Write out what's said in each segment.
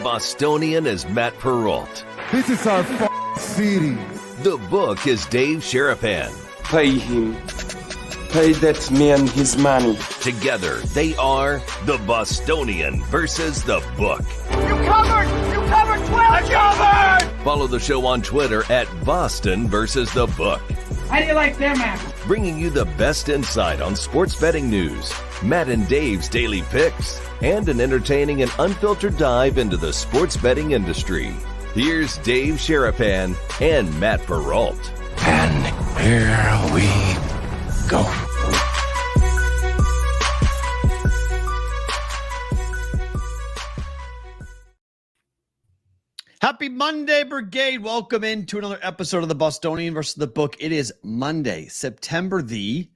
Bostonian is Matt Perrault. This is our city. The book is Dave Sharapan. Pay him. Pay that man his money. Together, they are the Bostonian versus the book. You covered 12. I covered. Follow the show on Twitter at Boston versus the book. How do you like them apples? Bringing you the best insight on sports betting news, Matt and Dave's daily picks, and an entertaining and unfiltered dive into the sports betting industry. Here's Dave Sharapan and Matt Perrault. And here we go. Happy Monday, Brigade. Welcome into another episode of the Bostonian versus the book. It is Monday, September the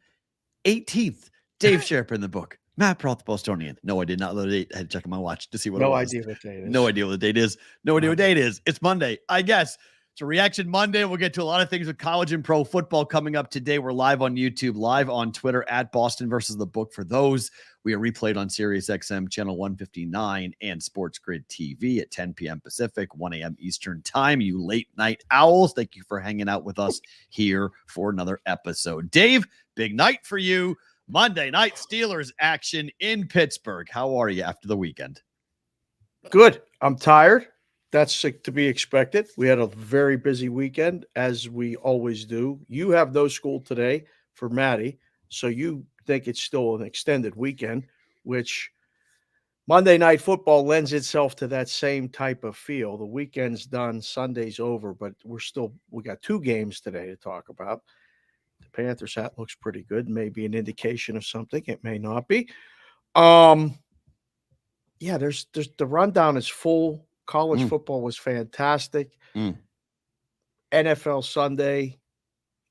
18th. Dave Sharapan, the book. Matt Perrault, the Bostonian. No, I did not know the date. I had to check on my watch to see what it was. No idea what date it is. No idea what the date is. No idea what date it is. It's Monday, I guess. It's a Reaction Monday. We'll get to a lot of things with college and pro football coming up today. We're live on YouTube, live on Twitter at Boston versus the book. For those, we are replayed on Sirius XM channel 159 and Sports Grid TV at 10 p.m. Pacific, 1 a.m. Eastern time. You late night owls, thank you for hanging out with us here for another episode. Dave, big night for you. Monday night Steelers action in Pittsburgh. How are you after the weekend? Good. I'm tired. That's to be expected. We had a very busy weekend, as we always do. You have no school today for Maddie, so you think it's still an extended weekend, which Monday Night Football lends itself to that same type of feel. The weekend's done, Sunday's over, but we got two games today to talk about. The Panthers hat looks pretty good. Maybe an indication of something. It may not be. Yeah, there's the rundown is full. College football was fantastic. NFL Sunday,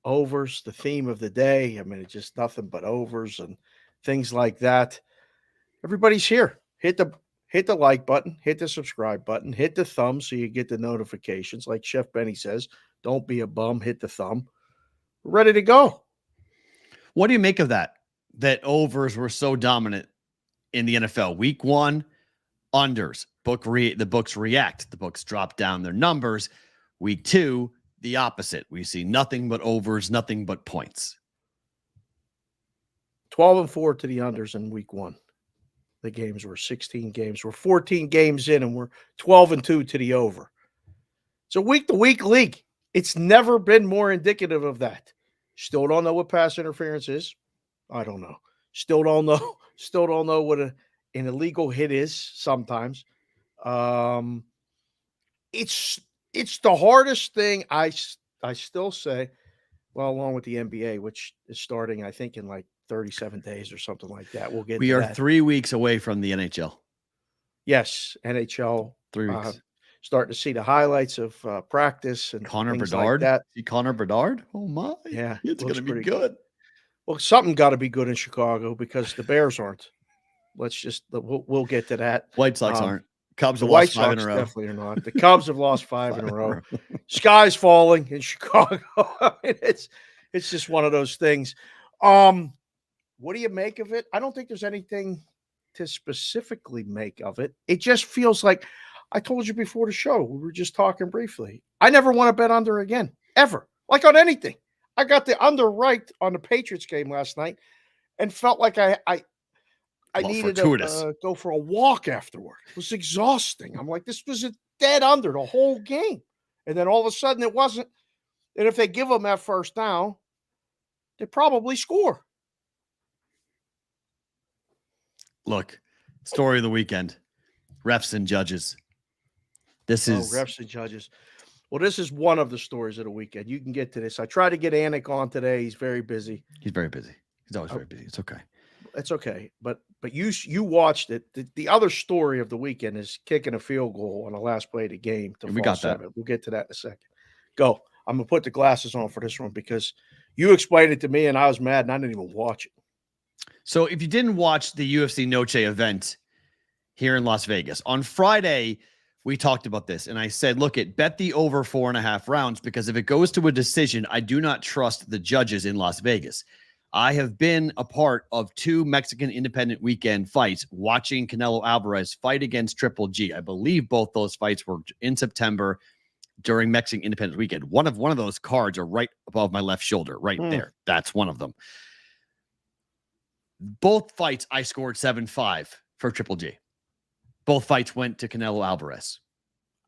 overs, the theme of the day. I mean, it's just nothing but overs and things like that. Everybody's here. Hit the like button, hit the subscribe button, hit the thumb so you get the notifications. Like Chef Benny says, don't be a bum, hit the thumb. We're ready to go. What do you make of that? That overs were so dominant in the NFL. Week one, unders. The books react. The books drop down their numbers. Week two, the opposite. We see nothing but overs, nothing but points. 12-4 to the unders in week one. The games were 16 games. We're 14 games in, and we're 12-2 to the over. It's a week-to-week league. It's never been more indicative of that. Still don't know what pass interference is. I don't know. Still don't know. Still don't know what an illegal hit is sometimes. It's the hardest thing. I still say, well, along with the NBA, which is starting, I think, in like 37 days or something like that. We'll get. We are 3 weeks away from the NHL. Yes, NHL. 3 weeks. Starting to see the highlights of practice and Connor things Bedard. like that. See Connor Bedard? Oh my! Yeah, it's going to be pretty good. Well, something got to be good in Chicago because the Bears aren't. We'll get to that. White Sox aren't. Cubs have White lost 5 Sox in a row. definitely are not. The Cubs have lost 5 in a row. Sky's falling in Chicago. I mean, it's just one of those things. What do you make of it? I don't think there's anything to specifically make of it. It just feels like I told you before the show. We were just talking briefly. I never want to bet under again, ever, like on anything. I got the under right on the Patriots game last night and felt like I needed to go for a walk afterward. It was exhausting. I'm like, this was a dead under the whole game. And then all of a sudden it wasn't. And if they give them that first down, they probably score. Look, story of the weekend. Refs and judges. Refs and judges. Well, this is one of the stories of the weekend. You can get to this. I tried to get Anik on today. He's very busy. He's very busy. He's always very busy. It's okay. It's okay. But you watched it. The other story of the weekend is kicking a field goal on the last play of the game. We got that. We'll get to that in a second. Go. I'm going to put the glasses on for this one because you explained it to me and I was mad and I didn't even watch it. So if you didn't watch the UFC Noche event here in Las Vegas, on Friday, we talked about this. And I said, look, bet the over 4.5 rounds because if it goes to a decision, I do not trust the judges in Las Vegas. I have been a part of 2 Mexican independent weekend fights, watching Canelo Alvarez fight against Triple G. I believe both those fights were in September during Mexican Independence Weekend. One of those cards are right above my left shoulder, right there. That's one of them. Both fights, I scored 7-5 for Triple G. Both fights went to Canelo Alvarez.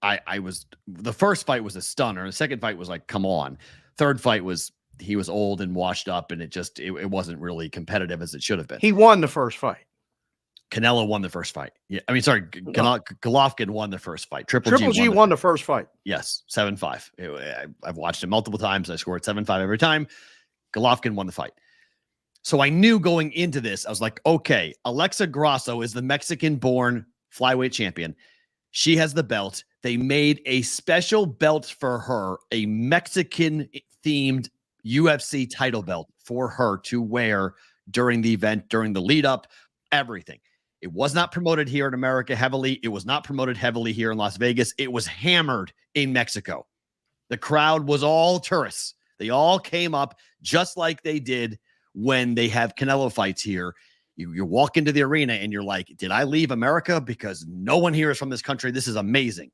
The first fight was a stunner. The second fight was like, come on. Third fight was, he was old and washed up, and it wasn't really competitive as it should have been. He won the first fight. Canelo won the first fight. Yeah, I mean, sorry, Golovkin won the first fight. Triple G won the first fight. Yes, 7-5. I've watched it multiple times. I scored 7-5 every time. Golovkin won the fight. So I knew going into this, I was like, okay, Alexa Grasso is the Mexican-born flyweight champion. She has the belt. They made a special belt for her, a Mexican-themed UFC title belt for her to wear during the event, during the lead-up, everything. It was not promoted here in America heavily. It was not promoted heavily here in Las Vegas. It was hammered in Mexico. The crowd was all tourists. They all came up just like they did when they have Canelo fights here. You walk into the arena and you're like, did I leave America? Because no one here is from this country. This is amazing.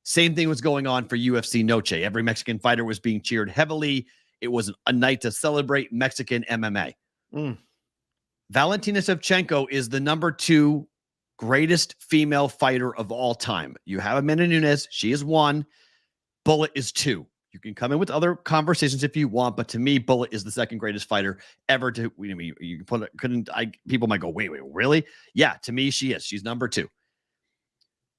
Same thing was going on for UFC Noche. Every Mexican fighter was being cheered heavily. It was a night to celebrate Mexican MMA. Valentina Shevchenko is the #2 greatest female fighter of all time. You have Amanda Nunes. She is 1. Bullet is 2. You can come in with other conversations if you want, but to me, Bullet is the second greatest fighter ever to. You can put it, people might go, wait, really? Yeah, to me, she is. She's #2.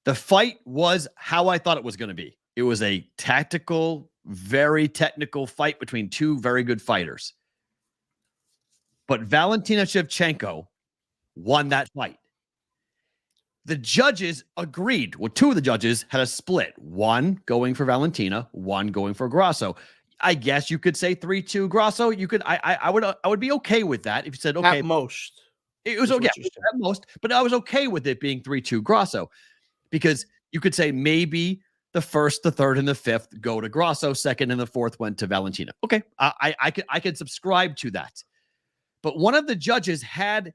The fight was how I thought it was going to be. It was a tactical, very technical fight between 2 very good fighters. But Valentina Shevchenko won that fight. The judges agreed. Well, 2 of the judges had a split. 1 going for Valentina, 1 going for Grasso. I guess you could say 3-2 Grasso. You could. I would be okay with that if you said okay. At most, it was okay at most, but I was okay with it being 3-2 Grasso, because you could say maybe the first, the third, and the fifth go to Grasso. Second and the fourth went to Valentina. Okay, I could subscribe to that. But one of the judges had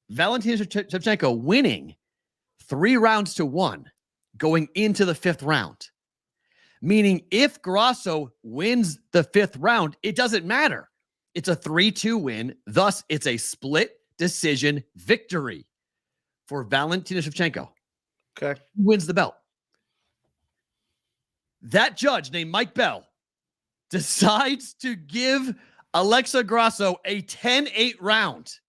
Valentina Shevchenko winning 3 rounds to 1 going into the 5th round. Meaning if Grasso wins the 5th round, it doesn't matter. It's a 3-2 win. Thus, it's a split decision victory for Valentina Shevchenko. Okay. Who wins the belt? That judge named Mike Bell decides to give Alexa Grasso a 10-8 round,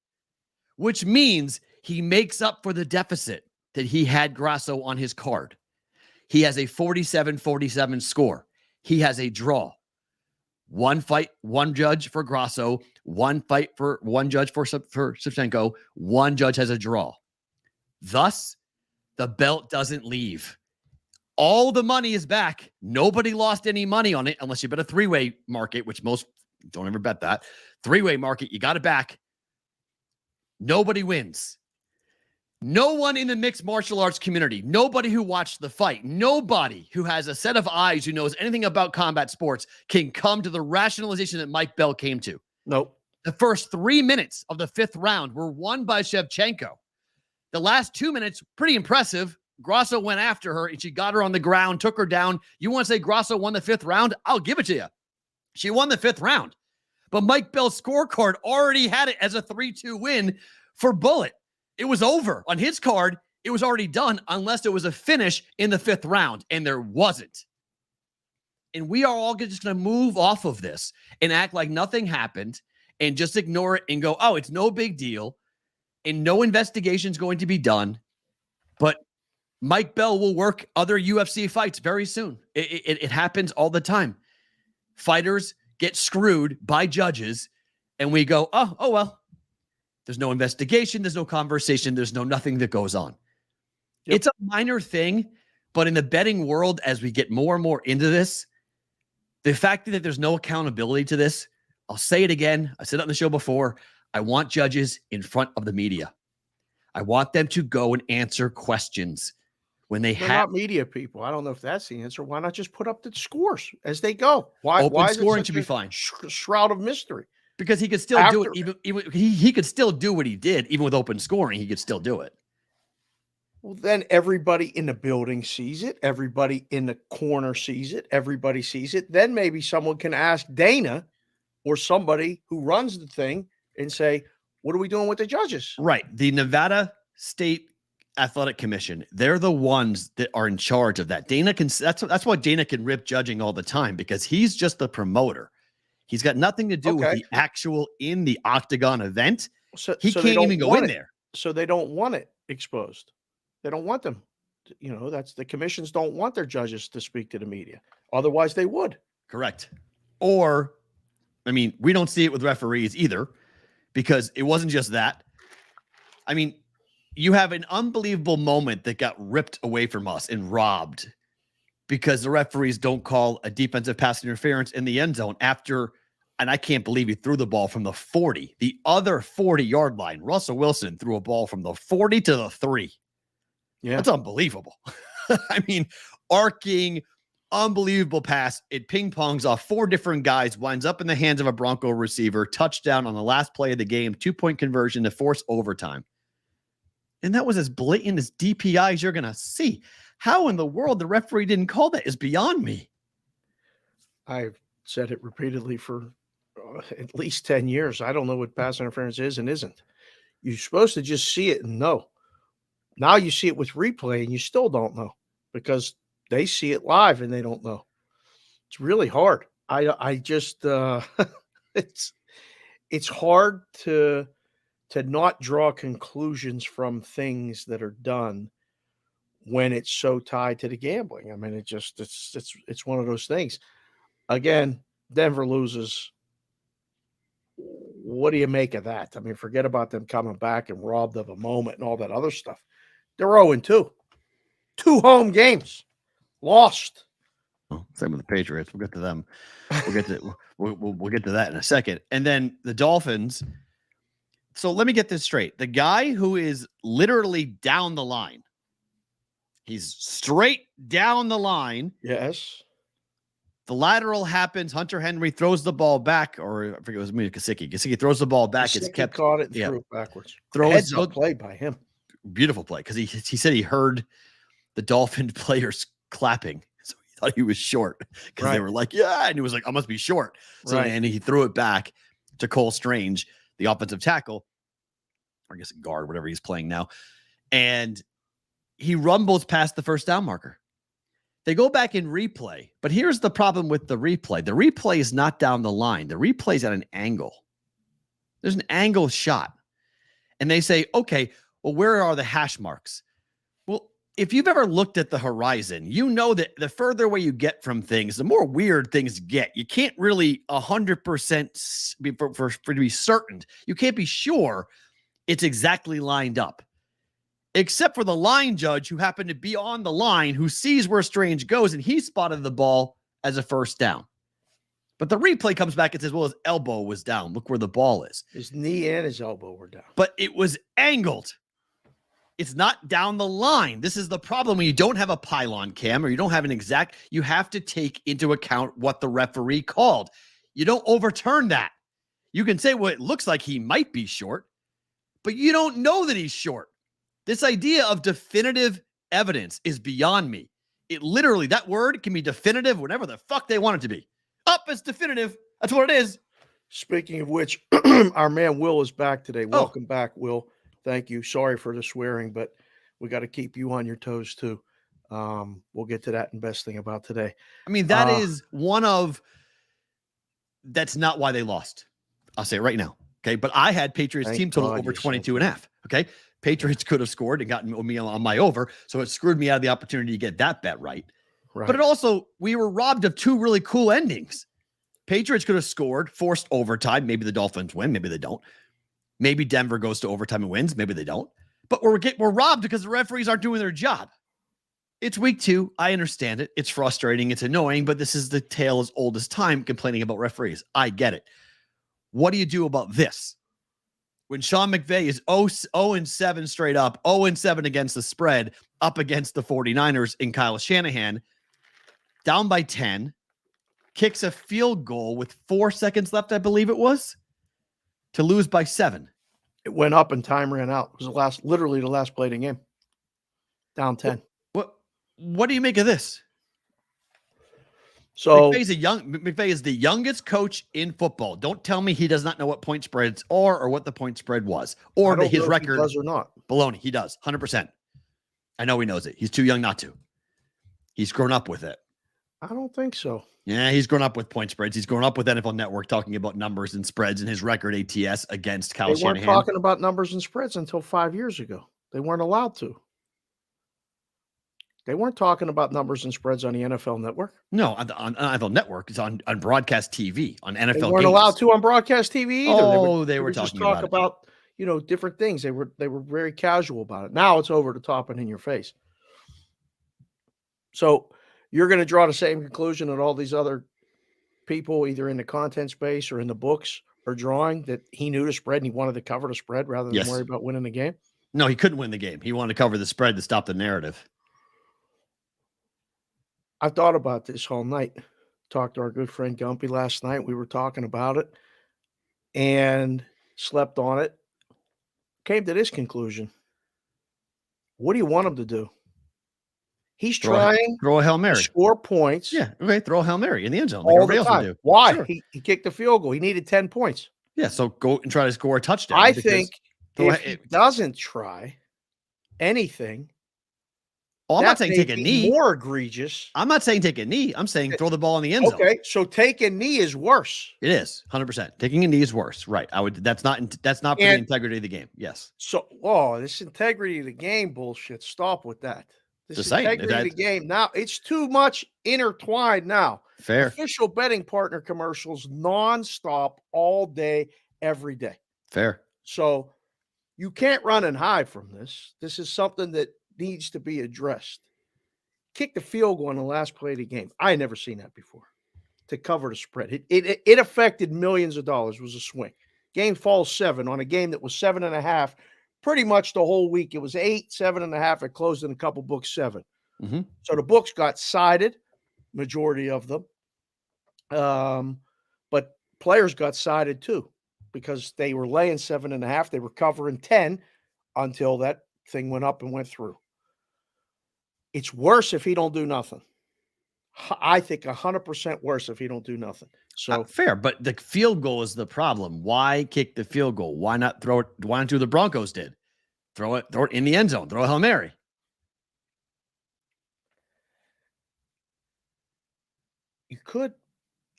which means he makes up for the deficit that he had Grasso on his card. He has a 47-47 score. He has a draw. 1 fight, 1 judge for Grasso, 1 fight for 1 judge for Shevchenko, 1 judge has a draw. Thus, the belt doesn't leave. All the money is back. Nobody lost any money on it unless you bet a 3-way market, which most don't ever bet that. 3-way market, you got it back. Nobody wins. No one in the mixed martial arts community, nobody who watched the fight, nobody who has a set of eyes who knows anything about combat sports can come to the rationalization that Mike Bell came to. Nope. The first 3 minutes of the 5th round were won by Shevchenko. The last 2 minutes, pretty impressive. Grasso went after her and she got her on the ground, took her down. You want to say Grasso won the 5th round? I'll give it to you. She won the 5th round. But Mike Bell's scorecard already had it as a 3-2 win for Bullet. It was over. On his card, it was already done unless there was a finish in the 5th round, and there wasn't. And we are all just going to move off of this and act like nothing happened and just ignore it and go, oh, it's no big deal, and no investigation is going to be done. But Mike Bell will work other UFC fights very soon. It happens all the time. Fighters get screwed by judges, and we go, oh, well. There's no investigation. There's no conversation. There's nothing that goes on. Yep. It's a minor thing, but in the betting world, as we get more and more into this, the fact that there's no accountability to this, I'll say it again. I said it on the show before. I want judges in front of the media. I want them to go and answer questions when they They're have not media people. I don't know if that's the answer. Why not just put up the scores as they go? Why open is scoring it to be fine. Shroud of mystery? Because he could still do it. Even he could still do what he did, even with open scoring. He could still do it. Well, then everybody in the building sees it. Everybody in the corner sees it. Everybody sees it. Then maybe someone can ask Dana or somebody who runs the thing and say, what are we doing with the judges? Right. The Nevada State Athletic Commission, they're the ones that are in charge of that. Dana can, that's why Dana can rip judging all the time, because he's just the promoter. He's got nothing to do with the actual in the octagon event. He can't even go in there. So they don't want it exposed. They don't want them. That's the commissions don't want their judges to speak to the media. Otherwise they would. Correct. Or, I mean, we don't see it with referees either, because it wasn't just that. I mean, you have an unbelievable moment that got ripped away from us and robbed because the referees don't call a defensive pass interference in the end zone after, and I can't believe he threw the ball from the 40, the other 40-yard line. Russell Wilson threw a ball from the 40 to the 3. Yeah. That's unbelievable. I mean, arcing, unbelievable pass. It ping-pongs off 4 different guys, winds up in the hands of a Bronco receiver, touchdown on the last play of the game, 2-point conversion to force overtime. And that was as blatant as DPI as you're going to see. How in the world the referee didn't call that is beyond me. I've said it repeatedly for at least 10 years. I don't know what pass interference is and isn't. You're supposed to just see it and know. Now you see it with replay and you still don't know because they see it live and they don't know. It's really hard. I just it's hard to not draw conclusions from things that are done when it's so tied to the gambling. I mean, it's one of those things. Again, Denver loses. What do you make of that? I mean, forget about them coming back and robbed of a moment and all that other stuff. They're 0-2. 2 home games lost. Well, same with the Patriots. We'll get to them. We'll get to that in a second. And then the Dolphins. So let me get this straight. The guy who is literally down the line, he's straight down the line. Yes. The lateral happens. Hunter Henry throws the ball back, or I forget, it was me, Gesicki. Gesicki throws the ball back. It's kept caught it and threw it backwards. Throws a play by him. Beautiful play, because he said he heard the Dolphin players clapping, so he thought he was short because they were like, yeah, and he was like, I must be short. So and he threw it back to Cole Strange, the offensive tackle, or I guess guard, whatever he's playing now, and he rumbles past the first down marker. They go back in replay, but here's the problem with the replay. The replay is not down the line. The replay is at an angle. There's an angle shot. And they say, okay, well, where are the hash marks? Well, if you've ever looked at the horizon, you know that the further away you get from things, the more weird things get. You can't really 100% for to be certain. You can't be sure it's exactly lined up. Except for the line judge who happened to be on the line, who sees where Strange goes, and he spotted the ball as a first down. But the replay comes back and says, well, his elbow was down. Look where the ball is. His knee and his elbow were down. But it was angled. It's not down the line. This is the problem when you don't have a pylon cam or you don't have an exact, you have to take into account what the referee called. You don't overturn that. You can say, well, it looks like he might be short, but you don't know that he's short. This idea of definitive evidence is beyond me. It literally, that word can be definitive whenever the fuck they want it to be. It's definitive. That's what it is. Speaking of which, our man Will is back today. Welcome back, Will. Thank you. Sorry for the swearing, but we got to keep you on your toes too. We'll get to that in best thing about today. I mean, that is one of, that's not why they lost. I'll say it right now. Okay. But I had Patriots team total over 22.5. Okay. Patriots could have scored and gotten me on my over. So it screwed me out of the opportunity to get that bet right. But it also, we were robbed of 2 really cool endings. Patriots could have scored, forced overtime. Maybe the Dolphins win. Maybe they don't. Maybe Denver goes to overtime and wins. Maybe they don't. But we're robbed because the referees aren't doing their job. It's week 2. I understand it. It's frustrating. It's annoying, but this is the tale as old as time complaining about referees. I get it. What do you do about this? When Sean McVay is 0-7 straight up, 0-7 against the spread, up against the 49ers in Kyle Shanahan, down by 10, kicks a field goal with 4 seconds left, I believe it was. to lose by 7. It went up and time ran out. It was literally the last play of the game. Down 10. What do you make of this? So McVay is the youngest coach in football. Don't tell me he does not know what point spreads are or what the point spread was or his record. He does or not. Baloney. He does 100%. I know he knows it. He's too young not to. He's grown up with it. I don't think so. Yeah, he's grown up with point spreads. He's grown up with NFL Network talking about numbers and spreads and his record ATS against Kyle Shanahan. They weren't talking about numbers and spreads until 5 years ago. They weren't allowed to. They weren't talking about numbers and spreads on the NFL Network. No, on NFL Network. It's on broadcast TV, on NFL games. They weren't allowed to on broadcast TV either. Oh, they were talking just about different things. They were very casual about it. Now it's over the top and in your face. So you're going to draw the same conclusion that all these other people, either in the content space or in the books, are drawing, that he knew the spread and he wanted to cover the spread rather than worry about winning the game? No, he couldn't win the game. He wanted to cover the spread to stop the narrative. I thought about this all night. Talked to our good friend Gumpy last night. We were talking about it and slept on it. Came to this conclusion. What do you want him to do? He's trying throw a Hail Mary. To score points. Yeah, okay, throw a Hail Mary in the end zone. Like everybody else would do. Why? Sure. He kicked the field goal. He needed 10 points. Yeah, so go and try to score a touchdown. I think if he doesn't try anything, I'm not saying take a knee. More egregious. I'm not saying take a knee. I'm saying throw the ball in the end zone. Okay, so take a knee is worse. It is 100%. Taking a knee is worse, right? That's not for the integrity of the game. Yes. So, this integrity of the game bullshit. Stop with that. This integrity of the game now. It's too much intertwined now. Fair. Official betting partner commercials nonstop all day, every day. Fair. So you can't run and hide from this. This is something that needs to be addressed. Kick the field goal on the last play of the game. I had never seen that before. To cover the spread. It affected millions of dollars. It was a swing. Game falls 7 on a game that was 7.5 pretty much the whole week. It was 8, 7.5. It closed in a couple books 7. Mm-hmm. So the books got sided, majority of them. But players got sided too because they were laying 7.5. They were covering 10 until that thing went up and went through. It's worse if he don't do nothing. I think 100% worse if he don't do nothing. So fair, but the field goal is the problem. Why kick the field goal? Why not throw it? Why not do what the Broncos did? Throw it in the end zone. Throw a Hail Mary. You could.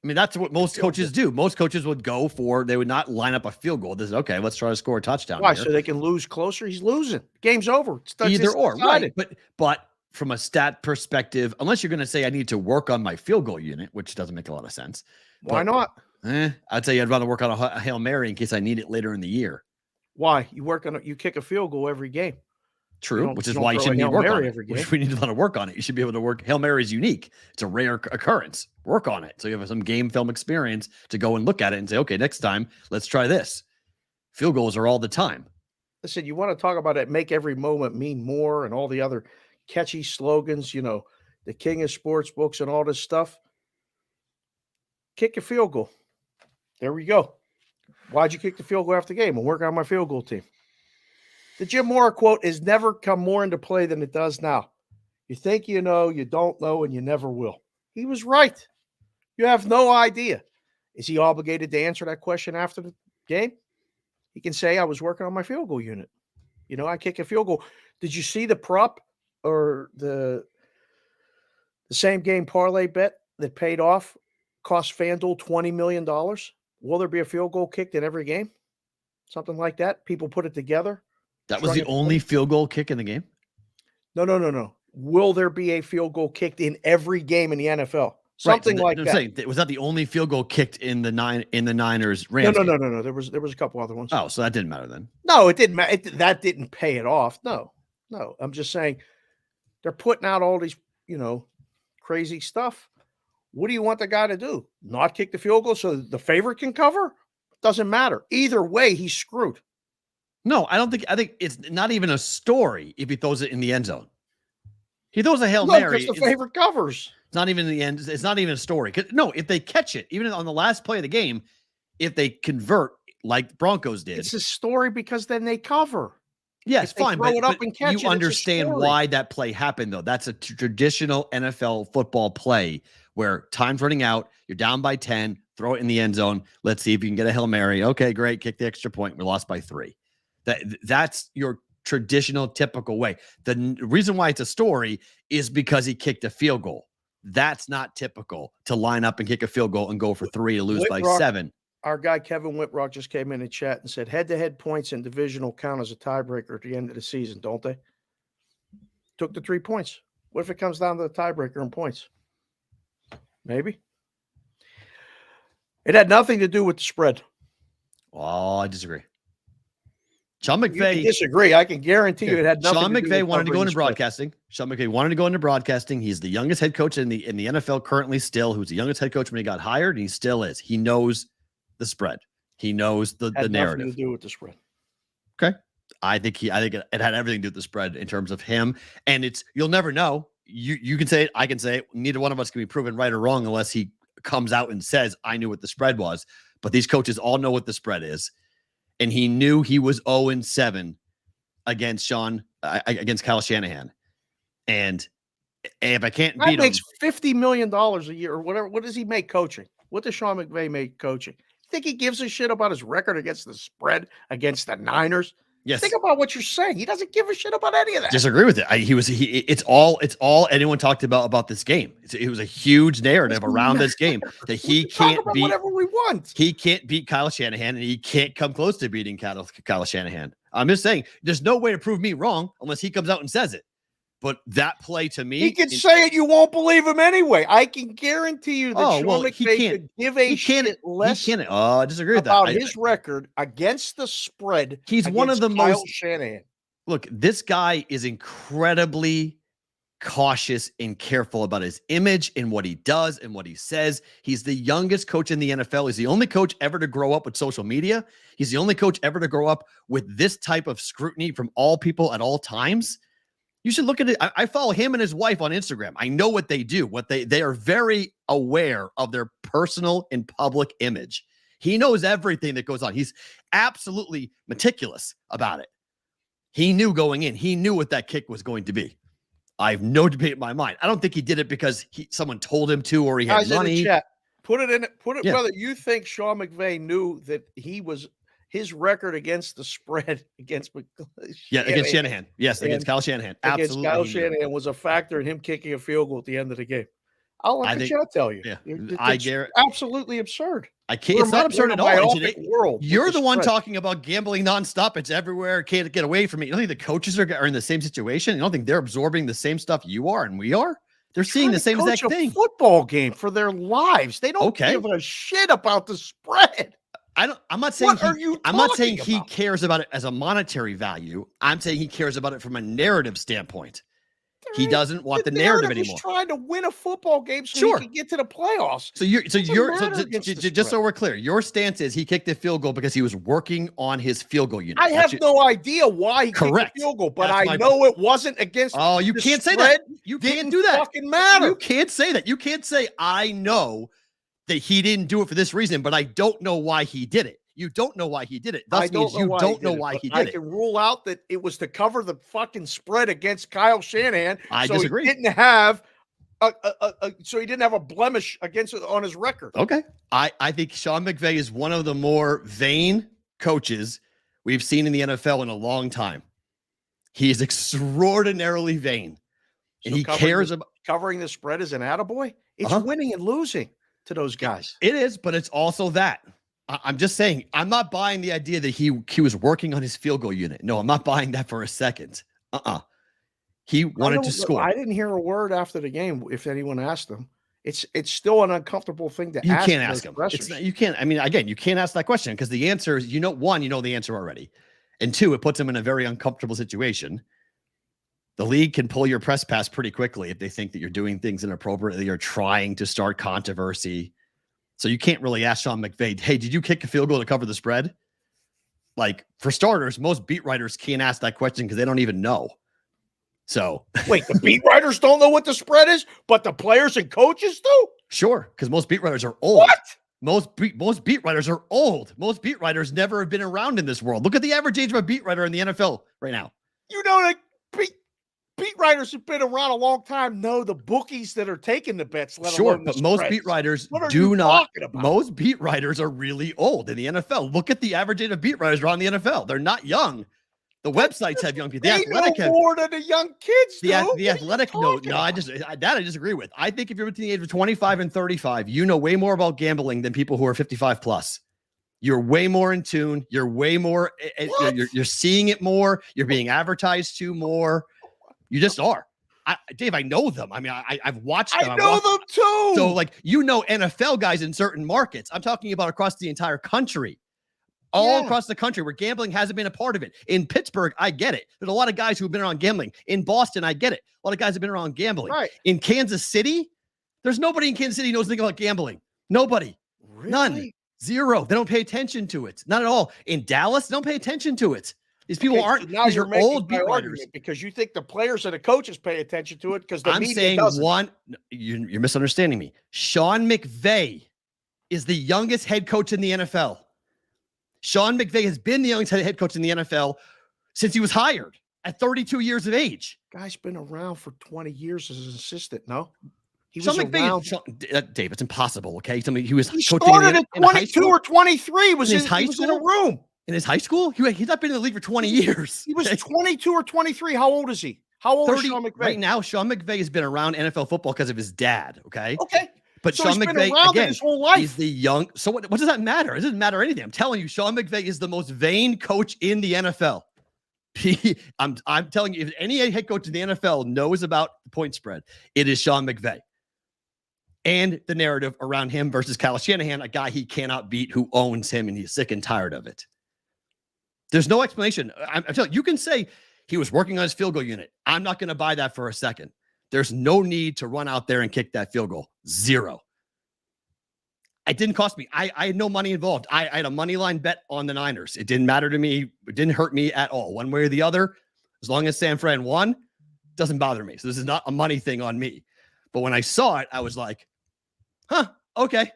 I mean, that's what most coaches do. Most coaches would they would not line up a field goal. This is okay. Let's try to score a touchdown. Why? Here. So they can lose closer. He's losing. Game's over. Either or, right? But from a stat perspective, unless you're going to say I need to work on my field goal unit, which doesn't make a lot of sense. Why not? I'd say I'd rather work on a Hail Mary in case I need it later in the year. Why? You kick a field goal every game. True, which is why you shouldn't need to work on it. We need to let it work on it. You should be able to work. Hail Mary is unique. It's a rare occurrence. Work on it. So you have some game film experience to go and look at it and say, okay, next time, let's try this. Field goals are all the time. Listen, you want to talk about it, make every moment mean more and all the other catchy slogans, the king of sports books and all this stuff. Kick a field goal. There we go. Why'd you kick the field goal after the game? I'm working on my field goal team. The Jim Mora quote has never come more into play than it does now. You think you know, you don't know, and you never will. He was right. You have no idea. Is he obligated to answer that question after the game? He can say, I was working on my field goal unit. I kick a field goal. Did you see the prop or the same game parlay bet that paid off? Cost FanDuel $20 million. Will there be a field goal kicked in every game? Something like that. People put it together. That was the only field goal kick in the game? No. Will there be a field goal kicked in every game in the NFL? Something like that. Saying, was that the only field goal kicked in the Niners Rams? No. There was a couple other ones. Oh, so that didn't matter then. No, it didn't matter. That didn't pay it off. No. I'm just saying they're putting out all these, crazy stuff. What do you want the guy to do? Not kick the field goal so the favorite can cover? Doesn't matter. Either way, he's screwed. No, I think it's not even a story if he throws it in the end zone. He throws a Hail Mary. Because the favorite covers. It's not even in the end. It's not even a story. No, if they catch it, even on the last play of the game, if they convert, like the Broncos did. It's a story because then they cover. Yeah, it's fine, throw it up but and catch you it, understand it's a story. why that play happened, though. That's a traditional NFL football play where time's running out, you're down by 10, throw it in the end zone. Let's see if you can get a Hail Mary. Okay, great, kick the extra point. We lost by 3. That's your traditional, typical way. The reason why it's a story is because he kicked a field goal. That's not typical to line up and kick a field goal and go for 3 to lose by 7. Our guy Kevin Whitrock just came in and chat and said head-to-head points in divisional count as a tiebreaker at the end of the season, don't they? Took the 3 points. What if it comes down to the tiebreaker in points? Maybe. It had nothing to do with the spread. Oh, I disagree. Sean McVay. You can disagree. I can guarantee you it had nothing Sean to do McVay with wanted to go covering into the spread. broadcasting. Sean McVay wanted to go into broadcasting. He's the youngest head coach in the NFL currently still, who's the youngest head coach when he got hired, and he still is. He knows the spread. He knows the narrative. Nothing to do with the spread. Okay. I think it had everything to do with the spread in terms of him. And you'll never know. You can say it, I can say it. Neither one of us can be proven right or wrong unless he comes out and says, I knew what the spread was. But these coaches all know what the spread is. And he knew he was 0-7 against Kyle Shanahan. And if I can't beat him, makes $50 million a year or whatever. What does he make coaching? What does Sean McVay make coaching? Think he gives a shit about his record against the spread against the Niners? yes. Think about what you're saying. He doesn't give a shit about any of that. Disagree with it. It's all anyone talked about this game. It was a huge narrative around this game that he can't beat whatever we want. He can't beat Kyle Shanahan, and he can't come close to beating Kyle Shanahan. I'm just saying, there's no way to prove me wrong unless he comes out and says it. But that play to me, he can say it. You won't believe him anyway. I can guarantee you that Sean McVay could give a shit less. I disagree with about that. His record against the spread. He's one of the Kyle most. Shanahan. Look, this guy is incredibly cautious and careful about his image and what he does and what he says. He's the youngest coach in the NFL. He's the only coach ever to grow up with social media. He's the only coach ever to grow up with this type of scrutiny from all people at all times. You should look at it. I follow him and his wife on Instagram. I know what they do. They are very aware of their personal and public image. He knows everything that goes on. He's absolutely meticulous about it. He knew going in. He knew what that kick was going to be. I have no debate in my mind. I don't think he did it because someone told him to or he had money. In the chat. Put it Yeah. whether you think Sean McVay knew that his record against the spread against Shanahan. Yes, against Kyle Shanahan. Absolutely. Kyle Shanahan was a factor in him kicking a field goal at the end of the game. I'll let the chat tell you. Yeah, it's absolutely absurd. I can't. It's not absurd at all. World You're the one talking about gambling nonstop. It's everywhere. Can't get away from it. You don't think the coaches are in the same situation? You don't think they're absorbing the same stuff you are and we are? They're seeing the same exact thing. Football game for their lives. They don't give a shit about the spread. I'm not saying he cares about it as a monetary value. I'm saying he cares about it from a narrative standpoint. He doesn't want the narrative anymore. He's trying to win a football game so he can get to the playoffs. Just so we're clear, your stance is he kicked the field goal because he was working on his field goal unit. I have no idea why he kicked the field goal, but I know it wasn't against. Oh, you can't say that. You can't do that. Fucking matter. You can't say that. You can't say I know that he didn't do it for this reason, but I don't know why he did it. You don't know why he did it. Thus means you don't know why he did it. I can rule out that it was to cover the fucking spread against Kyle Shanahan. I disagree. He didn't have a blemish on his record. Okay. I think Sean McVay is one of the more vain coaches we've seen in the NFL in a long time. He is extraordinarily vain. And he cares about covering the spread as an attaboy. It's winning and losing to those guys. It is, but it's also that. I'm just saying, I'm not buying the idea that he was working on his field goal unit. No, I'm not buying that for a second. He wanted to score. I didn't hear a word after the game. If anyone asked him, it's still an uncomfortable thing to ask. You can't ask him. You can't. I mean, again, you can't ask that question because the answer is, one, the answer already, and two, it puts him in a very uncomfortable situation. The league can pull your press pass pretty quickly if they think that you're doing things inappropriately or trying to start controversy. So you can't really ask Sean McVay, hey, did you kick a field goal to cover the spread? Like, for starters, most beat writers can't ask that question because they don't even know. So wait, the beat writers don't know what the spread is, but the players and coaches do? Sure, because most beat writers are old. What? Most beat writers are old. Most beat writers never have been around in this world. Look at the average age of a beat writer in the NFL right now. You know that beat writers have been around a long time know the bookies that are taking the bets. Sure, but most beat writers do not. Most beat writers are really old in the NFL. Look at the average age of beat writers around the NFL. They're not young. The websites have young people. The Athletic know more than the young kids. The Athletic note. No, I disagree with. I think if you're between the age of 25 and 35, you know way more about gambling than people who are 55 plus. You're way more in tune. You're way more. You're seeing it more. You're being advertised to more. You just are. Dave, I know them. I mean, I've watched them. I know them too. So, like, you know, NFL guys in certain markets. I'm talking about across the entire country. All across the country where gambling hasn't been a part of it. In Pittsburgh, I get it. There's a lot of guys who've been around gambling. In Boston, I get it. A lot of guys have been around gambling. Right. In Kansas City, there's nobody in Kansas City who knows anything about gambling. Nobody. Really? None. Zero. They don't pay attention to it. Not at all. In Dallas, they don't pay attention to it. These people aren't. So now these you're are old beat writers. because you think the players and the coaches pay attention to it because the I'm media saying doesn't. you're misunderstanding me. Sean McVay is the youngest head coach in the NFL. Sean McVay has been the youngest head coach in the NFL since he was hired at 32 years of age. Guy's been around for 20 years as an assistant. No, Sean McVay. Dave, it's impossible. Okay, tell me he was. He started at 22 or 23. Was in high school? In a room in his high school. He's not been in the league for 20 years. He was 22 or 23. How old is he? How old is Sean McVay right now? Sean McVay has been around NFL football because of his dad. Okay. But so Sean McVay, again, his whole life. He's the young. So what does that matter? It doesn't matter anything. I'm telling you, Sean McVay is the most vain coach in the NFL. I'm telling you, if any head coach in the NFL knows about the point spread, it is Sean McVay. And the narrative around him versus Kyle Shanahan, a guy he cannot beat who owns him and he's sick and tired of it. There's no explanation. I'm telling you, you can say he was working on his field goal unit. I'm not going to buy that for a second. There's no need to run out there and kick that field goal. Zero. It didn't cost me. I had no money involved. I had a money line bet on the Niners. It didn't matter to me. It didn't hurt me at all. One way or the other, as long as San Fran won, doesn't bother me. So this is not a money thing on me. But when I saw it, I was like, okay,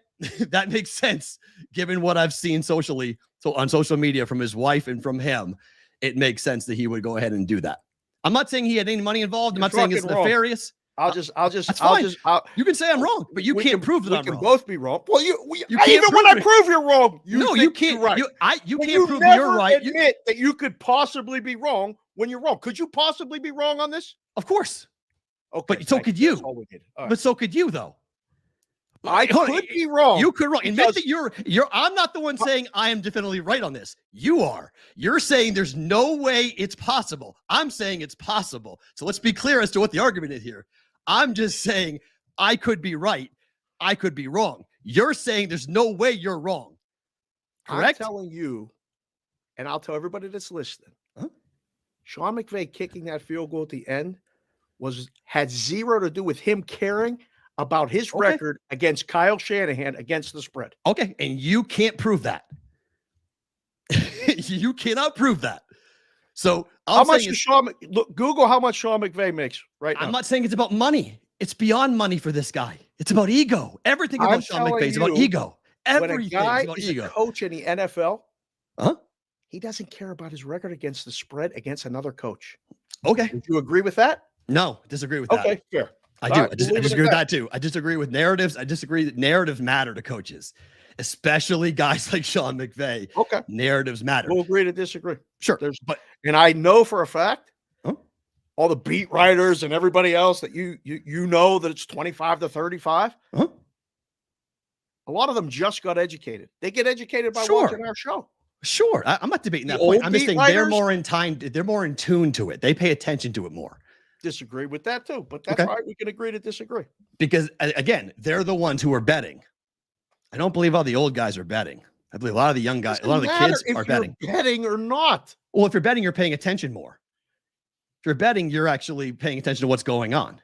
that makes sense. Given what I've seen socially, so on social media from his wife and from him, it makes sense that he would go ahead and do that. I'm not saying he had any money involved. I'm not saying it's nefarious. I'll just. You can say I'm wrong, but you can't prove that I'm wrong. We can both be wrong. Well, you even when I prove you're wrong, you can't. Right. You can't prove that you're right. Admit that you could possibly be wrong when you're wrong. Could you possibly be wrong on this? Of course. Okay, but so could you. Right. But so could you, though. I could be wrong. You could wrong. Admit that you're. I'm not the one saying I am definitively right on this. You are. You're saying there's no way it's possible. I'm saying it's possible. So let's be clear as to what the argument is here. I'm just saying I could be right. I could be wrong. You're saying there's no way you're wrong. Correct? I'm telling you, and I'll tell everybody that's listening. Sean McVay kicking that field goal at the end had zero to do with him caring about his record against Kyle Shanahan against the spread. Okay, and you can't prove that. You cannot prove that. So how much is Google how much Sean McVay makes right now? I'm not saying it's about money. It's beyond money for this guy. It's about ego. Everything about Sean McVay is about ego. Everything is about ego. A coach in the NFL, he doesn't care about his record against the spread against another coach. Okay. Would you agree with that? No, disagree with that. Okay, fair. I do. I disagree with that too. I disagree with narratives. I disagree that narratives matter to coaches, especially guys like Sean McVay. Okay. Narratives matter. We'll agree to disagree. Sure. And I know for a fact, all the beat writers and everybody else that you know that it's 25 to 35. A lot of them just got educated. They get educated by watching our show. Sure. I'm not debating that point. I'm just saying they're more in tune to it. They pay attention to it more. Disagree with that too, but that's right. We can agree to disagree. Because again, they're the ones who are betting. I don't believe all the old guys are betting. I believe a lot of the young guys, a lot of the kids are betting. Betting or not. Well, if you're betting, you're paying attention more. If you're betting, you're actually paying attention to what's going on.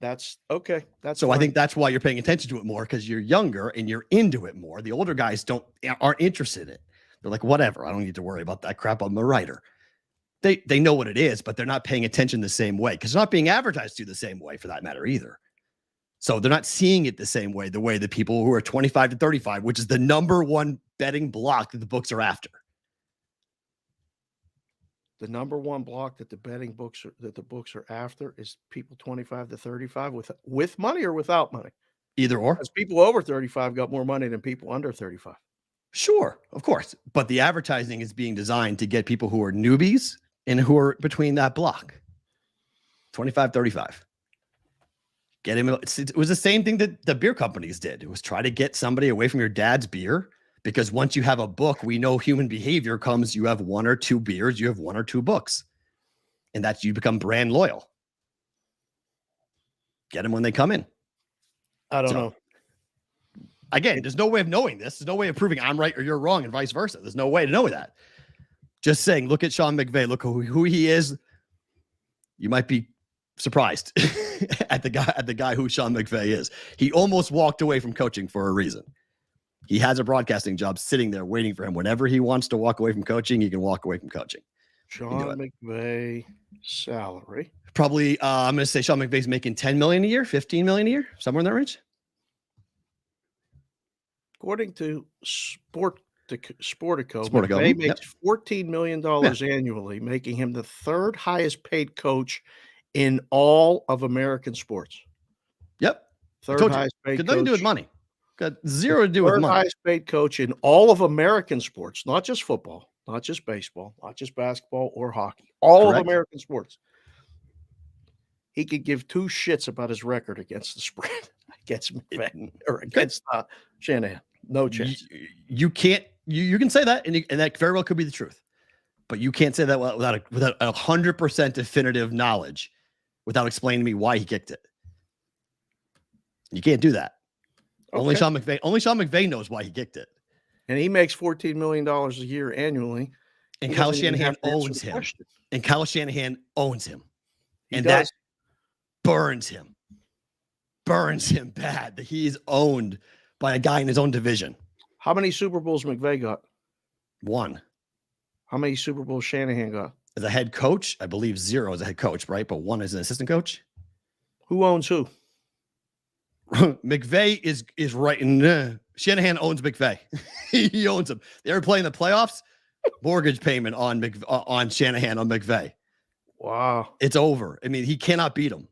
That's okay. I think that's why you're paying attention to it more, because you're younger and you're into it more. The older guys aren't interested in it. They're like, whatever. I don't need to worry about that crap. I'm a writer. They know what it is, but they're not paying attention the same way because it's not being advertised to the same way for that matter either. So they're not seeing it the same way, the way the people who are 25 to 35, which is the number one betting block that the books are after. The number one block that the books are after is people 25 to 35 with money or without money. Either or. Because people over 35 got more money than people under 35. Sure, of course. But the advertising is being designed to get people who are newbies and who are between that block. 25, 35. Get him. It was the same thing that the beer companies did. It was try to get somebody away from your dad's beer, because once you have a book, we know human behavior comes, you have one or two beers, you have one or two books, and that's you become brand loyal. Get them when they come in. I don't know. Again, there's no way of knowing this. There's no way of proving I'm right or you're wrong and vice versa. There's no way to know that. Just saying, look at Sean McVay. Look who he is. You might be surprised at the guy who Sean McVay is. He almost walked away from coaching for a reason. He has a broadcasting job sitting there waiting for him. Whenever he wants to walk away from coaching, he can walk away from coaching. Sean McVay salary. Probably, I'm going to say Sean McVay's making $10 million a year, $15 million a year, somewhere in that range. According to Sportico, Sportico, McVay makes $14 million annually, making him the third highest paid coach in all of American sports. Yep. Third highest paid coach. Nothing to do with money. Got zero to do with money. Third highest paid coach in all of American sports, not just football, not just baseball, not just basketball or hockey. All of American sports. He could give two shits about his record against the spread, against McVay or against Shanahan. No chance. You can't. You can say that, and that very well could be the truth, but you can't say that without 100% definitive knowledge, without explaining to me why he kicked it. You can't do that. Okay. Only Sean McVay knows why he kicked it, and he makes $14 million a year annually. And Kyle Shanahan owns him. And Kyle Shanahan owns him, and that burns him bad that he's owned by a guy in his own division. How many Super Bowls McVay got? One. How many Super Bowls Shanahan got? As a head coach, I believe 0 as a head coach, right? But 1 as an assistant coach. Who owns who? McVay is right. Shanahan owns McVay. He owns him. They were playing the playoffs. Mortgage payment on Shanahan on McVay. Wow. It's over. I mean, he cannot beat him.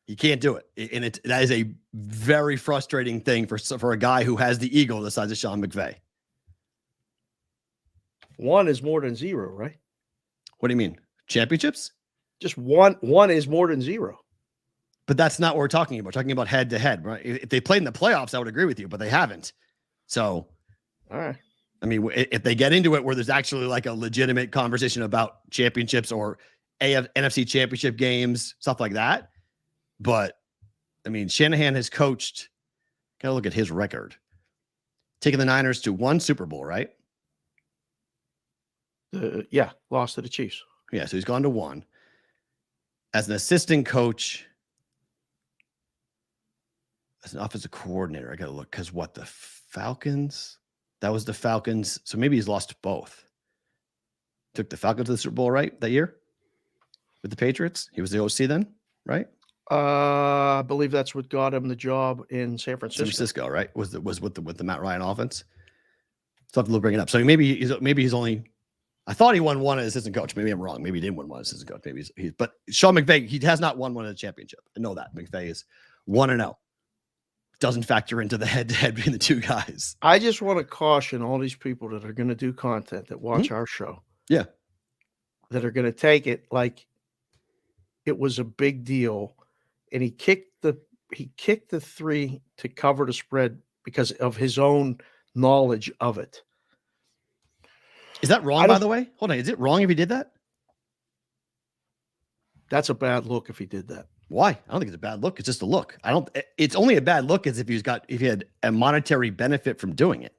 He can't do it. And that is a very frustrating thing for a guy who has the ego the size of Sean McVay. 1 is more than 0, right? What do you mean? Championships? Just one is more than 0. But that's not what we're talking about. We're talking about head to head, right? If they played in the playoffs, I would agree with you, but they haven't. So, all right. I mean, if they get into it where there's actually like a legitimate conversation about championships or NFC championship games, stuff like that. But I mean, Shanahan has coached, gotta look at his record, taking the Niners to 1 Super Bowl, right? Yeah, lost to the Chiefs. Yeah, so he's gone to 1. As an assistant coach, as an offensive coordinator, I gotta look, because the Falcons? That was the Falcons. So maybe he's lost both. Took the Falcons to the Super Bowl, right? That year? With the Patriots? He was the OC then, right? I believe that's what got him the job in San Francisco. Right? Was with the Matt Ryan offense. So I have to bring it up. So maybe he's only. I thought he won 1 as assistant coach. Maybe I'm wrong. Maybe he didn't win 1 as assistant coach. Maybe he's but Sean McVay, he has not won 1 in a championship. I know that McVay is 1-0. Doesn't factor into the head-to-head between the two guys. I just want to caution all these people that are going to do content that watch our show. Yeah, that are going to take it like it was a big deal. And he kicked the 3 to cover the spread because of his own knowledge of it. Is that wrong, by the way? Hold on. Is it wrong if he did that? That's a bad look if he did that. Why? I don't think it's a bad look. It's just a look. It's only a bad look as if he had a monetary benefit from doing it.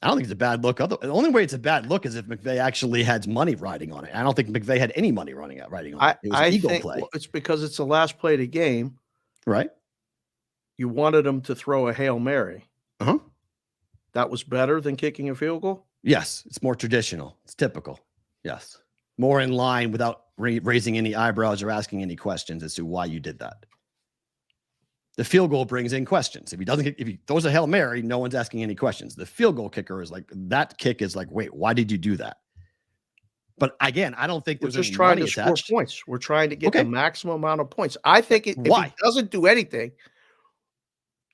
I don't think it's a bad look. The only way it's a bad look is if McVay actually had money riding on it. I don't think McVay had any money riding on it. It was an ego play. It's because it's the last play of the game. Right. You wanted him to throw a Hail Mary. Uh-huh. That was better than kicking a field goal? Yes. It's more traditional. It's typical. Yes. More in line without raising any eyebrows or asking any questions as to why you did that. The field goal brings in questions. If he throws a Hail Mary, no one's asking any questions. The field goal kicker is like, that kick is like, wait, why did you do that? But again, I don't think We're there's just any trying money to score attached. points. We're trying to get Okay. the maximum amount of points. I think if Why? he doesn't do anything,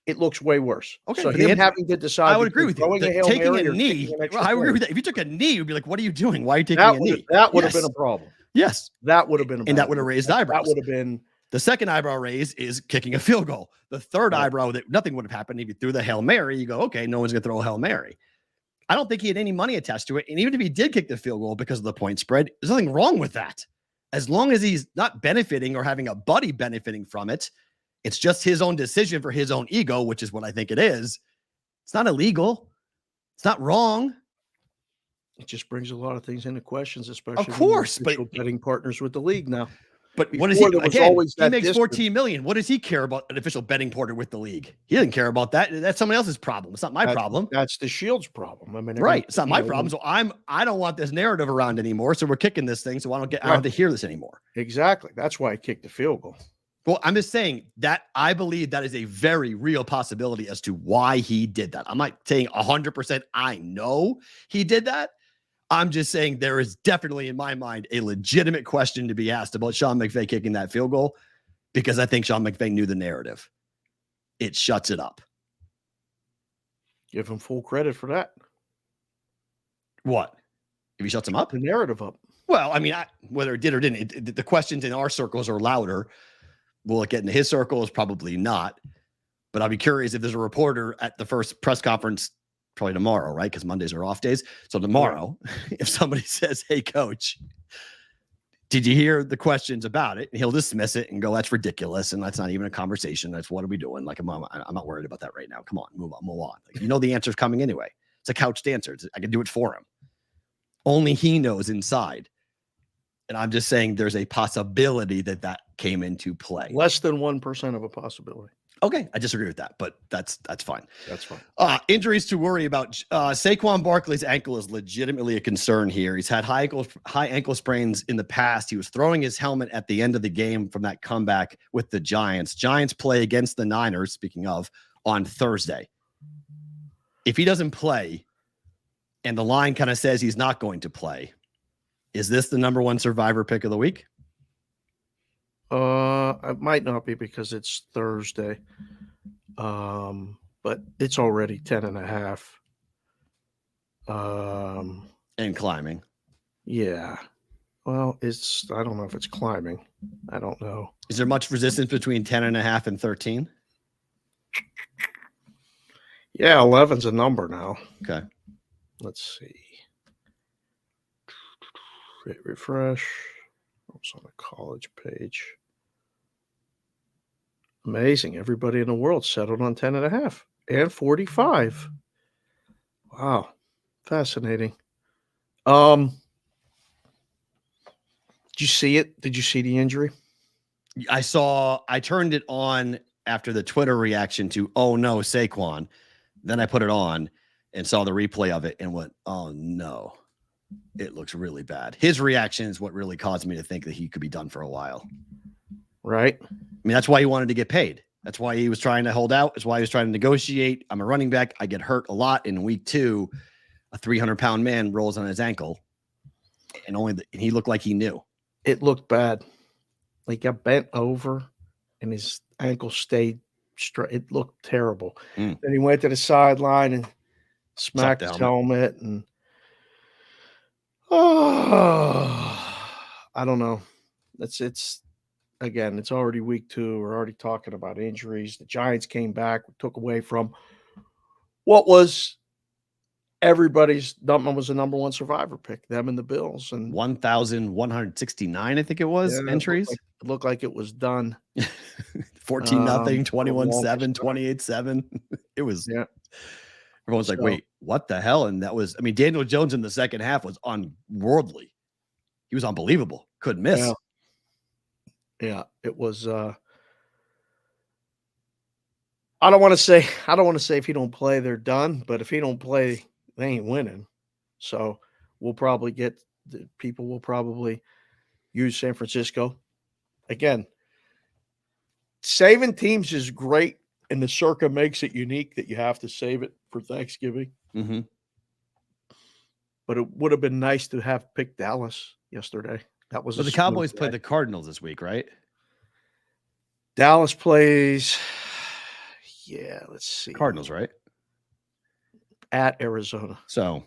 it looks way worse. Okay, So but him having to decide, I would agree with you. throwing a Hail Taking Mary a or knee, kicking an extra I would agree point, with that. If you took a knee, you'd be like, what are you doing? Why are you taking a knee? that would have Yes. been a problem. Yes. That would have been a And that bad would have move. raised eyebrows. That would have been The second eyebrow raise is kicking a field goal. The third Right. eyebrow that nothing would have happened if you threw the Hail Mary. You go, okay, no one's going to throw a Hail Mary. I don't think he had any money attached to it. And even if he did kick the field goal because of the point spread, there's nothing wrong with that. As long as he's not benefiting or having a buddy benefiting from it, it's just his own decision for his own ego, which is what I think it is. It's not illegal. It's not wrong. it just brings a lot of things into questions, especially when course, you're but- official betting partners with the league now. But what does Before he there was again? always He that makes distance. 14 million. What does he care about an official betting partner with the league? He doesn't care about that. That's someone else's problem. It's not my problem. That's the Shield's problem. I mean, they're Right. gonna- It's not you my know, problem. So I don't want this narrative around anymore. So we're kicking this thing. So I don't have to hear this anymore. Exactly. That's why I kicked the field goal. Well, I'm just saying that I believe that is a very real possibility as to why he did that. I'm not saying 100% I know he did that. I'm just saying there is definitely in my mind a legitimate question to be asked about Sean McVay kicking that field goal, because I think Sean McVay knew the narrative. It shuts it up. Give him full credit for that. What? If he shuts him up? The narrative up. Well, I mean, whether it did or didn't, the questions in our circles are louder. Will it get into his circles? Probably not. But I'll be curious if there's a reporter at the first press conference, probably tomorrow, right? Because Mondays are off days. So tomorrow, if somebody says, hey, coach, did you hear the questions about it? And he'll dismiss it and go, that's ridiculous. And that's not even a conversation. That's what are we doing? Like, I'm not worried about that right now. Come on, move on. Like, you know, the answer's coming anyway. It's a couched answer. I can do it for him. Only he knows inside. And I'm just saying there's a possibility that came into play. Less than 1% of a possibility. Okay, I disagree with that, but that's fine. That's fine. Injuries to worry about. Saquon Barkley's ankle is legitimately a concern here. He's had high ankle sprains in the past. He was throwing his helmet at the end of the game from that comeback with the Giants. Giants play against the Niners, speaking of, on Thursday. If he doesn't play, and the line kind of says he's not going to play, is this the number one survivor pick of the week? It might not be because it's Thursday. But it's already 10.5. And climbing. Yeah. Well, I don't know if it's climbing. I don't know. Is there much resistance between 10.5 and 13? Yeah, 11's a number now. Okay. Let's see. Hit refresh. It's on the college page. Amazing. Everybody in the world settled on 10.5 and 45. Wow. Fascinating. Did you see it? Did you see the injury? I turned it on after the Twitter reaction to, oh no, Saquon. Then I put it on and saw the replay of it and went, oh no, it looks really bad. His reaction is what really caused me to think that he could be done for a while. Right. I mean, that's why he wanted to get paid. That's why he was trying to hold out. That's why he was trying to negotiate. I'm a running back. I get hurt a lot. In week 2, a 300-pound man rolls on his ankle, and he looked like he knew. It looked bad. He got bent over, and his ankle stayed straight. It looked terrible. Then he went to the sideline and smacked his helmet. And I don't know. It's already week 2. We're already talking about injuries. The Giants came back, took away from what was everybody's was the number one survivor pick, them and the Bills. And 1,169, I think it was, entries. It looked like it was done. 14-0, 21-7, 28-7. It was, everyone's like, wait, what the hell? And that was, Daniel Jones in the second half was unworldly. He was unbelievable. Couldn't miss. Yeah, it was. I don't want to say if he don't play, they're done. But if he don't play, they ain't winning. So we'll probably people will probably use San Francisco again. saving teams is great, and the circa makes it unique that you have to save it for Thanksgiving. Mm-hmm. But it would have been nice to have picked Dallas yesterday. That was But the Cowboys play the Cardinals this week, right? Dallas plays. Yeah, let's see. Cardinals, right? At Arizona. So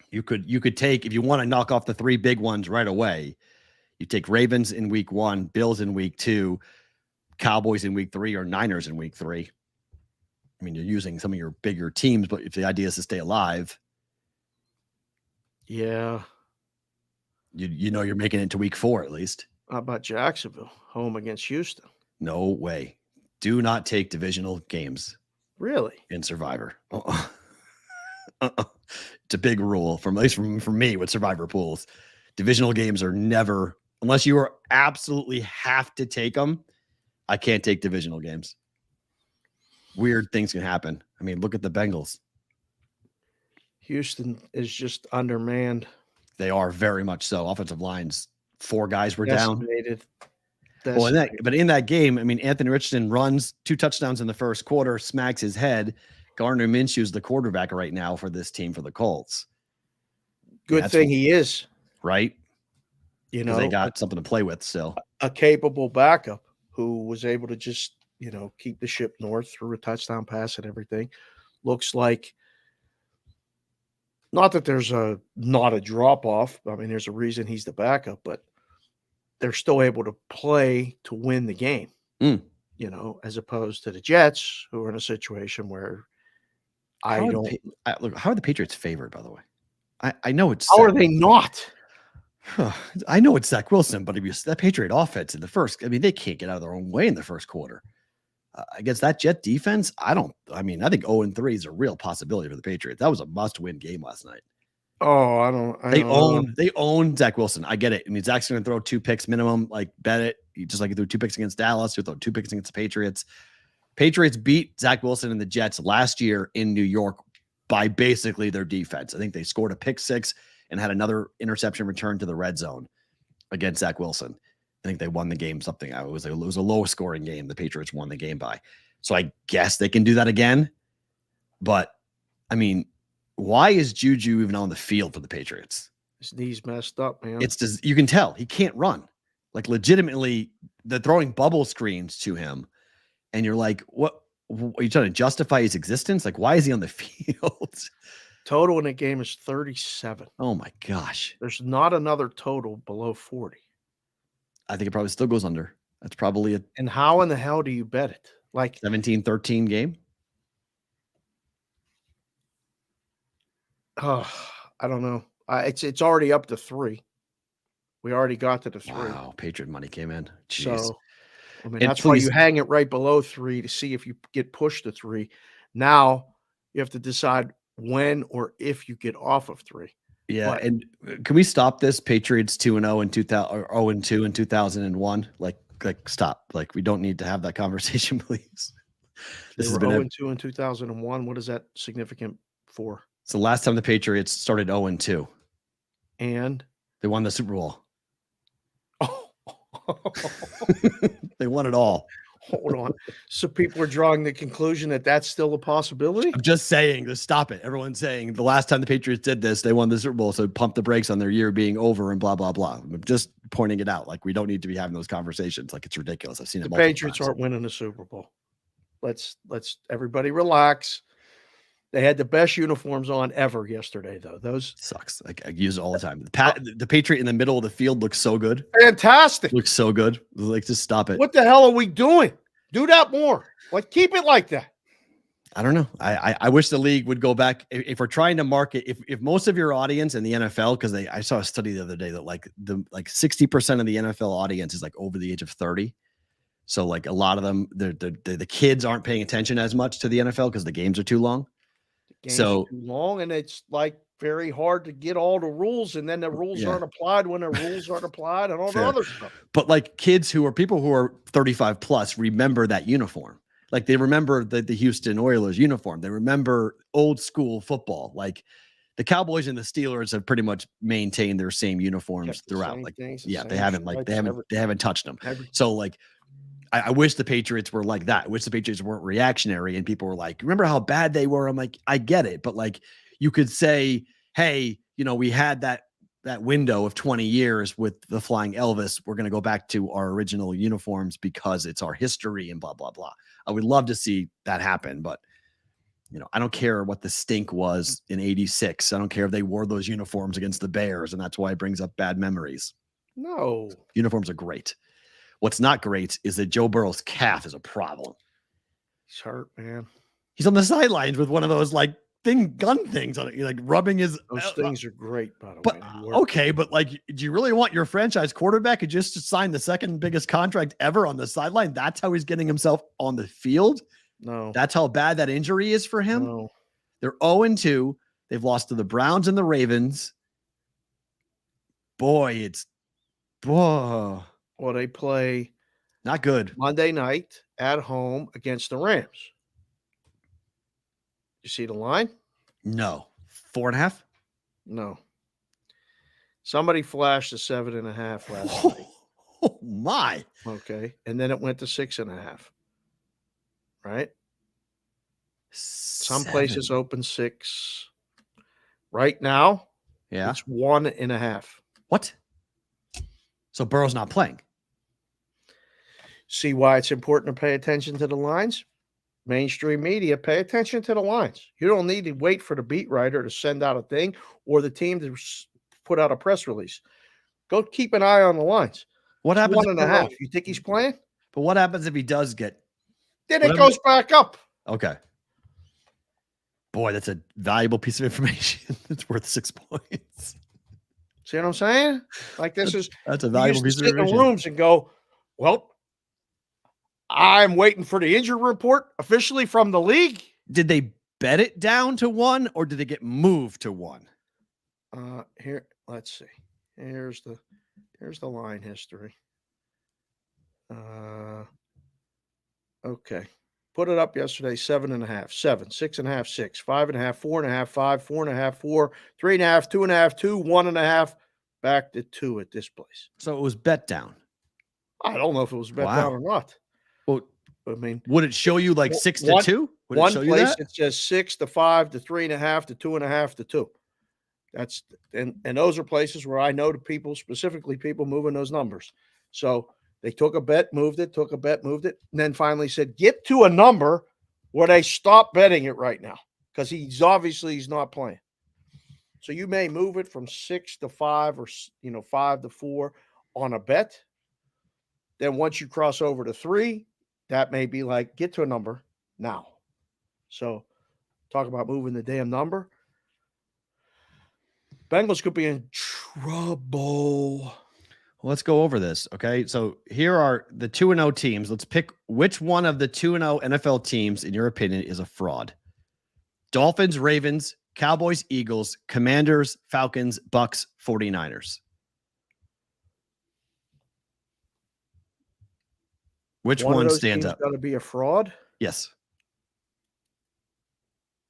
you could take, if you want to knock off the three big ones right away, you take Ravens in week 1, Bills in week 2, Cowboys in week 3, or Niners in week 3. I mean, you're using some of your bigger teams, but if the idea is to stay alive, yeah, you know you're making it to week 4 at least. How about Jacksonville home against Houston? No way. Do not take divisional games. Really? In Survivor. It's a big rule, at least for me with Survivor pools. Divisional games are never, unless you are absolutely have to take them. I can't take divisional games. Weird things can happen. I mean, look at the Bengals. Houston is just undermanned. They are very much so. Offensive lines, 4 guys were down. Well, but in that game, I mean, Anthony Richardson runs 2 touchdowns in the first quarter, smacks his head. Gardner Minshew's the quarterback right now for this team for the Colts. Good thing he is. Right? You know, they got something to play with still. A capable backup who was able to just, keep the ship north through a touchdown pass and everything. Looks like, not that there's not a drop off. I mean, there's a reason he's the backup, but they're still able to play to win the game, as opposed to the Jets, who are in a situation where how are the Patriots favored, by the way? I know it's. How are they not? I know it's Zach Wilson, but if you that Patriot offense in the first, I mean, they can't get out of their own way in the first quarter. Against that Jet defense, I think 0-3 is a real possibility for the Patriots. That was a must-win game last night. Oh, They own Zach Wilson. I get it. I mean, Zach's going to throw 2 picks minimum. Like, bet it. Just like he threw 2 picks against Dallas, he'll throw 2 picks against the Patriots. Patriots beat Zach Wilson and the Jets last year in New York by basically their defense. I think they scored a pick 6 and had another interception return to the red zone against Zach Wilson. I think they won the game something. It was a low scoring game. The Patriots won the game by. So I guess they can do that again. But, I mean, why is Juju even on the field for the Patriots? His knee's messed up, man. You can tell he can't run. Like, legitimately, they're throwing bubble screens to him. And you're like, what? Are you trying to justify his existence? Like, why is he on the field? Total in the game is 37. Oh, my gosh. There's not another total below 40. I think it probably still goes under. That's probably And how in the hell do you bet it? Like 17-13 game? Oh, I don't know. It's already up to 3. We already got to the 3. Wow, Patriot money came in. Jeez. So, I mean, that's why you hang it right below 3 to see if you get pushed to 3. Now you have to decide when or if you get off of 3. Yeah, but, and can we stop this? Patriots 2-0 in 2000 or 0-2 in 2001. Like stop. Like, we don't need to have that conversation, please. This has been 0-2 in 2001. What is that significant for? It's the last time the Patriots started 0-2, and they won the Super Bowl. Oh, they won it all. Hold on. So people are drawing the conclusion that that's still a possibility? I'm just saying, just stop it. Everyone's saying the last time the Patriots did this, they won the Super Bowl. So pump the brakes on their year being over and blah, blah, blah. I'm just pointing it out. Like, we don't need to be having those conversations. Like, it's ridiculous. I've seen it. The Patriots aren't winning the Super Bowl. Let's everybody relax. They had the best uniforms on ever yesterday, though. Those sucks. Like, I use it all the time. The Patriot in the middle of the field looks so good. Fantastic. Looks so good. Like, just stop it. What the hell are we doing? Do that more. Like, keep it like that. I don't know. I wish the league would go back. If we're trying to market, if most of your audience in the NFL, because I saw a study the other day that like 60% of the NFL audience is like over the age of 30. So like a lot of them, the kids aren't paying attention as much to the NFL because the games are too long. Games are too long, and it's like very hard to get all the rules, and then the rules aren't applied when the rules aren't applied, and all the other stuff. But like people who are 35 plus remember that uniform. Like, they remember the Houston Oilers uniform. They remember old school football. Like, the Cowboys and the Steelers have pretty much maintained their same uniforms throughout. Like, they haven't touched them. So like, I wish the Patriots were like that. I wish the Patriots weren't reactionary and people were like, remember how bad they were? I'm like, I get it. But like, you could say, hey, we had that window of 20 years with the Flying Elvis. We're going to go back to our original uniforms because it's our history and blah, blah, blah. I would love to see that happen, but I don't care what the stink was in 86. I don't care if they wore those uniforms against the Bears, and that's why it brings up bad memories. No. Uniforms are great. What's not great is that Joe Burrow's calf is a problem. He's hurt, man. He's on the sidelines with one of those gun things on it, like rubbing his. Those things are great, by the but, way. Okay, but do you really want your franchise quarterback who just signed the second biggest contract ever on the sideline? That's how he's getting himself on the field. No. That's how bad that injury is for him. No. They're 0-2. They've lost to the Browns and the Ravens. Boy, Well, they play not good Monday night at home against the Rams. You see the line? No. 4.5? No. Somebody flashed a 7.5 last night. Oh my. Okay. And then it went to 6.5. Right? Some places open 6. Right now, yeah, it's 1.5. What? So Burrow's not playing. See why it's important to pay attention to the lines? Mainstream media, pay attention to the lines. You don't need to wait for the beat writer to send out a thing or the team to put out a press release. Go keep an eye on the lines. What happens? 1.5. You think he's playing? But what happens if he does get? Then it goes back up. Okay. Boy, that's a valuable piece of information. It's worth 6 points. See what I'm saying? Like that's a valuable piece of information. In the rooms and go, well, I'm waiting for the injury report officially from the league. Did they bet it down to 1 or did it get moved to 1? Here, let's see. Here's the line history. Okay. Put it up yesterday, 7.5, 7, 6.5, 6, 5.5, 4.5, 5, 4.5, 4, 3.5, 2.5, 2, 1.5, back to 2 at this place. So it was bet down. I don't know if it was bet down or not. Well, I mean, would it show you 6 to 2? Would one it show you place that? it says 6 to 5 to 3.5 to 2.5 to 2. That's and those are places where I know the people, specifically people moving those numbers. So they took a bet, moved it, took a bet, moved it, and then finally said, get to a number where they stop betting it right now because he's not playing. So you may move it from 6 to 5 or 5 to 4 on a bet. Then once you cross over to 3, that may be get to a number now. So talk about moving the damn number. Bengals could be in trouble. Well, let's go over this. Okay. So here are the 2-0 teams. Let's pick which one of the 2-0 NFL teams, in your opinion, is a fraud. Dolphins, Ravens, Cowboys, Eagles, Commanders, Falcons, Bucks, 49ers. Which one stands up? Got to be a fraud? Yes.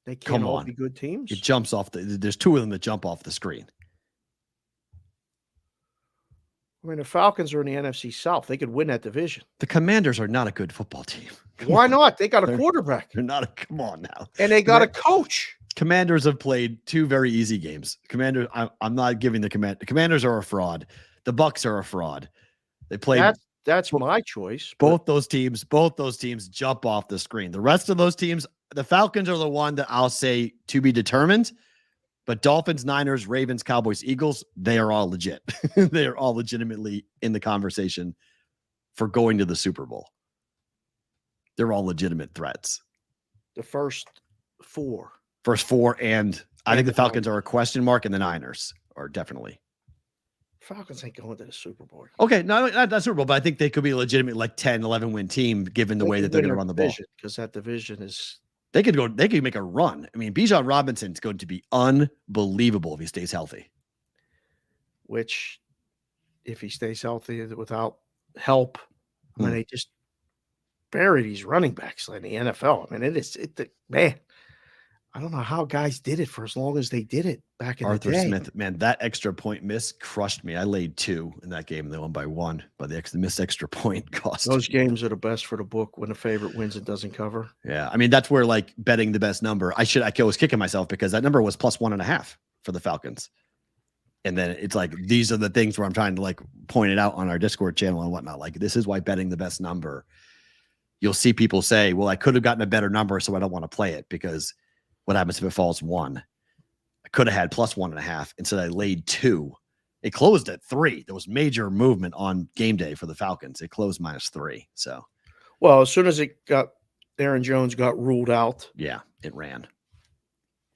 They can't all be good teams? It jumps off. There's 2 of them that jump off the screen. I mean, the Falcons are in the NFC South. They could win that division. The Commanders are not a good football team. Why not? They got a quarterback. They're not. Come on now. And they got a coach. Commanders have played 2 very easy games. Commanders. I'm not giving the Commanders are a fraud. The Bucks are a fraud. They played. That's my choice. Both those teams jump off the screen. The rest of those teams, the Falcons are the one that I'll say to be determined. But Dolphins, Niners, Ravens, Cowboys, Eagles, they are all legit. They are all legitimately in the conversation for going to the Super Bowl. They're all legitimate threats. The first 4. And I think the Falcons are a question mark, and the Niners are definitely. Falcons ain't going to the Super Bowl. Okay, no, not Super Bowl, but I think they could be a legitimate 10, 11 win team given the way that they're going to run the ball. Because that division is. They could make a run. I mean, Bijan Robinson's going to be unbelievable if he stays healthy. Which, if he stays healthy without help, I mean, they just bury these running backs in the NFL. I mean, man. I don't know how guys did it for as long as they did it back in Arthur the day. Smith, man, that extra point miss crushed me. I laid 2 in that game. They won by 1, but the missed extra point cost. Those games are the best for the book when the favorite wins and doesn't cover. Yeah, I mean that's where like betting the best number. I was kicking myself because that number was plus 1.5 for the Falcons, and then it's like these are the things where I'm trying to like point it out on our Discord channel and whatnot. Like this is why betting the best number. You'll see people say, "Well, I could have gotten a better number, so I don't want to play it because what happens if it falls 1? I could have had plus 1.5 instead. I laid 2. It closed at 3. There was major movement on game day for the Falcons. It closed -3. So, well, as soon as Aaron Jones got ruled out, yeah, it ran.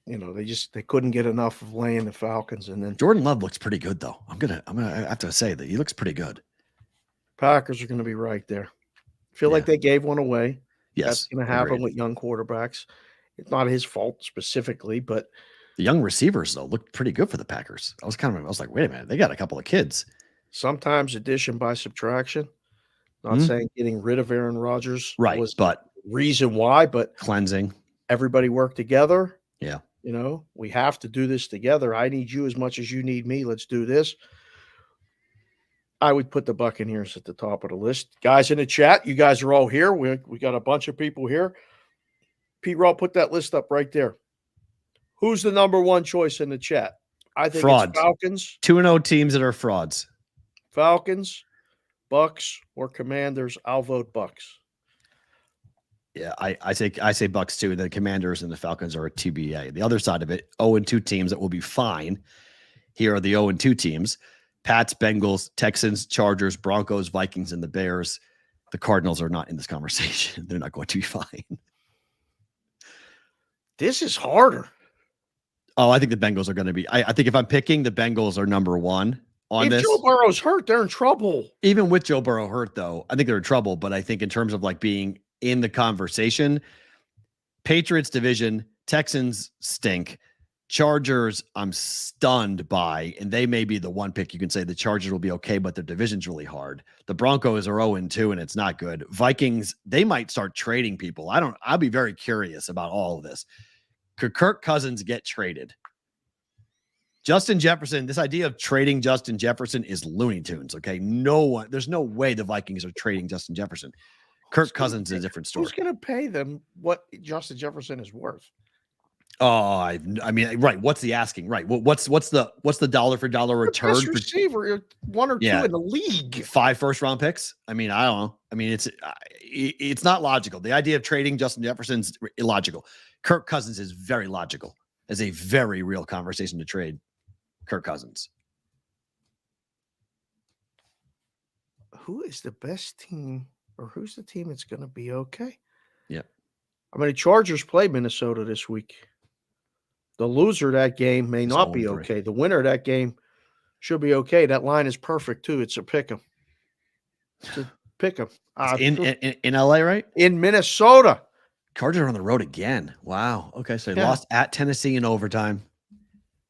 You know, they couldn't get enough of laying the Falcons, and then Jordan Love looks pretty good though. I'm gonna have to say that he looks pretty good. Packers are going to be right there. Feel like they gave one away. Yes, that's going to happen with young quarterbacks. It's not his fault specifically, but the young receivers though looked pretty good for the Packers. I was like, wait a minute, they got a couple of kids. Sometimes addition by subtraction. Not saying getting rid of Aaron Rodgers was but the reason why, but cleansing. Everybody worked together. Yeah. You know, we have to do this together. I need you as much as you need me. Let's do this. I would put the Buccaneers at the top of the list. Guys in the chat, you guys are all here. We got a bunch of people here. Perrault, put that list up right there. Who's the number 1 choice in the chat? I think it's Falcons. 2-0 teams that are frauds. Falcons, Bucks, or Commanders. I'll vote Bucks. Yeah, I say Bucks too. The Commanders and the Falcons are a TBA. The other side of it, 0-2 teams that will be fine. Here are the 0-2 teams. Pats, Bengals, Texans, Chargers, Broncos, Vikings, and the Bears. The Cardinals are not in this conversation. They're not going to be fine. This is harder. Oh, I think the Bengals are going to be. I think if I'm picking, the Bengals are number 1 on this. If Joe Burrow's hurt, they're in trouble. Even with Joe Burrow hurt, though, I think they're in trouble. But I think in terms of like being in the conversation, Patriots division, Texans stink. Chargers, I'm stunned by, and they may be the one pick you can say the Chargers will be okay, but their division's really hard. The Broncos are 0-2, and it's not good. Vikings, they might start trading people. I'll be very curious about all of this. Could Kirk Cousins get traded? Justin Jefferson, this idea of trading Justin Jefferson is Looney Tunes, okay? There's no way the Vikings are trading Justin Jefferson. Kirk Cousins is a different story. Who's going to pay them what Justin Jefferson is worth? Oh, I mean, right. What's the asking? Right. What's the dollar for dollar return? Best receiver, 1 or 2 in the league. 5 first-round picks. I mean, I don't know. I mean, it's not logical. The idea of trading Justin Jefferson's illogical. Kirk Cousins is very logical. It's a very real conversation to trade Kirk Cousins. Who is the best team, or who's the team that's going to be okay? Yeah. I mean, the Chargers play Minnesota this week. The loser of that game may not be okay. The winner of that game should be okay. That line is perfect, too. It's a pick 'em. It's a pick 'em. In LA, right? In Minnesota. Chargers are on the road again. Wow. Okay, so they lost at Tennessee in overtime.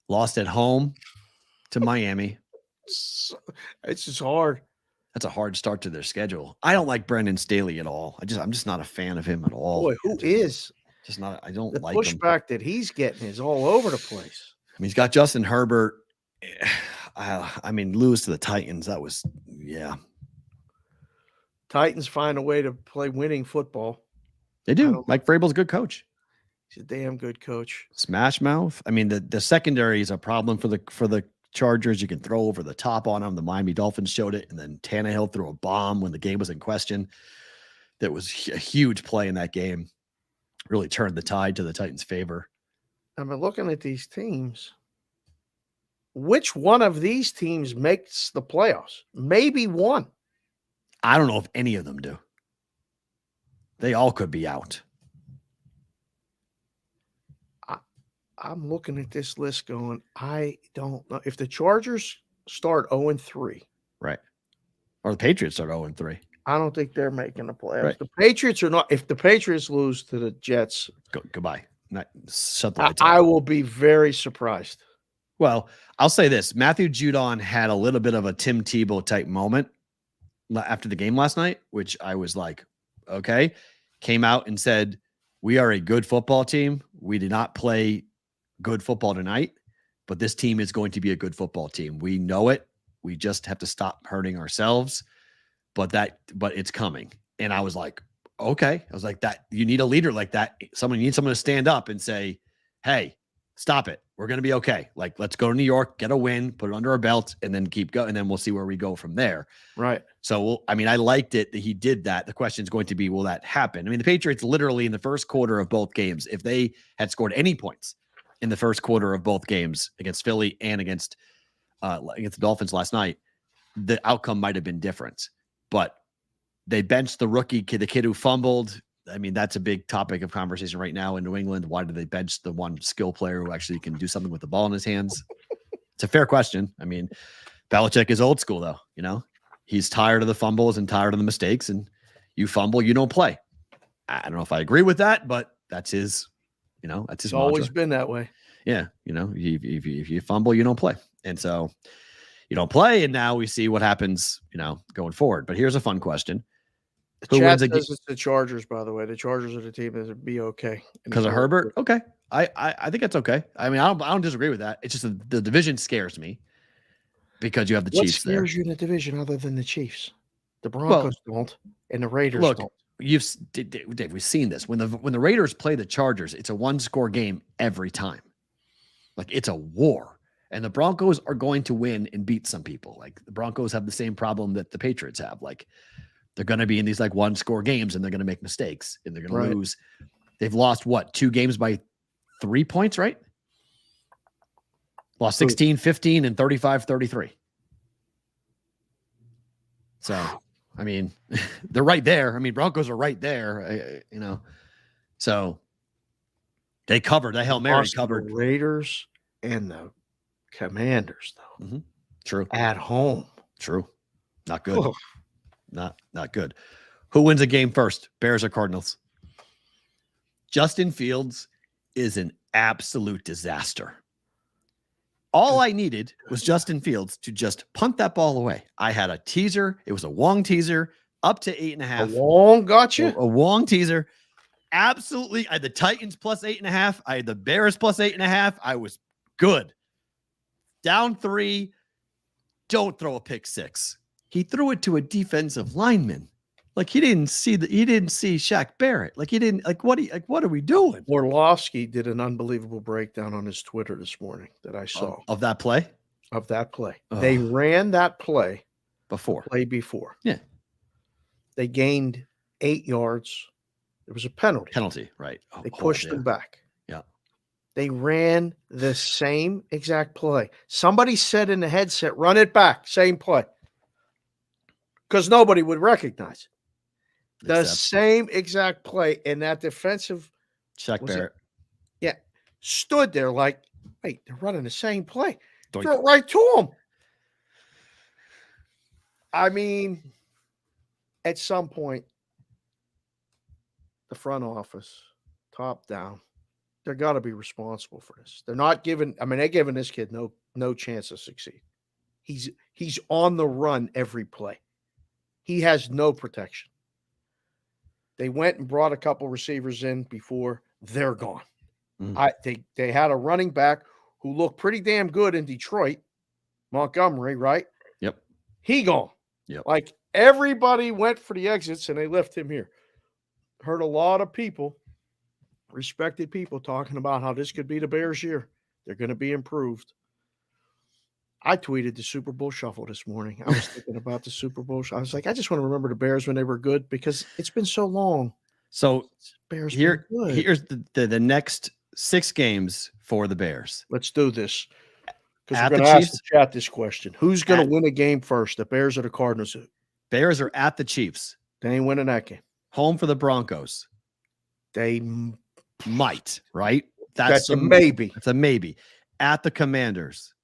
Lost at home to Miami. It's just hard. That's a hard start to their schedule. I don't like Brendan Staley at all. I'm just not a fan of him at all. Boy, who is? Just not. I don't the like him. pushback that he's getting is all over the place. I mean, he's got Justin Herbert. I mean, lose to the Titans. That was, yeah. Titans find a way to play winning football. They do. Mike Vrabel's a good coach. He's a damn good coach. Smash mouth. I mean, the secondary is a problem for the Chargers. You can throw over the top on them. The Miami Dolphins showed it, and then Tannehill threw a bomb when the game was in question. That was a huge play in that game. Really turned the tide to the Titans' favor. I mean, looking at these teams, which one of these teams makes the playoffs? Maybe one. I don't know if any of them do. They all could be out. I'm looking at this list going, I don't know. If the Chargers start 0-3. Right. Or the Patriots start 0-3. I don't think they're making the playoffs. Right. The Patriots are not. If the Patriots lose to the Jets, goodbye. Shut the lights I off. will be very surprised. Well, I'll say this. Matthew Judon had a little bit of a Tim Tebow type moment after the game last night, which I was like, okay. Came out and said, we are a good football team. We did not play good football tonight, but this team is going to be a good football team. We know it. We just have to stop hurting ourselves. But it's coming. And I was like, okay. I was like, that you need a leader like that. You need someone to stand up and say, hey, stop it. We're going to be okay. Like, let's go to New York, get a win, put it under our belt, and then keep going. And then we'll see where we go from there. Right. So, I liked it that he did that. The question is going to be, will that happen? I mean, the Patriots literally in the first quarter of both games, if they had scored any points in the first quarter of both games against Philly and against the Dolphins last night, the outcome might have been different. But they benched the rookie kid, the kid who fumbled. I mean, that's a big topic of conversation right now in New England. Why did they bench the one skill player who actually can do something with the ball in his hands? It's a fair question. I mean, Belichick is old school, though. You know, he's tired of the fumbles and tired of the mistakes. And you fumble, you don't play. I don't know if I agree with that, but that's his. That's his. It's always been that way. Yeah, if you fumble, you don't play, and so you don't play. And now we see what happens. Going forward. But here's a fun question. The chat says it's the Chargers, by the way. The Chargers are the team that would be okay. Because of Herbert? Okay. I think that's okay. I mean, I don't disagree with that. It's just the division scares me because you have the Chiefs there. What scares you in the division other than the Chiefs? The Broncos don't, and the Raiders don't. Dave, we've seen this. When the Raiders play the Chargers, it's a one-score game every time. Like, it's a war. And the Broncos are going to win and beat some people. Like, the Broncos have the same problem that the Patriots have. Like, they're going to be in these like one-score games and they're going to make mistakes and they're going to lose. They've lost 2 games by 3 points, right? Lost 16-15 and 35-33. So, I mean, they're right there. I mean, Broncos are right there, So they covered. The Hail Mary covered. The Raiders and the Commanders, though. Mm-hmm. True. At home. True. Not good. Oh. Not good. Who wins a game first? Bears or Cardinals? Justin Fields is an absolute disaster. All I needed was Justin Fields to just punt that ball away. I had a teaser. It was a Wong teaser up to 8.5. A Wong got you? A Wong teaser. Absolutely. I had the Titans plus 8.5. I had the Bears plus 8.5. I was good. Down 3. Don't throw a pick 6. He threw it to a defensive lineman. Like, he didn't see Shaq Barrett. Like, he didn't, what are we doing? Orlovsky did an unbelievable breakdown on his Twitter this morning that I saw. Of that play? Of that play. Oh. They ran that play before. Yeah. They gained 8 yards. It was a penalty. Right. They pushed them back. Yeah. They ran the same exact play. Somebody said in the headset, run it back. Same play. Because nobody would recognize it. The same exact play, and that defensive Shaq Barrett. Stood there like, wait, they're running the same play. Throw it right to him. I mean, at some point, the front office, top down, they're got to be responsible for this. They're not giving. I mean, they're giving this kid no chance to succeed. He's on the run every play. He has no protection. They went and brought a couple receivers in before. They're gone. They had a running back who looked pretty damn good in Detroit, Montgomery, right? Yep. He gone. Yep. Like, everybody went for the exits and they left him here. Heard a lot of people, respected people, talking about how this could be the Bears' year. They're going to be improved. I tweeted the Super Bowl shuffle this morning. I was thinking about the Super Bowl. I was like, I just want to remember the Bears when they were good because it's been so long. So Bears here's the next 6 games for the Bears. Let's do this. Because we're going to ask the chat this question. Who's going to win a game first, the Bears or the Cardinals? Bears are at the Chiefs. They ain't winning that game. Home for the Broncos. They might, right? That's a maybe. That's a maybe. At the Commanders.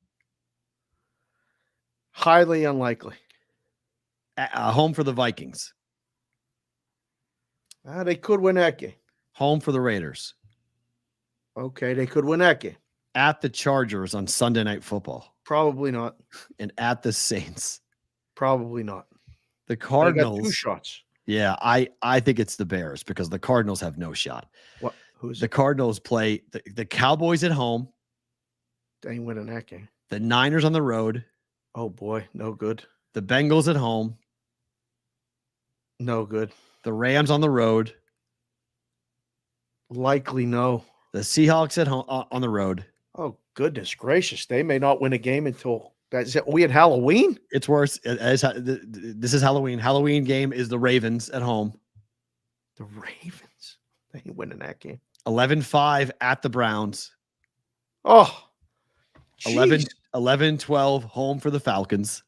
Highly unlikely. Home for the Vikings. They could win that game. Home for the Raiders. Okay, they could win that game. At the Chargers on Sunday Night Football. Probably not. And at the Saints. Probably not. The Cardinals. They got 2 shots. Yeah, I think it's the Bears because the Cardinals have no shot. What? Who's The Cardinals play the Cowboys at home, They ain't winning that game. the Niners on the road, Oh boy, no good. the Bengals at home, No good. the Rams on the road, Likely no. the Seahawks at home on the road. Oh goodness gracious, they may not win a game until that's it. We had Halloween. It's worse. This is Halloween. Halloween game is the Ravens at home. The Ravens. They ain't winning that game. 11-5 at the Browns. Oh, 11-12 home for the Falcons.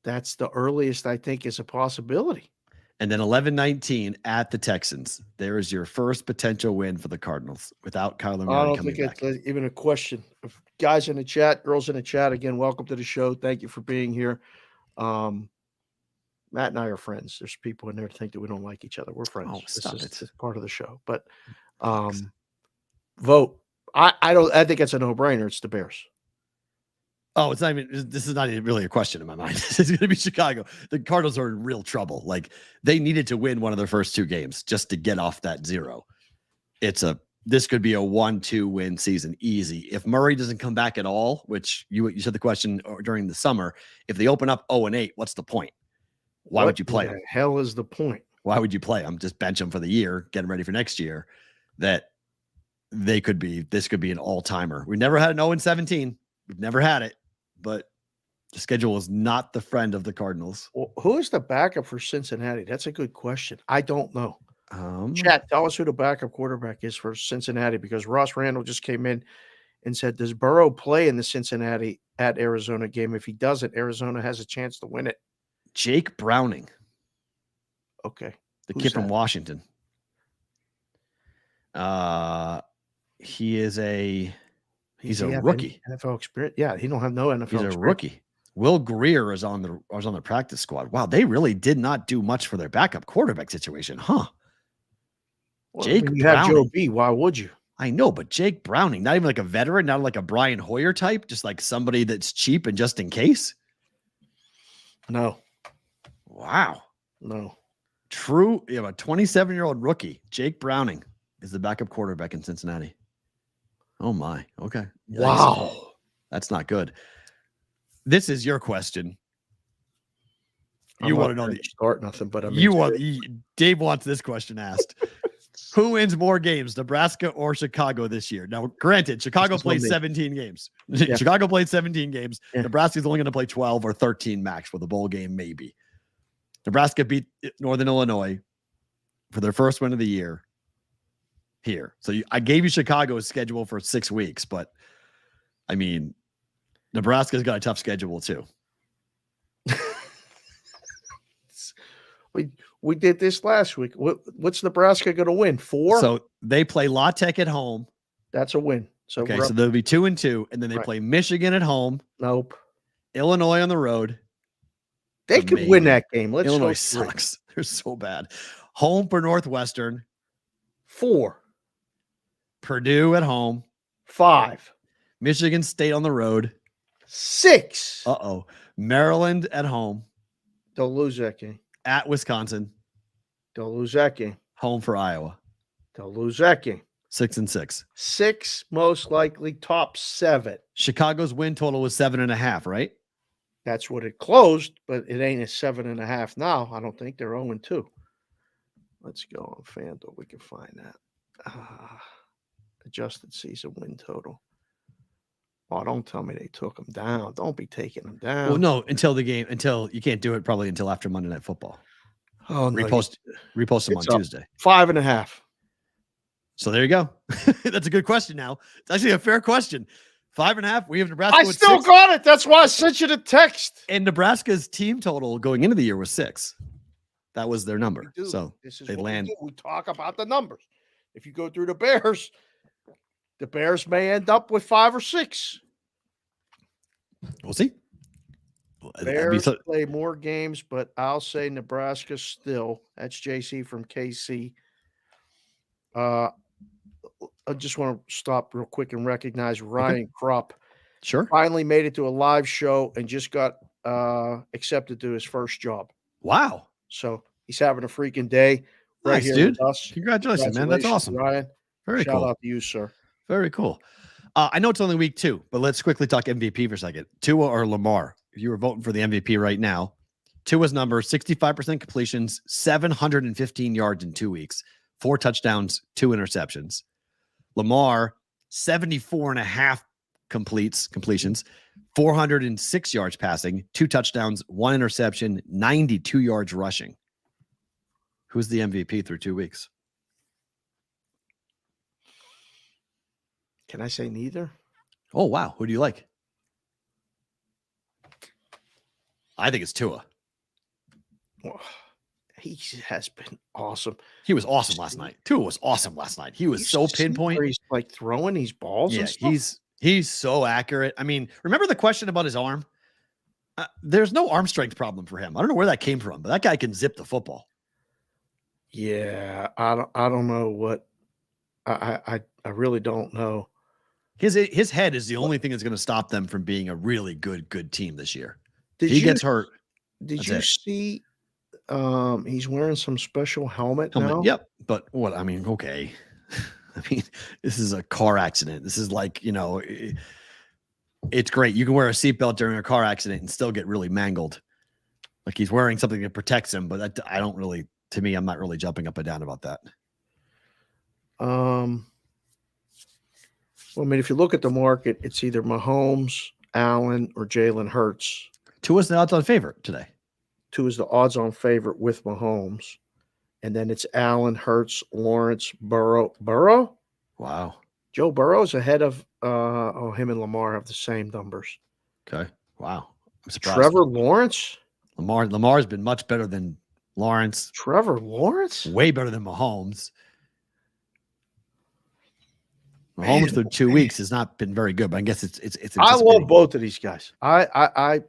That's the earliest I think is a possibility. And then 11-19 at the Texans. There is your first potential win for the Cardinals without Kyler Murray I don't coming think back. it's even a question. Guys in the chat, girls in the chat, again, welcome to the show. Thank you for being here. Matt and I are friends. There's people in there that think that we don't like each other. We're friends. Oh, stop it. It's part of the show. But vote. I think it's a no-brainer. It's the Bears. Oh, it's not even. This is not even really a question in my mind. It's going to be Chicago. The Cardinals are in real trouble. Like they needed to win one of their first two games just to get off that 0. This could be a 1-2 win season, easy. If Murray doesn't come back at all, which you said the question during the summer, if they open up 0-8, what's the point? Why would you play him? What the hell is the point? Why would you play him? Just bench him for the year, get him ready for next year. This could be an all-timer. We never had an 0-17. We've never had it, but the schedule is not the friend of the Cardinals. Well, who is the backup for Cincinnati? That's a good question. I don't know. Chat, tell us who the backup quarterback is for Cincinnati, because Ross Randall just came in and said, does Burrow play in the Cincinnati at Arizona game? If he doesn't, Arizona has a chance to win it. Jake Browning. Okay. The kid from Washington. He's a rookie. NFL experience. Yeah, he don't have no NFL experience. He's a rookie. Will Greer was on the practice squad. Wow, they really did not do much for their backup quarterback situation, huh? Well, Jake you Browning. have Joe B. Why would you? I know, but Jake Browning, not even like a veteran, not like a Brian Hoyer type, just like somebody that's cheap and just in case. No. Wow. No. True. You have a 27-year-old rookie. Jake Browning is the backup quarterback in Cincinnati. Oh my. Okay. Yikes. Wow. That's not good. This is your question. You want to know start nothing, but I mean, Dave wants this question asked. Who wins more games, Nebraska or Chicago this year? Now, granted, Chicago played 17 games. Yeah. Chicago played 17 games. Yeah. Nebraska's only going to play 12 or 13 max with a bowl game, maybe. Nebraska beat Northern Illinois for their first win of the year here. So I gave you Chicago's schedule for 6 weeks, but I mean, Nebraska's got a tough schedule too. We did this last week. What's Nebraska going to win? 4? So they play La Tech at home. That's a win. So okay, so they'll be 2-2, and then they play Michigan at home. Nope. Illinois on the road. They could win that game. Illinois sucks. They're so bad. Home for Northwestern. 4. Purdue at home. 5. Michigan State on the road. 6. Maryland at home. They'll lose that game. At Wisconsin. They'll lose that game. Home for Iowa. They'll lose that game. 6-6. 6, most likely top 7. Chicago's win total was 7.5, right? That's what it closed, but it ain't a 7.5 now. I don't think they're 0-2. Let's go on FanDuel. We can find that. Adjusted season win total. Oh, don't tell me they took them down. Don't be taking them down. Well, no, until you can't do it probably until after Monday Night Football. Oh, no. Repost them on Tuesday. 5.5. So there you go. That's a good question now. It's actually a fair question. 5.5. We have Nebraska. I still 6. got it. That's why I sent you the text. And Nebraska's team total going into the year was 6. That was their number. So this is they what land. we talk about the numbers. If you go through the Bears may end up with 5 or 6. We'll see. Bears play more games, but I'll say Nebraska still. That's JC from KC. I just want to stop real quick and recognize Ryan Krupp. Sure. Finally made it to a live show and just got accepted to his first job. Wow. So he's having a freaking day right Nice, here dude. with us. Congratulations, man. That's awesome. Ryan. Very Shout cool. out to you, sir. Very cool. I know it's only week 2, but let's quickly talk MVP for a second. Tua or Lamar? If you were voting for the MVP right now, Tua's number, 65% completions, 715 yards in 2 weeks, 4 touchdowns, 2 interceptions. Lamar, 74.5 completions, 406 yards passing, 2 touchdowns, 1 interception, 92 yards rushing. Who's the MVP through 2 weeks? Can I say neither? Oh, wow. Who do you like? I think it's Tua. Well, he has been awesome. He was awesome last night. Tua was awesome last night. He was You so see pinpoint. where he's like throwing these balls. Yeah, and stuff? he's so accurate. I mean, remember the question about his arm? There's no arm strength problem for him. I don't know where that came from, but that guy can zip the football. Yeah, I don't know what I really don't know. His head is the only thing that's going to stop them from being a really good team this year. Did If he gets hurt. Did you see? He's wearing some special helmet now. Yep. But what? I mean, okay. I mean, this is a car accident. This is like, it's great. You can wear a seatbelt during a car accident and still get really mangled. Like he's wearing something that protects him, but I don't really. To me, I'm not really jumping up and down about that. Well, I mean, if you look at the market, it's either Mahomes, Allen, or Jalen Hurts. Tua's the odds-on favorite today. Tua is the odds-on favorite with Mahomes, and then it's Allen, Hurts, Lawrence, Burrow. Burrow? Wow. Joe Burrow's ahead of him and Lamar have the same numbers. Okay. Wow. I'm surprised. Trevor Lawrence? Lamar's been much better than Lawrence. Trevor Lawrence? Way better than Mahomes. Mahomes through 2 weeks has not been very good, but I guess it's I love both of these guys. I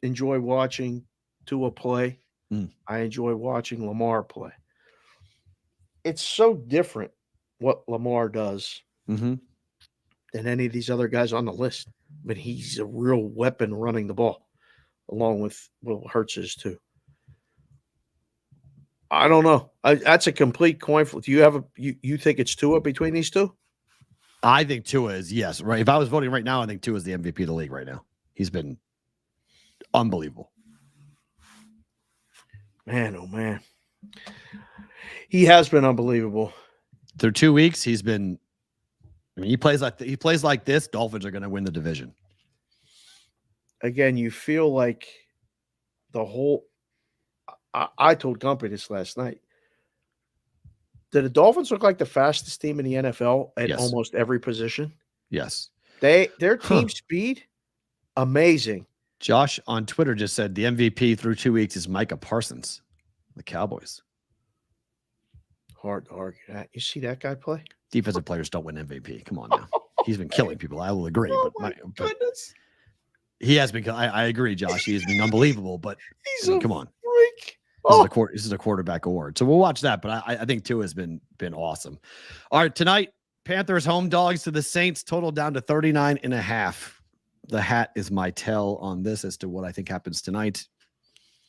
enjoy watching Tua play. I enjoy watching Lamar play. It's so different what Lamar does than any of these other guys on the list. But he's a real weapon running the ball, along with Will Hurts is too. I don't know. That's a complete coin flip. Do you have you think it's Tua between these two? I think Tua is, yes. Right. If I was voting right now, I think Tua is the MVP of the league right now. He's been unbelievable. Man, oh man. He has been unbelievable. Through 2 weeks, he's been. I mean, he plays like this. Dolphins are going to win the division. Again, you feel like the whole. I told Gumpy this last night. Do the Dolphins look like the fastest team in the NFL at almost every position? Yes. Their team speed, amazing. Josh on Twitter just said the MVP through 2 weeks is Micah Parsons, the Cowboys. Hard to argue that. You see that guy play? Defensive players don't win MVP. Come on now. He's been killing people. I will agree. Oh but goodness. He has been. I agree, Josh. He has been unbelievable. But come on. Freak. This is a quarterback award. So we'll watch that. But I think Tua has been awesome. All right. Tonight, Panthers home dogs to the Saints, total down to 39.5. The hat is my tell on this as to what I think happens tonight.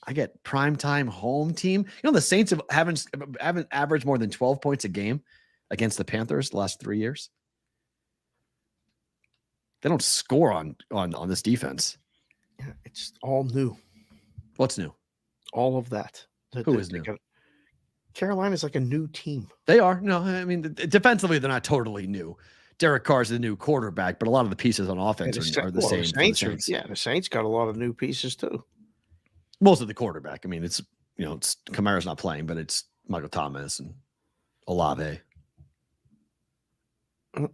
I get primetime home team. The Saints haven't averaged more than 12 points a game against the Panthers the last 3 years. They don't score on this defense. Yeah, it's all new. What's new? All of that. Who is new? Carolina's like a new team. They are. No, I mean, defensively, they're not totally new. Derek Carr's the new quarterback, but a lot of the pieces on offense are the same. The Saints got a lot of new pieces too. Most of the quarterback. I mean, it's Kamara's not playing, but it's Michael Thomas and Olave. I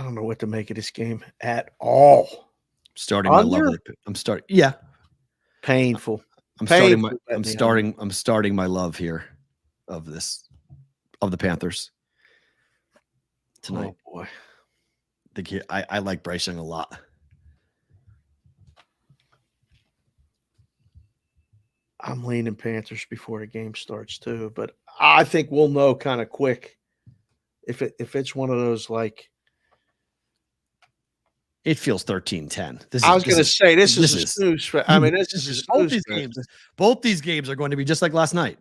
don't know what to make of this game at all. I'm starting. Yeah. Painful. I'm starting my love here of the Panthers tonight. Oh boy. I like Bryce Young a lot. I'm leaning Panthers before the game starts too, but I think we'll know kind of quick if it's one of those like It feels 13-10. I was going to say this is a snooze. I mean, this is a snooze. Both these games are going to be just like last night,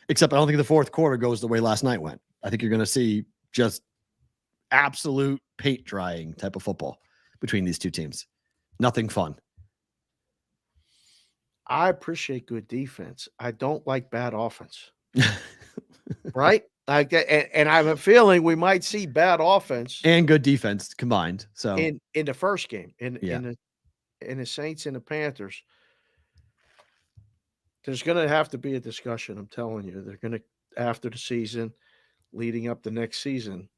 except I don't think the fourth quarter goes the way last night went. I think you're going to see just absolute paint drying type of football between these two teams. Nothing fun. I appreciate good defense. I don't like bad offense. Right? And I have a feeling we might see bad offense and good defense combined. So in the first game, in the Saints and the Panthers, there's going to have to be a discussion. I'm telling you, they're going to, after the season, leading up the next season,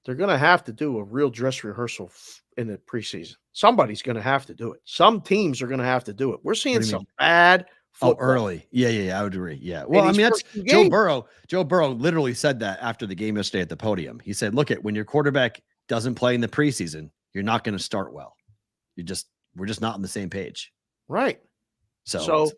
they're going to have to do a real dress rehearsal in the preseason. Somebody's going to have to do it. Some teams are going to have to do it. We're seeing some bad football. Early. Yeah, I would agree. Yeah. Well, I mean, that's Joe Burrow. Joe Burrow literally said that after the game yesterday at the podium. He said, look, when your quarterback doesn't play in the preseason, you're not going to start well. We're just not on the same page. Right. So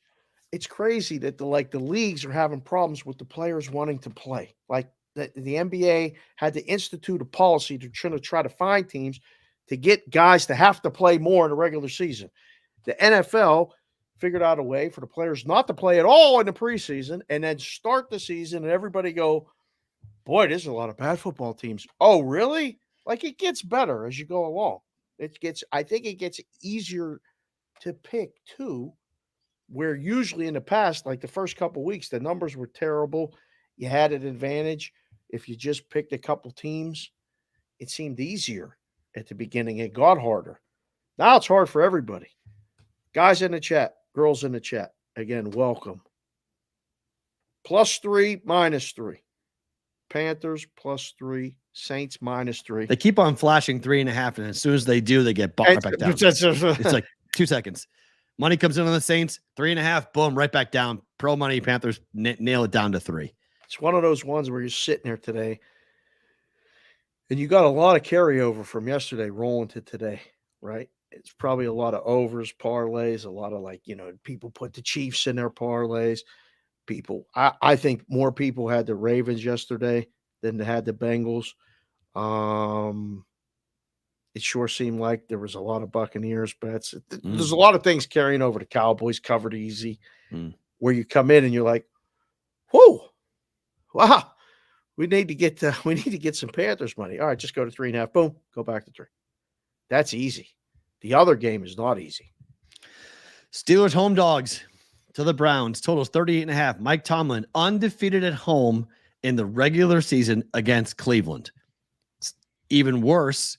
it's crazy that the leagues are having problems with the players wanting to play. Like the NBA had to institute a policy to try to find teams to get guys to have to play more in the regular season. The NFL figured out a way for the players not to play at all in the preseason and then start the season and everybody go, boy, there's a lot of bad football teams. Oh, really? Like it gets better as you go along. I think it gets easier to pick too, where usually in the past, like the first couple of weeks, the numbers were terrible. You had an advantage. If you just picked a couple teams, it seemed easier at the beginning. It got harder. Now it's hard for everybody. Guys in the chat, girls in the chat, again, welcome. +3, -3. Panthers +3, Saints -3. They keep on flashing 3.5, and as soon as they do, they get bumped back down. It's like 2 seconds. Money comes in on the Saints, 3.5, boom, right back down. Pro money, Panthers nail it down to 3. It's one of those ones where you're sitting there today, and you got a lot of carryover from yesterday rolling to today, right? It's probably a lot of overs, parlays, a lot of people put the Chiefs in their parlays. I think more people had the Ravens yesterday than they had the Bengals. It sure seemed like there was a lot of Buccaneers bets. There's a lot of things carrying over to Cowboys covered easy, where you come in and you're like, whoa, wow, we need to get some Panthers money. All right, just go to 3.5. Boom, go back to 3. That's easy. The other game is not easy. Steelers home dogs to the Browns. Totals 38.5. Mike Tomlin undefeated at home in the regular season against Cleveland. It's even worse,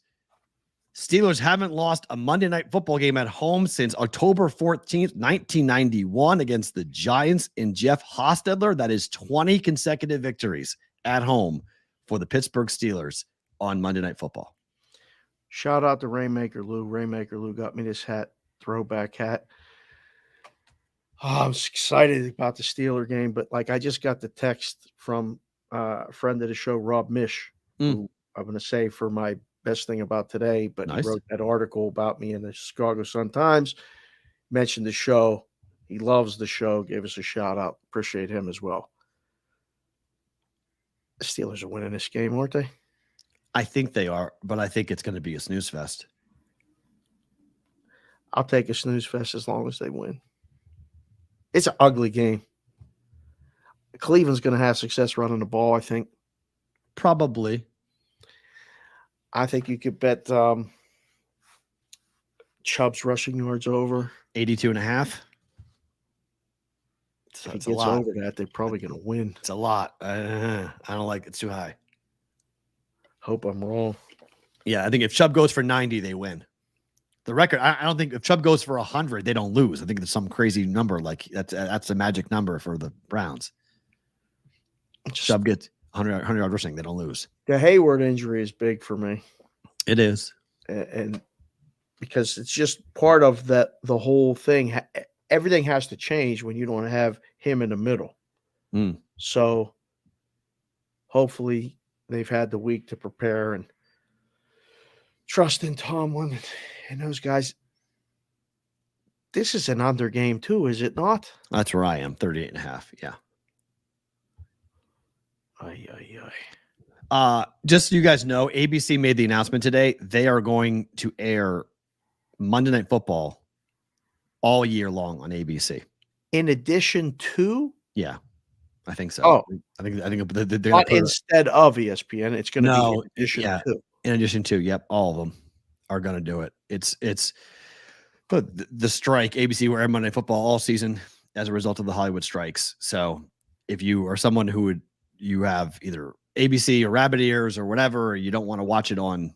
Steelers haven't lost a Monday Night Football game at home since October 14th, 1991 against the Giants and Jeff Hostetler. That is 20 consecutive victories at home for the Pittsburgh Steelers on Monday Night Football. Shout out to Rainmaker Lou. Rainmaker Lou got me this hat, throwback hat. Oh, I'm excited about the Steeler game, but I just got the text from a friend of the show, Rob Mish, who I'm going to say for my best thing about today, but nice. He wrote that article about me in the Chicago Sun-Times, mentioned the show. He loves the show, gave us a shout out. Appreciate him as well. The Steelers are winning this game, aren't they? I think they are, but I think it's going to be a snooze fest. I'll take a snooze fest as long as they win. It's an ugly game. Cleveland's going to have success running the ball, I think. Probably. I think you could bet Chubb's rushing yards over 82.5. If he gets over that, they're probably going to win. It's a lot. I don't like it. It's too high. Hope I'm wrong. Yeah, I think if Chubb goes for 90, they win. The record, I don't think if Chubb goes for 100, they don't lose. I think there's some crazy number like that's a magic number for the Browns. Chubb gets 100 yard rushing, they don't lose. The Hayward injury is big for me. It is, and because it's just part of the whole thing. Everything has to change when you don't have him in the middle. So hopefully they've had the week to prepare and trust in Tomlin and those guys. This is an under game too, is it not? That's where I am, 38.5. Yeah. Just so you guys know, ABC made the announcement today. They are going to air Monday Night Football all year long on ABC. In addition to? Yeah, I think so. Oh. I think they're Not instead of ESPN. It's going to be in addition to. In addition to, yep, all of them are going to do it. But the strike, ABC will air Monday Night Football all season as a result of the Hollywood strikes. So if you are someone you have either ABC or rabbit ears or whatever, or you don't want to watch it on,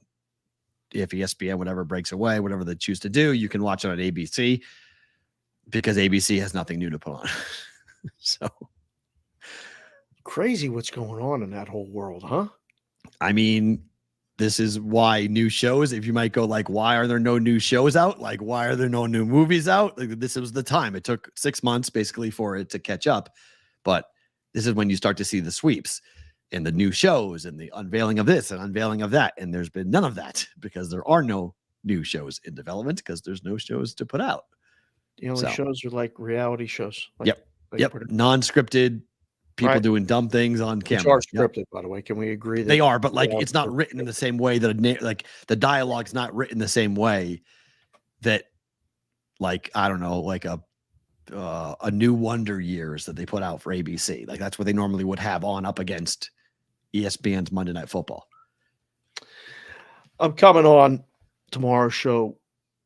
if ESPN, whatever breaks away, whatever they choose to do, you can watch it on ABC because ABC has nothing new to put on. So crazy what's going on in that whole world, huh? I mean, this is why new shows, if you might go like, why are there no new shows out? Like, why are there no new movies out? Like, this was the time. It took 6 months basically for it to catch up. But this is when you start to see the sweeps and the new shows and the unveiling of this and unveiling of that. And there's been none of that because there are no new shows in development because there's no shows to put out. The only shows are like reality shows. Like, yep. Non-scripted people doing dumb things on camera. Which are scripted, by the way. Can we agree that they are? But like, it's not written in the same way that like the dialogue's not written the same way that, like, I don't know, like a New Wonder Years that they put out for ABC. Like that's what they normally would have on up against ESPN's Monday Night Football. I'm coming on tomorrow's show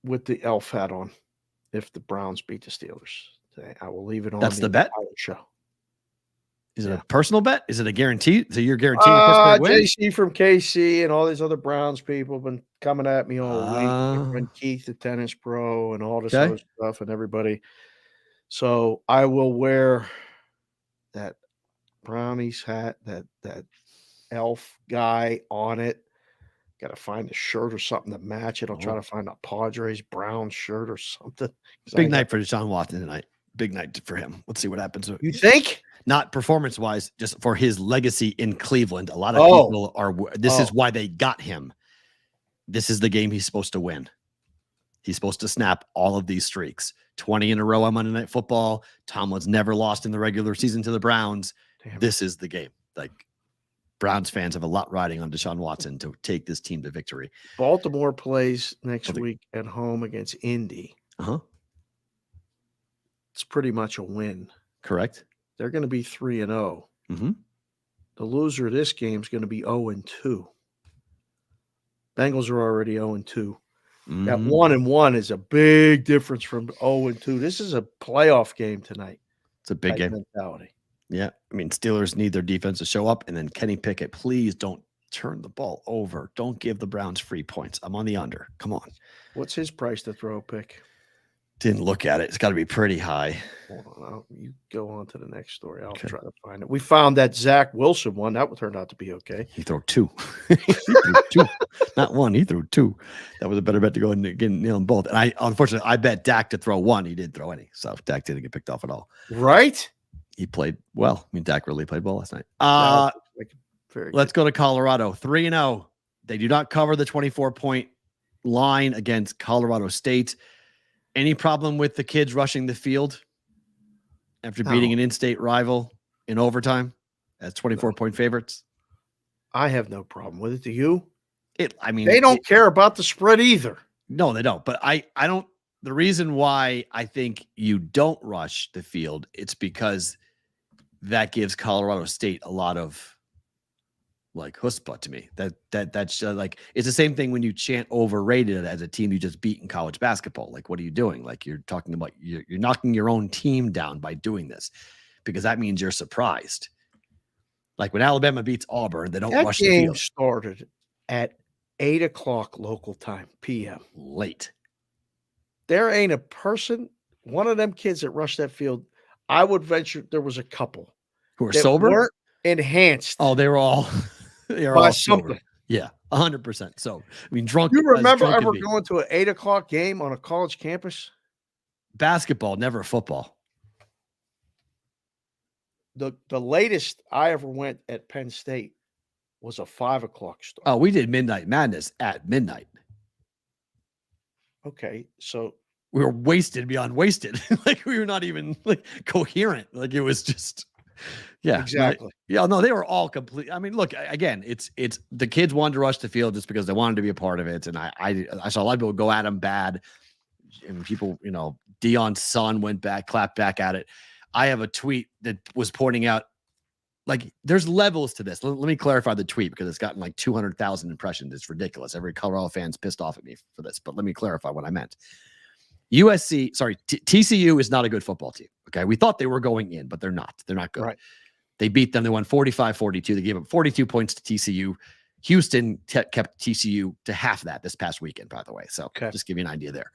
with the elf hat on. If the Browns beat the Steelers today, I will leave it on. That's the bet show. Is it a personal bet? Is it a guarantee? So you're guaranteeing a win? JC from KC and all these other Browns people have been coming at me all week. And Keith, the tennis pro, and all this other stuff, and everybody. So I will wear that Brownies hat, that elf guy on it. Got to find a shirt or something to match it. I'll try to find a Padres Brown shirt or something. Big night for Deshaun Watson tonight. Big night for him. Let's see what happens. You think? Not performance-wise, just for his legacy in Cleveland. A lot of people are. This is why they got him. This is the game he's supposed to win. He's supposed to snap all of these streaks. 20 in a row on Monday Night Football. Tomlin's never lost in the regular season to the Browns. Damn. This is the game. Like, Browns fans have a lot riding on Deshaun Watson to take this team to victory. Baltimore plays next week at home against Indy. It's pretty much a win. Correct. They're going to be 3-0. Mm-hmm. The loser of this game is going to be 0-2. Bengals are already 0-2. Mm-hmm. That 1-1 is a big difference from 0-2. This is a playoff game tonight. It's a big game. Mentality. Yeah. I mean, Steelers need their defense to show up. And then Kenny Pickett, please don't turn the ball over. Don't give the Browns free points. I'm on the under. Come on. What's his price to throw a pick? Didn't look at it. It's got to be pretty high. Hold on. You go on to the next story. I'll try to find it. We found that Zach Wilson one. That turned out to be okay. He threw two. He threw two. Not one. He threw two. That was a better bet to go and get nail them both. And unfortunately, I bet Dak to throw one. He didn't throw any. So Dak didn't get picked off at all. Right? He played well. I mean, Dak really played well last night. Let's go to Colorado. 3-0. They do not cover the 24-point line against Colorado State. Any problem with the kids rushing the field after beating an in-state rival in overtime as 24-point favorites? I have no problem with it. Do you? They don't care about the spread either. No, they don't. But I don't. The reason why I think you don't rush the field, it's because that gives Colorado State a lot of like chutzpah to me. That's like, it's the same thing when you chant overrated as a team you just beat in college basketball. Like, what are you doing? Like, you're talking about you're knocking your own team down by doing this, because that means you're surprised. Like when Alabama beats Auburn, they don't rush the field. That game started at 8:00 local time, p.m. Late. There ain't a person, one of them kids that rushed that field. I would venture there was a couple who were sober, weren't enhanced. Oh, they were all. They were by all something. Sober. Yeah, 100%. So, I mean, drunk. You remember ever going to an 8:00 game on a college campus? Basketball, never football. The latest I ever went at Penn State was a 5:00 start. Oh, we did Midnight Madness at midnight. Okay, so we were wasted beyond wasted. Like we were not even like coherent. Like it was just. Yeah, exactly. Yeah, no, they were all complete. I mean, look, again, it's the kids wanted to rush the field just because they wanted to be a part of it, and I saw a lot of people go at them bad. and people, Deion's son went back, clapped back at it. I have a tweet that was pointing out, like, there's levels to this. Let me clarify the tweet because it's gotten like 200,000 impressions. It's ridiculous. Every Colorado fan's pissed off at me for this, but let me clarify what I meant. TCU is not a good football team. Okay. We thought they were going in, but they're not. They're not good. Right. They beat them. They won 45-42. They gave up 42 points to TCU. Houston kept TCU to half that this past weekend, by the way. So just give you an idea there.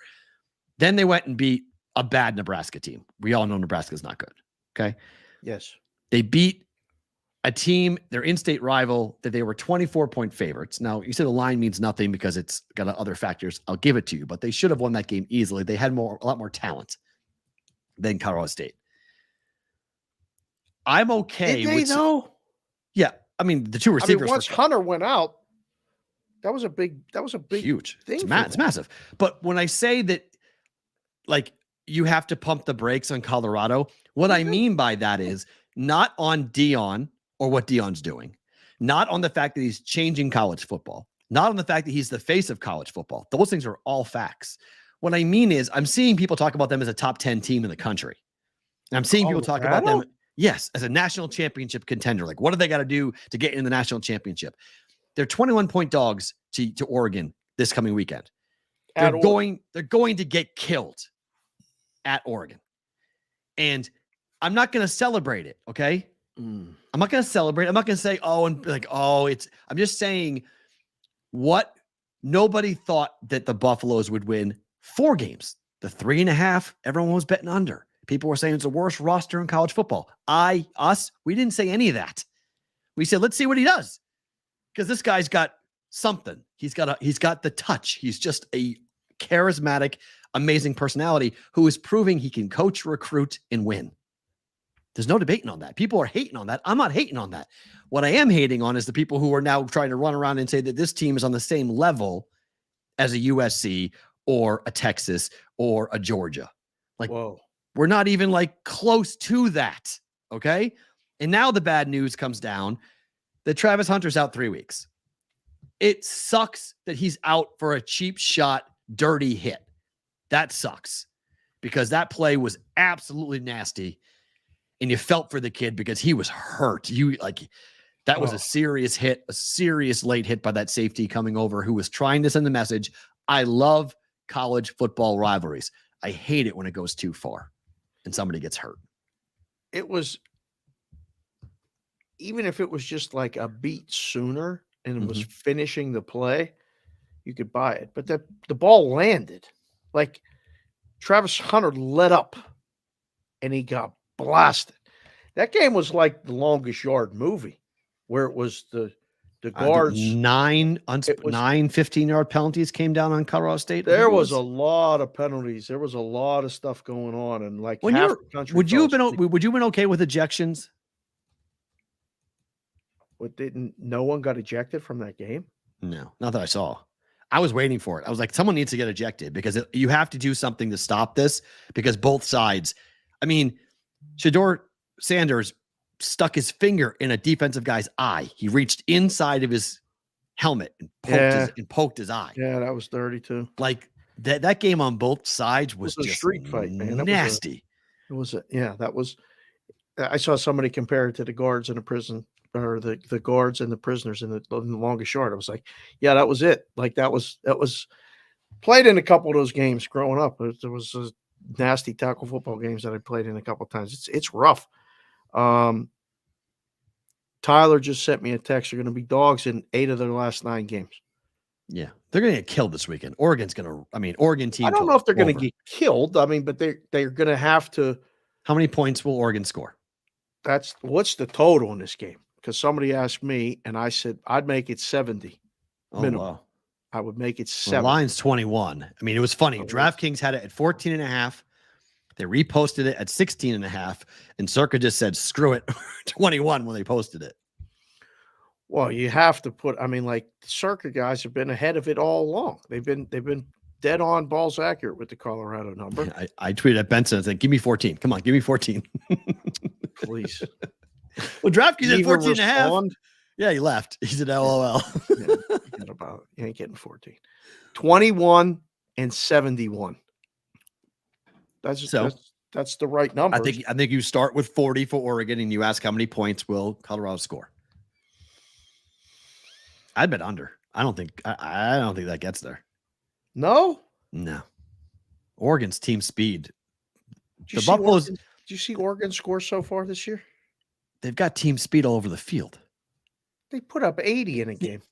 Then they went and beat a bad Nebraska team. We all know Nebraska's not good. Okay. Yes. They beat a team, their in-state rival, that they were 24-point favorites. Now, you said the line means nothing because it's got other factors. I'll give it to you, but they should have won that game easily. They had a lot more talent than Colorado State. I'm okay. Did they though? Yeah. I mean, the two receivers. Once Hunter went out, that was a big huge thing. It's massive. But when I say that, like, you have to pump the brakes on Colorado, what I mean by that is not on Deion or what Deion's doing, not on the fact that he's changing college football, not on the fact that he's the face of college football. Those things are all facts. What I mean is I'm seeing people talk about them as a top 10 team in the country. And I'm seeing people talk about them, yes, as a national championship contender. Like, what do they got to do to get in the national championship? They're 21-point dogs to Oregon this coming weekend. They're going to get killed at Oregon. And I'm not going to celebrate it, okay? I'm not going to celebrate. I'm not going to say, I'm just saying what nobody thought that the Buffaloes would win 4 games. The 3.5, everyone was betting under. People were saying it's the worst roster in college football. We didn't say any of that. We said, let's see what he does. Because this guy's got something. He's got the touch. He's just a charismatic, amazing personality who is proving he can coach, recruit, and win. There's no debating on that. People are hating on that. I'm not hating on that. What I am hating on is the people who are now trying to run around and say that this team is on the same level as a USC or a Texas or a Georgia. Like, whoa. We're not even like close to that. Okay. And now the bad news comes down that Travis Hunter's out 3 weeks. It sucks that he's out for a cheap shot, dirty hit. That sucks because that play was absolutely nasty. And you felt for the kid because he was hurt. That was a serious hit, a serious late hit by that safety coming over who was trying to send the message. I love college football rivalries. I hate it when it goes too far and somebody gets hurt. It was, even if it was just like a beat sooner and it was finishing the play, you could buy it. But the ball landed. Like, Travis Hunter let up and he got blasted. That game was like the Longest Yard movie where it was the guards. 9 15-yard penalties came down on Colorado State. There was a lot of penalties. There was a lot of stuff going on. And like when half the country. Would you have been okay with ejections? What, no one got ejected from that game? No, not that I saw. I was waiting for it. I was like, someone needs to get ejected because you have to do something to stop this because both sides, I mean, Shedeur Sanders stuck his finger in a defensive guy's eye. He reached inside of his helmet and poked his eye. Yeah, that was dirty too. Like that game on both sides was just a street fight, man. Nasty. I saw somebody compare it to the guards in a prison, or the guards and the prisoners in the Longest Yard. I was like, yeah, that was it. Like that was played in a couple of those games growing up. There was nasty tackle football games that I played in a couple of times. It's rough. Tyler just sent me a text. They're going to be dogs in 8 of their last 9 games. Yeah, they're going to get killed this weekend. Oregon team. I don't know if they're going to get killed. I mean, but they're going to have to. How many points will Oregon score? What's the total in this game? Because somebody asked me, and I said I'd make it 70 minimum. Wow. I would make it 70. The line's 21. I mean, it was funny. DraftKings had it at 14.5. They reposted it at 16.5, and Circa just said, screw it, 21 when they posted it. Well, you have to put, I mean, like the Circa guys have been ahead of it all along. They've been dead on balls accurate with the Colorado number. I tweeted at Benson and said, give me 14. Come on, give me 14. Please. Well, DraftKings at 14.5. Yeah, he left. He said, LOL. You ain't getting 14. 21 and 71. That's So that's the right number. I think you start with 40 for Oregon and you ask how many points will Colorado score. I'd bet under. I don't think that gets there. No. Oregon's team speed. Did you see Oregon score so far this year? They've got team speed all over the field. They put up 80 in a game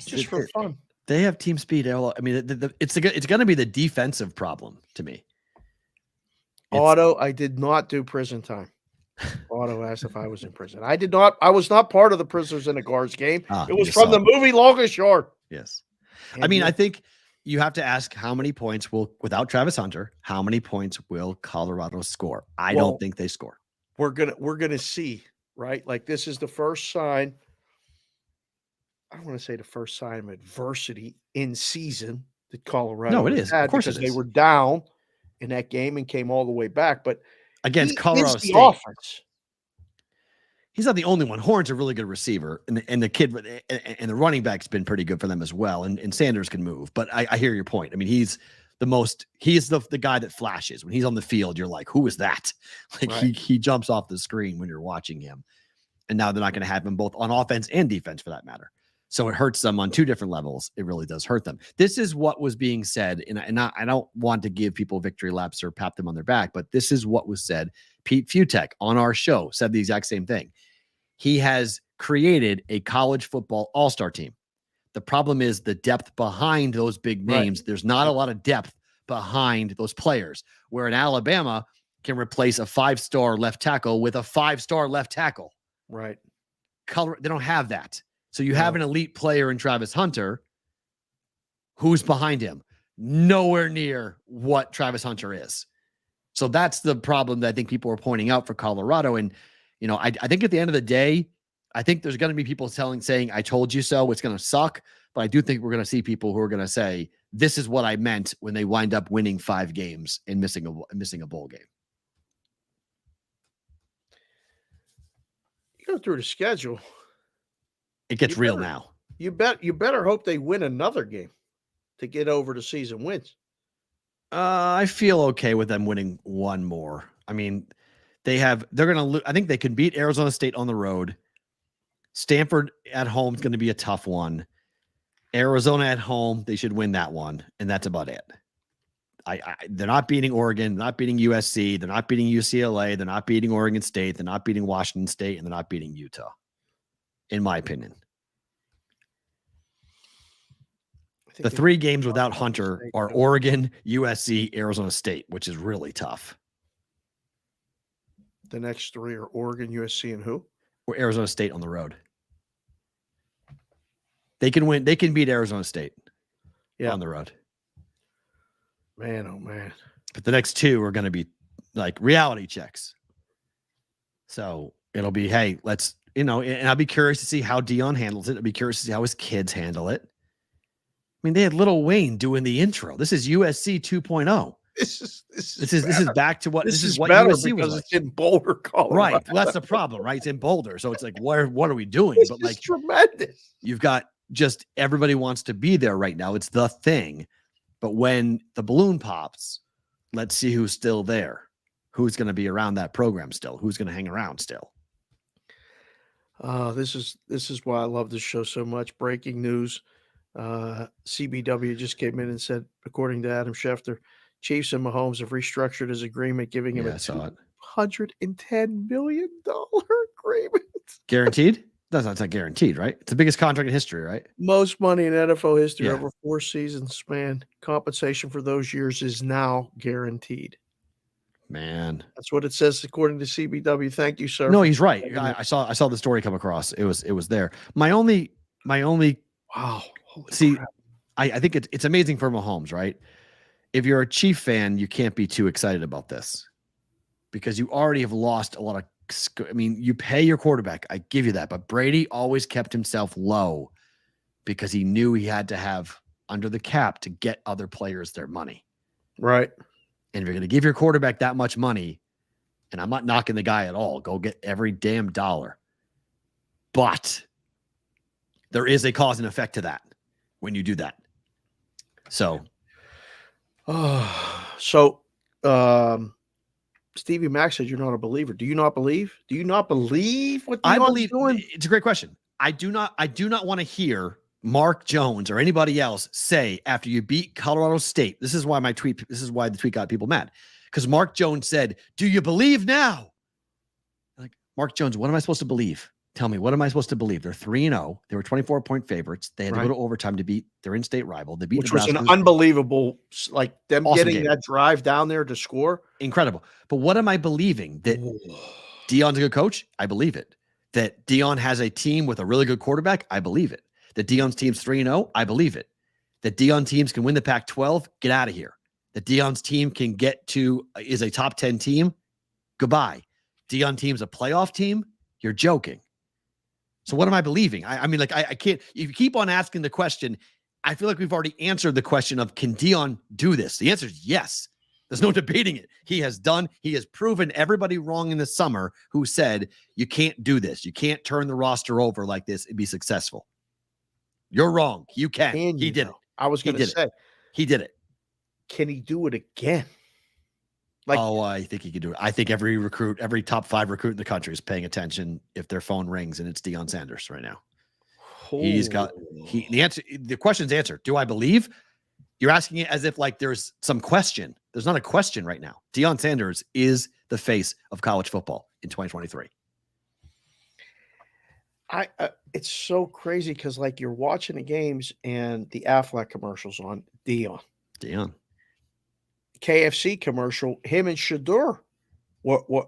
just for fun. They have team speed. I mean, it's going to be the defensive problem to me. Otto, I did not do prison time. Otto asked if I was in prison. I did not. I was not part of the Prisoners in the Guards game. It was from the movie Longest Yard. Yes. I mean, I think you have to ask how many points without Travis Hunter, how many points will Colorado score? I don't think they score. We're gonna see, right? Like, this is the first sign. I don't want to say the first sign of adversity in season that Colorado had, of course, because they were down in that game and came all the way back. But against Colorado State, offense. He's not the only one. Horn's a really good receiver, and the kid and the running back's been pretty good for them as well. And Sanders can move, but I hear your point. I mean, he's the guy that flashes when he's on the field. You're like, who is that? Like, right. he jumps off the screen when you're watching him. And now they're not going to have him both on offense and defense, for that matter. So it hurts them on two different levels. It really does hurt them. This is what was being said, and I don't want to give people victory laps or pat them on their back, but this is what was said. Pete Futek on our show said the exact same thing. He has created a college football all-star team. The problem is the depth behind those big names. Right. There's not a lot of depth behind those players, where in Alabama can replace a 5-star left tackle with a 5-star left tackle. Right. They don't have that. So you have an elite player in Travis Hunter. Who's behind him? Nowhere near what Travis Hunter is. So that's the problem that I think people are pointing out for Colorado. And, I think at the end of the day, I think there's going to be people saying, I told you so. It's going to suck. But I do think we're going to see people who are going to say, this is what I meant, when they wind up winning 5 games and missing a bowl game. You go through the schedule. It gets real now. You better hope they win another game to get over the season wins. I feel okay with them winning one more. I mean, they're going to lose. I think they can beat Arizona State on the road. Stanford at home is going to be a tough one. Arizona at home, they should win that one, and that's about it. They're not beating Oregon, they're not beating USC, they're not beating UCLA, they're not beating Oregon State, they're not beating Washington State, and they're not beating Utah, in my opinion. The 3 games without Hunter are Oregon, USC, Arizona State, which is really tough. The next 3 are Oregon, USC, and who? Or Arizona State on the road. They can win. They can beat Arizona State on the road. Man, oh man. But the next 2 are going to be like reality checks. So it'll be, hey, let's, and I'll be curious to see how Dion handles it. I'll be curious to see how his kids handle it. I mean, they had Lil Wayne doing the intro. This is USC 2.0. This is back to what USC was like. It's in Boulder, Colorado. Right. Well, that's the problem, right? It's in Boulder. So it's like, what are we doing? But like, tremendous. You've got just everybody wants to be there right now. It's the thing. But when the balloon pops, let's see who's still there. Who's going to be around that program still? Who's going to hang around still? This is why I love this show so much. Breaking news. CBW just came in and said, according to Adam Schefter, Chiefs and Mahomes have restructured his agreement, giving him a $210 million agreement. Guaranteed? That's not guaranteed, right? It's the biggest contract in history, right? Most money in NFL history over 4 seasons span. Compensation for those years is now guaranteed. Man, that's what it says according to CBW. Thank you, sir. No, he's right. I saw the story come across. It was there. My only wow. See, I think it's amazing for Mahomes, right? If you're a Chief fan, you can't be too excited about this because you already have lost a lot of. I mean, you pay your quarterback. I give you that. But Brady always kept himself low because he knew he had to have under the cap to get other players their money. Right. And if you're going to give your quarterback that much money, and I'm not knocking the guy at all, go get every damn dollar. But there is a cause and effect to that when you do that. So. Stevie Mack said you're not a believer. Do you not believe? Do you not believe what I Deion's believe doing? it's a great question. I do not want to hear Mark Jones or anybody else say after you beat Colorado State. This is why the tweet got people mad. Because Mark Jones said, "Do you believe now?" Like, Mark Jones, what am I supposed to believe? Tell me, what am I supposed to believe? They're 3-0. They were 24-point favorites. They had to go to overtime to beat their in-state rival. They beat Which was Nebraska. an unbelievable, like them Awesome getting game. that drive down there to score. Incredible. But what am I believing? That Deion's a good coach? I believe it. That Deion has a team with a really good quarterback? I believe it. That Deion's team's 3-0? I believe it. That Deion teams can win the Pac-12? Get out of here. That Deion's team can is a top 10 team? Goodbye. Deion team's a playoff team? You're joking. So what am I believing? I mean, like, I can't, if you keep on asking the question, I feel like we've already answered the question of, can Deion do this? The answer is yes. There's no debating it. He has proven everybody wrong in the summer who said, you can't do this. You can't turn the roster over like this and be successful. You're wrong. You can. He did it. I was going to say. He did it. Can he do it again? I think he could do it. I think every top 5 recruit in the country is paying attention if their phone rings and it's Deion Sanders right now. The question's answered. Do I believe? You're asking it as if like there's some question. There's not a question right now. Deion Sanders is the face of college football in 2023. It's so crazy because like you're watching the games and the Aflac commercials on Deion. KFC commercial, him and Shador were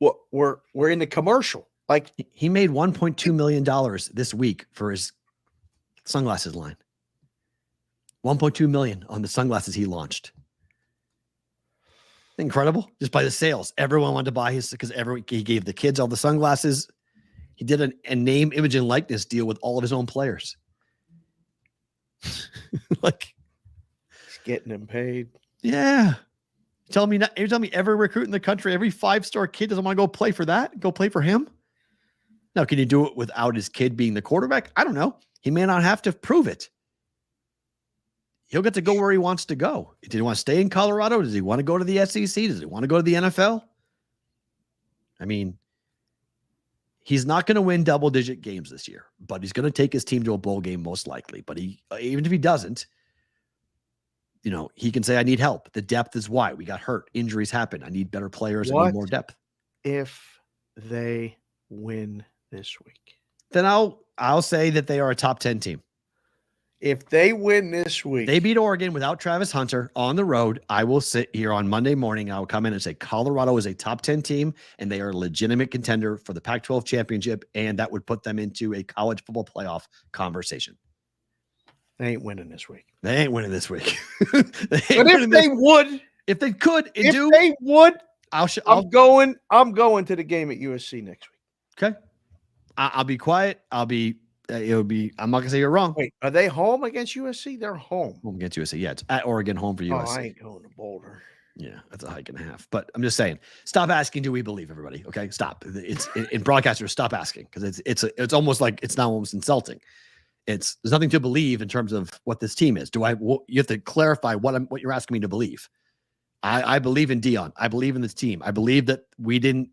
in the commercial. Like he made $1.2 million this week for his sunglasses line. $1.2 million on the sunglasses he launched. Incredible. Just by the sales. Everyone wanted to buy his because he gave the kids all the sunglasses. He did a name, image, and likeness deal with all of his own players. Like he's getting them paid. Yeah. You tell me every recruit in the country, every 5-star kid doesn't want to go play for that? Go play for him? Now, can you do it without his kid being the quarterback? I don't know. He may not have to prove it. He'll get to go where he wants to go. Did he want to stay in Colorado? Does he want to go to the SEC? Does he want to go to the NFL? I mean, he's not going to win double-digit games this year, but he's going to take his team to a bowl game most likely. But even if he doesn't, he can say, I need help. The depth is why. We got hurt. Injuries happen. I need better players. I need more depth. If they win this week? Then I'll say that they are a top 10 team. If they win this week. They beat Oregon without Travis Hunter on the road. I will sit here on Monday morning. I will come in and say Colorado is a top 10 team, and they are a legitimate contender for the Pac-12 championship, and that would put them into a college football playoff conversation. They ain't winning this week. They ain't winning this week. But if they would, if they could, they would, I'm going to the game at USC next week. Okay. I'll be quiet. I'm not gonna say you're wrong. Wait, are they home against USC? They're home. Home against USC. Yeah, it's at Oregon, home for USC. I ain't going to Boulder. Yeah, that's a hike and a half. But I'm just saying, stop asking, do we believe, everybody? Okay, stop. It's in broadcasters, stop asking, because it's almost like it's now almost insulting. There's nothing to believe in terms of what this team is. You have to clarify what you're asking me to believe. I believe in Deion. I believe in this team. I believe that we didn't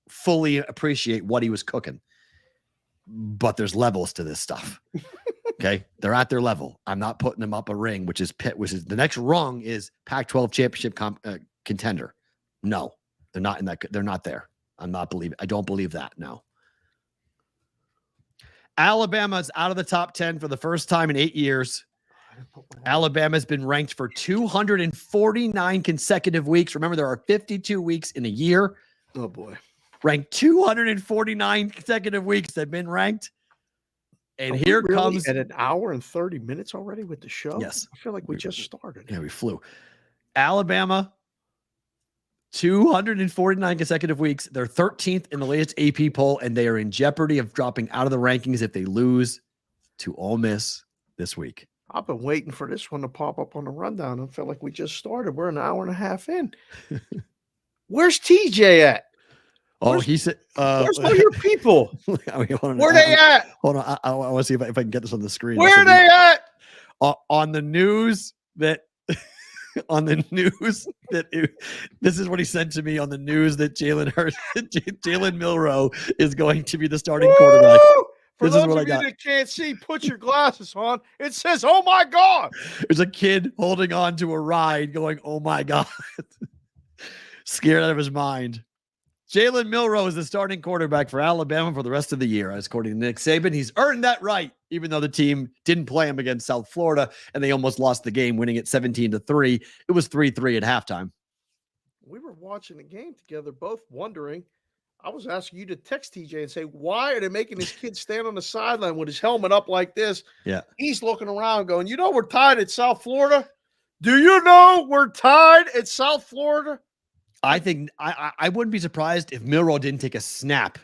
fully appreciate what he was cooking, but there's levels to this stuff. Okay, they're at their level. I'm not putting them up a ring, which is the next rung is Pac-12 championship contender. No, they're not in that. They're not there. I don't believe that. No. Alabama's out of the top 10 for the first time in 8 years. Alabama's been ranked for 249 consecutive weeks. Remember, there are 52 weeks in a year. Oh boy. Ranked 249 consecutive weeks they've been ranked. And here comes at an hour and 30 minutes already with the show. Yes. I feel like we just started. Yeah, we flew. Alabama, 249 consecutive weeks. They're 13th in the latest AP poll, and they are in jeopardy of dropping out of the rankings if they lose to Ole Miss this week. I've been waiting for this one to pop up on the rundown. I feel like we just started. We're an hour and a half in. Where's TJ at? He said, where's all your people? Where they at? Hold on. I want to see if I can get this on the screen. Where are they at? On the news that on the news this is what he sent to me on the news that Jalen Milroe is going to be the starting quarterback. For This is those what of I you got. that can't see, put your glasses on. It says, "Oh my God." There's a kid holding on to a ride going, oh my God. Scared out of his mind. Jalen Milroe is the starting quarterback for Alabama for the rest of the year. As according to Nick Saban, he's earned that right, even though the team didn't play him against South Florida and they almost lost the game, winning it 17-3. It was 3-3 at halftime. We were watching the game together, both wondering. I was asking you to text TJ and say, why are they making this kid stand on the sideline with his helmet up like this? Yeah. He's looking around going, we're tied at South Florida. Do you know we're tied at South Florida? I think I wouldn't be surprised if Milroe didn't take a snap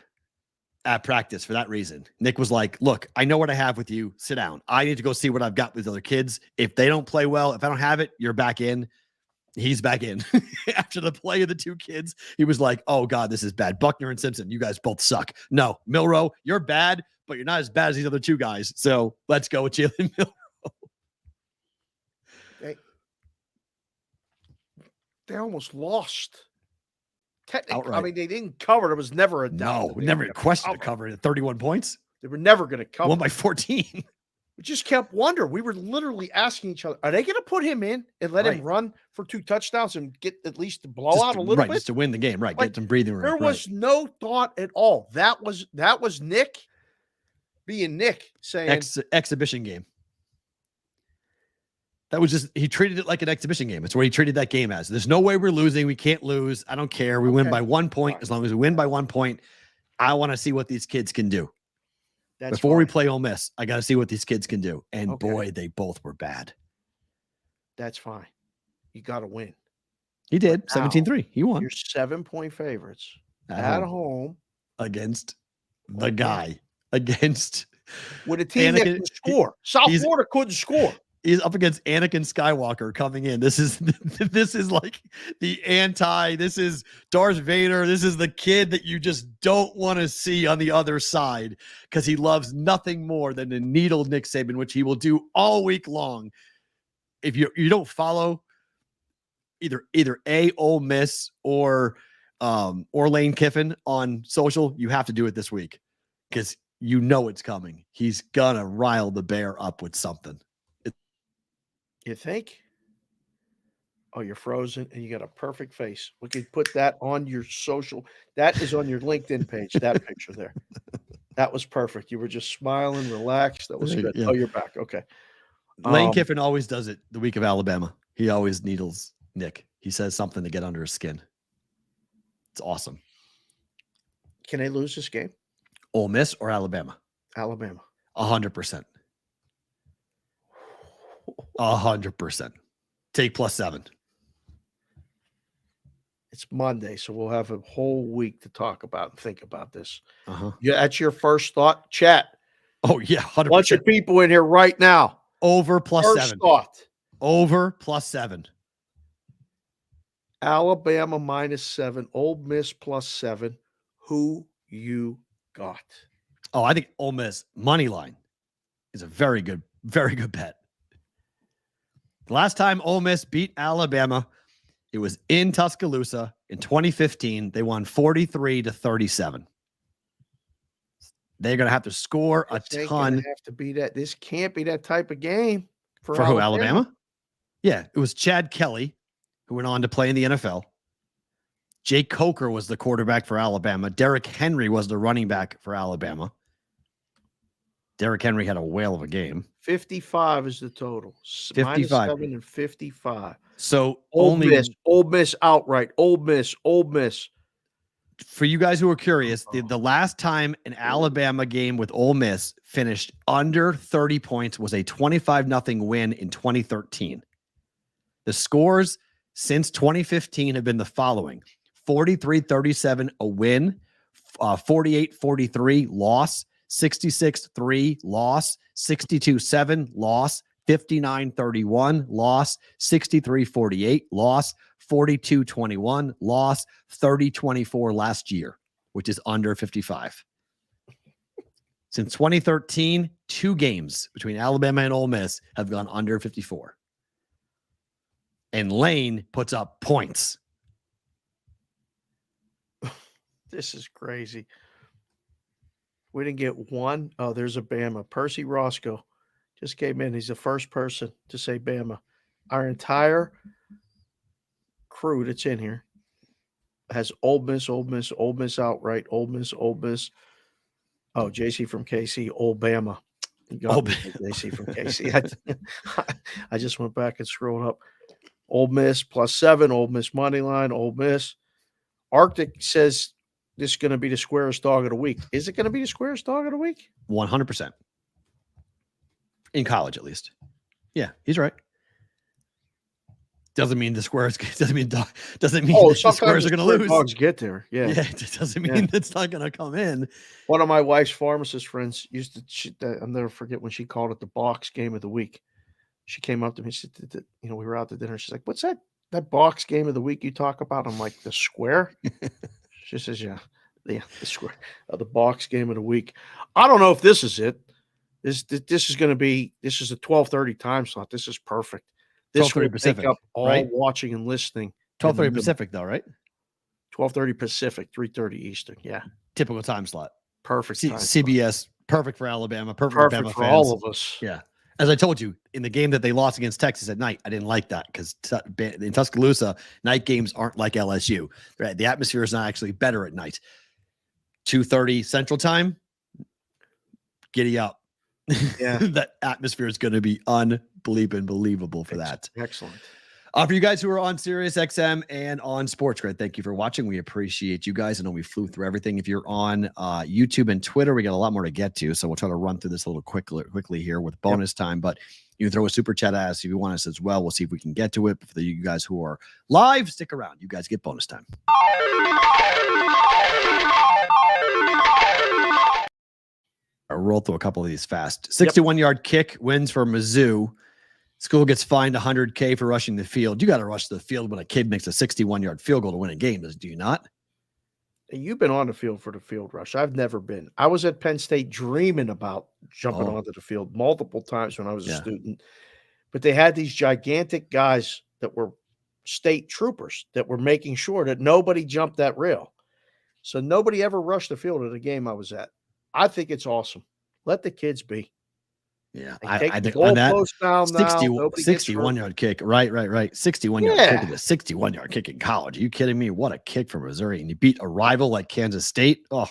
at practice for that reason. Nick was like, look, I know what I have with you. Sit down. I need to go see what I've got with other kids. If they don't play well, if I don't have it, you're back in. He's back in. After the play of the two kids, he was like, oh God, this is bad. Buckner and Simpson, you guys both suck. No, Milroe, you're bad, but you're not as bad as these other two guys. So let's go with Jalen Milroe. They almost lost. Technically, Outright. I mean, they didn't cover. There was never a doubt. No, never a question to cover it at 31 points. They were never going to cover. Won by 14. We just kept wondering. We were literally asking each other, are they going to put him in and let him run for 2 touchdowns and get at least the blowout a little bit? Just to win the game, right. Like, get some breathing room. There was no thought at all. That was Nick being Nick saying exhibition game. That was just, he treated it like an exhibition game. It's what he treated that game as. There's no way we're losing. We can't lose. I don't care. We win by 1 point. As long as we win by 1 point, I want to see what these kids can do. Before we play Ole Miss, I got to see what these kids can do. And boy, they both were bad. That's fine. You got to win. He did. 17-3. He won. You're 7-point favorites at home against the guy. Against with a team that can score. South Florida couldn't score. He's up against Anakin Skywalker coming in. This is like the this is Darth Vader. This is the kid that you just don't want to see on the other side because he loves nothing more than to needle Nick Saban, which he will do all week long. If you don't follow either Ole Miss or Lane Kiffin on social, you have to do it this week because you know it's coming. He's gonna rile the bear up with something. You think? Oh, you're frozen and you got a perfect face. We could put that on your social. That is on your LinkedIn page, that picture there. That was perfect. You were just smiling, relaxed. That was good. Yeah. Oh, you're back. Okay. Lane Kiffin always does it the week of Alabama. He always needles Nick. He says something to get under his skin. It's awesome. Can they lose this game? Ole Miss or Alabama? Alabama. 100%. 100%. Take +7. It's Monday, so we'll have a whole week to talk about and think about this. Uh-huh. Yeah, that's your first thought. Chat. Oh, yeah, 100%. Bunch of people in here right now. Over +7. First thought. Over +7. Alabama -7. Ole Miss +7. Who you got? Oh, I think Ole Miss money line is a very good bet. The last time Ole Miss beat Alabama, it was in Tuscaloosa in 2015. They won 43-37. They're going to have to score a ton. Have to be that. This can't be that type of game for who? Alabama? Yeah, it was Chad Kelly, who went on to play in the NFL. Jake Coker was the quarterback for Alabama. Derrick Henry was the running back for Alabama. Derrick Henry had a whale of a game. 55 is the total. 55. -7 and 55. So Ole Miss outright. Ole Miss. For you guys who are curious, the last time an Alabama game with Ole Miss finished under 30 points was a 25-0 win in 2013. The scores since 2015 have been the following: 43-37 a win, 48-43 loss, 66-3 loss, 62-7 loss, 59-31 loss, 63-48 loss, 42-21 loss, 30-24 last year, which is under 55. Since 2013, 2 games between Alabama and Ole Miss have gone under 54. and Lane puts up points. This is crazy. We didn't get one. Oh, there's a Bama. Percy Roscoe just came in. He's the first person to say Bama. Our entire crew that's in here has Ole Miss, Ole Miss, Ole Miss outright, Ole Miss, Ole Miss. Oh, JC from KC, Ole Bama. You got me, JC from KC. I just went back and scrolled up. Ole Miss +7, Ole Miss money line, Ole Miss. Arctic says this is going to be the squarest dog of the week. Is it going to be the squarest dog of the week? 100%. In college, at least. Yeah, he's right. Doesn't mean the squares. Doesn't mean the squares are going to lose. Dogs get there. Yeah. It doesn't mean it's not going to come in. One of my wife's pharmacist friends used to. I'll never forget when she called it the box game of the week. She came up to me. She said, we were out to dinner. She's like, "What's that box game of the week you talk about?" I'm like, "The square." She says, "Yeah, the square, the box game of the week." I don't know if this is it. This is going to be. This is a 12:30 time slot. This is perfect. This will Pacific, take up all right? watching and listening. 12:30 Pacific, though, right? 12:30 Pacific, 3:30 Eastern. Yeah, typical time slot. Perfect. Time CBS, slot. Perfect for Alabama. Perfect for Alabama for fans. all of us. Yeah. As I told you, in the game that they lost against Texas at night, I didn't like that because in Tuscaloosa, night games aren't like LSU. Right? The atmosphere is not actually better at night. 2:30 Central Time, giddy up. Yeah. That atmosphere is going to be unbelievable for that. Excellent. For you guys who are on Sirius XM and on Sports Grid, thank you for watching. We appreciate you guys. I know we flew through everything. If you're on YouTube and Twitter, we got a lot more to get to, so we'll try to run through this a little quickly here with bonus time. But you can throw a super chat at us if you want us as well. We'll see if we can get to it. But for you guys who are live, stick around. You guys get bonus time. I'll roll through a couple of these fast. 61-yard kick wins for Mizzou. School gets fined $100K for rushing the field. You got to rush the field when a kid makes a 61-yard field goal to win a game, do you not? You've been on the field for the field rush. I've never been. I was at Penn State dreaming about jumping onto the field multiple times when I was a student. But they had these gigantic guys that were state troopers that were making sure that nobody jumped that rail. So nobody ever rushed the field at a game I was at. I think it's awesome. Let the kids be. Yeah, I think on that 61-yard kick. Right. 61-yard kick is a 61-yard kick in college. Are you kidding me? What a kick from Missouri. And you beat a rival like Kansas State. Oh,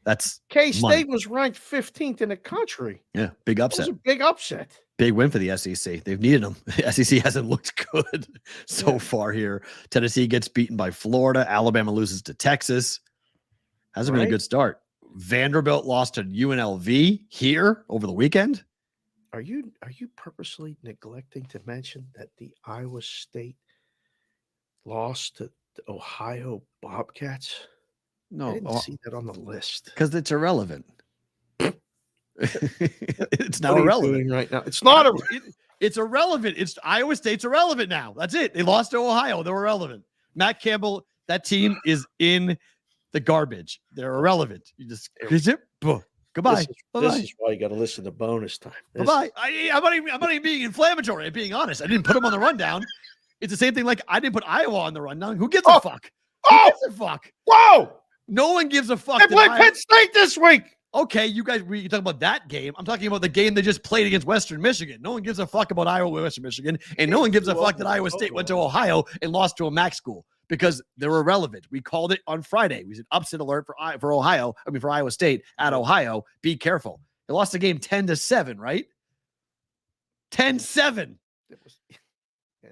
that's K-State was ranked 15th in the country. Yeah, big upset. It was a big upset. Big win for the SEC. They've needed them. The SEC hasn't looked good so far here. Tennessee gets beaten by Florida. Alabama loses to Texas. Hasn't been a good start. Vanderbilt lost to UNLV here over the weekend. Are you purposely neglecting to mention that the Iowa State lost to the Ohio Bobcats? No, I didn't see that on the list because it's irrelevant. It's now irrelevant right now. It's not it's irrelevant. It's Iowa State's irrelevant now. That's it. They lost to Ohio. They were irrelevant. Matt Campbell, that team is in the garbage. They're irrelevant. You just goodbye. This is why you got to listen to bonus time. Bye. I'm not even being inflammatory. I'm being honest. I didn't put them on the rundown. It's the same thing like I didn't put Iowa on the rundown. Who gives a fuck? Who gives a fuck? Whoa! No one gives a fuck. They play Penn State this week. Okay, you guys, you talking about that game. I'm talking about the game they just played against Western Michigan. No one gives a fuck about Iowa, Western Michigan, and no one gives a fuck that Iowa State went to Ohio and lost to a MAC school because they're irrelevant. We called it on Friday. We said upset alert for Iowa State at Ohio. Be careful. They lost the game 10-7, right? 10-7.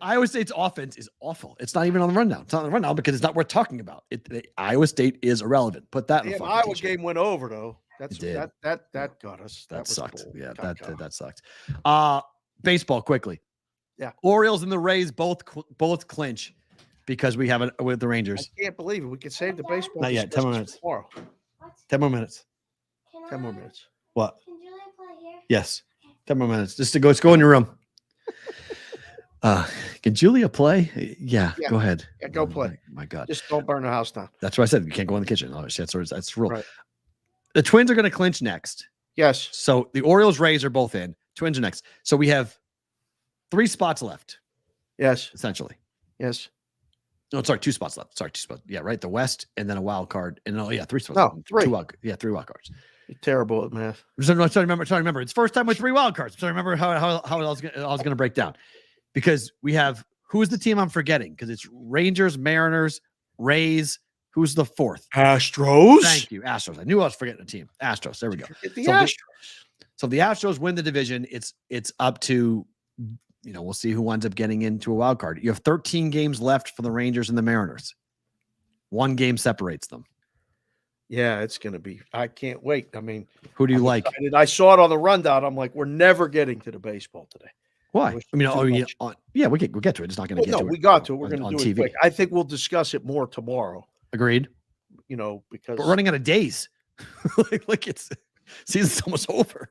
Iowa State's offense is awful. It's not even on the rundown. It's not on the rundown because it's not worth talking about. Iowa State is irrelevant. Put that in the Iowa game went over though. That got us. That sucked. Bold. Yeah, that sucked. Baseball quickly. Yeah. Orioles and the Rays both clinch because we have it with the Rangers. I can't believe it. We could save the baseball. Not yet. 10 more minutes. Tomorrow. 10 more minutes. 10 more minutes. What? Can Julia play here? Yes. 10 more minutes. Just to go. Let's go in your room. Can Julia play? Yeah, go ahead. Yeah, go play. My God. Just don't burn the house down. That's what I said. You can't go in the kitchen. Oh, shit. That's rule. Right. The Twins are going to clinch next. Yes. So the Orioles, Rays are both in. Twins are next. So we have 3 spots left. Yes. essentially. Yes. No, sorry, 2 spots left. Sorry, 2 spots. Yeah, right. The West and then a wild card. And 3 spots. No, left. 3. 3 wild cards. You're terrible at math. So, no, trying to remember. It's first time with 3 wild cards. So I remember how I was going to break down, because we have, who's the team I'm forgetting? Because it's Rangers, Mariners, Rays. Who's the 4th? Astros. Thank you, Astros. I knew I was forgetting a team. Astros. There we go. The So Astros. So if the Astros win the division, it's up to, we'll see who winds up getting into a wild card. You have 13 games left for the Rangers and the Mariners. 1 game separates them. Yeah, it's going to be. I can't wait. I mean, Who do you I'm like? excited. I saw it on the rundown. I'm like, we're never getting to the baseball today. Why? Wish I mean, too much. we'll get to it. It's not going to get No, to it. we got to. We're on- going on to do it TV. quick. I think we'll discuss it more tomorrow. Agreed. Because But running out of days. like it's season's almost over.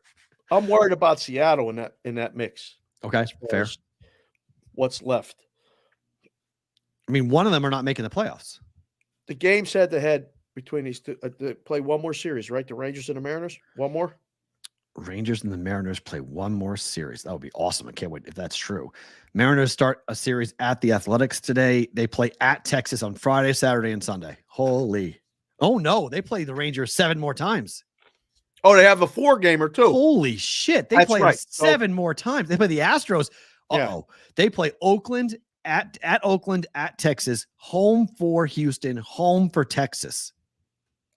I'm worried about Seattle in that mix. Okay, as far fair. as what's left? I mean, one of them are not making the playoffs. The game's head to head between these two. They play one more series, right? The Rangers and the Mariners. One more. Rangers and the Mariners play one more series. That would be awesome. I can't wait if that's true. Mariners start a series at the Athletics today. They play at Texas on Friday, Saturday, and Sunday. Holy. Oh, no. They play the Rangers 7 more times. Oh, they have a 4-gamer too. Holy shit. They That's play right. 7 more times. They play the Astros. Yeah. They play Oakland at Oakland, at Texas, home for Houston, home for Texas.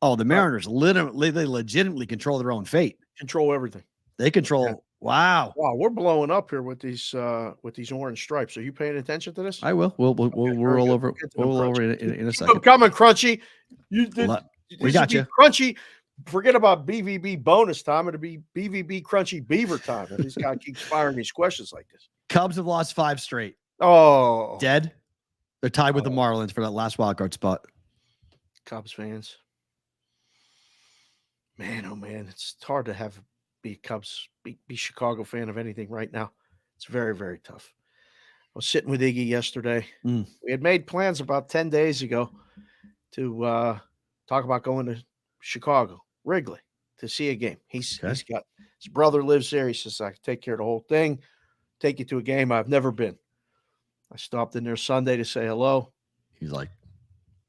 Oh, the Mariners literally, they legitimately control their own fate. Control everything. They control. Yeah. Wow. Wow, we're blowing up here with these orange stripes. Are you paying attention to this? I will. We'll very roll good. over. We'll get to We'll roll them, over Crunchy. in a Keep second. them coming, Crunchy. We got you. Crunchy. Forget about BVB bonus time. It'll be BVB Crunchy Beaver time. If this guy keeps firing these questions like this. Cubs have lost 5 straight. Oh, Dead. They're tied with the Marlins for that last wild card spot. Cubs fans. Man, oh man, it's hard to be Chicago fan of anything right now. It's very, very tough. I was sitting with Iggy yesterday. Mm. We had made plans about 10 days ago to talk about going to Chicago, Wrigley, to see a game. He's got his brother lives there. He says, I can take care of the whole thing, take you to a game I've never been. I stopped in there Sunday to say hello. He's like,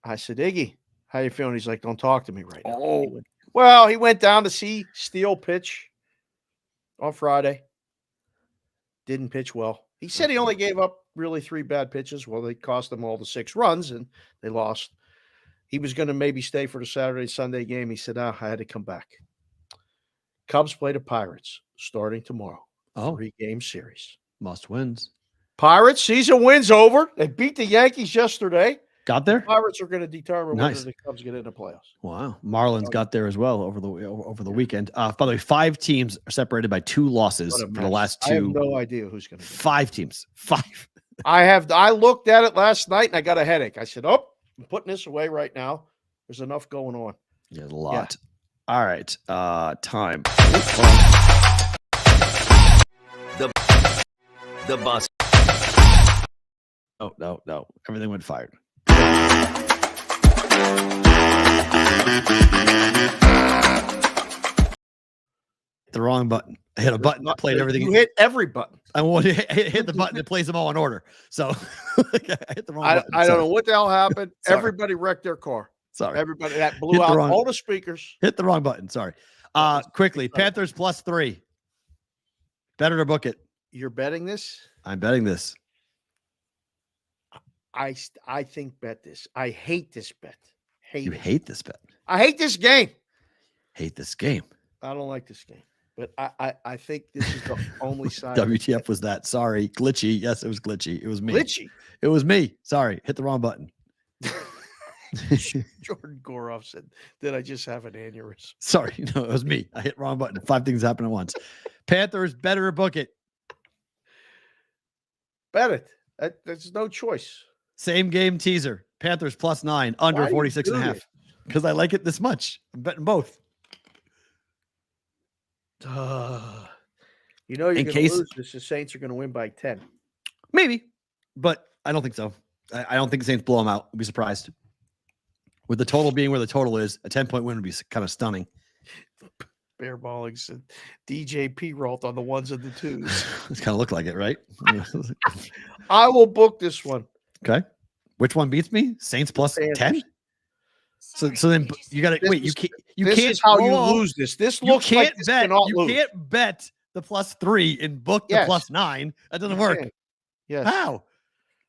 I said, Iggy, how you feeling? He's like, don't talk to me right now. oh, Well, he went down to see Steele pitch on Friday. Didn't pitch well. He said he only gave up really 3 bad pitches. Well, they cost them all the 6 runs, and they lost. He was going to maybe stay for the Saturday, Sunday game. He said, I had to come back. Cubs play the Pirates starting tomorrow. 3-game series. Must wins. Pirates season wins over. They beat the Yankees yesterday. Got there? Pirates are going to determine Nice. whether the Cubs get in the playoffs. Wow. Marlins got there as well over the weekend. By the way, 5 teams are separated by 2 losses What a for the mess. last 2. I have no idea who's going to 5 teams. 5. I looked at it last night and I got a headache. I said, I'm putting this away right now. There's enough going on. Yeah, a lot. All right. Time. The bus. Oh, no. Everything went fired. The wrong button. I hit a button that played everything. You hit every button. I want to hit the button that plays them all in order. So I hit the wrong button. I don't know what the hell happened. Sorry. Everybody wrecked their car. Sorry. Everybody that Hit blew the out wrong- all the speakers. Hit the wrong button. Sorry. Quickly. Panthers +3. Better to book it. You're betting this? I'm betting this. I think bet this. I hate this bet. You hate this bet. I hate this game. Hate this game. I don't like this game. But I think this is the only side. WTF was that? Sorry. Glitchy. Yes, it was glitchy. It was me. Glitchy. It was me. Sorry. Hit the wrong button. Jordan Goroff said, did I just have an aneurysm? Sorry. No, it was me. I hit wrong button. 5 things happen at once. Panthers better to book it. Bet it. There's no choice. Same game teaser. Panthers +9, under Why are you 46 and a doing half. it? Because I like it this much. I'm betting both. You know you're In going to case- lose this. The Saints are going to win by 10. Maybe, but I don't think so. I don't think the Saints blow them out. I'd be surprised. With the total being where the total is, a 10-point win would be kind of stunning. Bear Balling said DJ Perrault on the ones and the twos. It's kind of look like it, right? I will book this one. Okay. Which one beats me? Saints plus Panthers. 10? So then you got to wait. You can't. This is how you lose this. This You looks can't like this bet. cannot You lose. can't bet the +3 and book the +9. That doesn't work. Yes. How?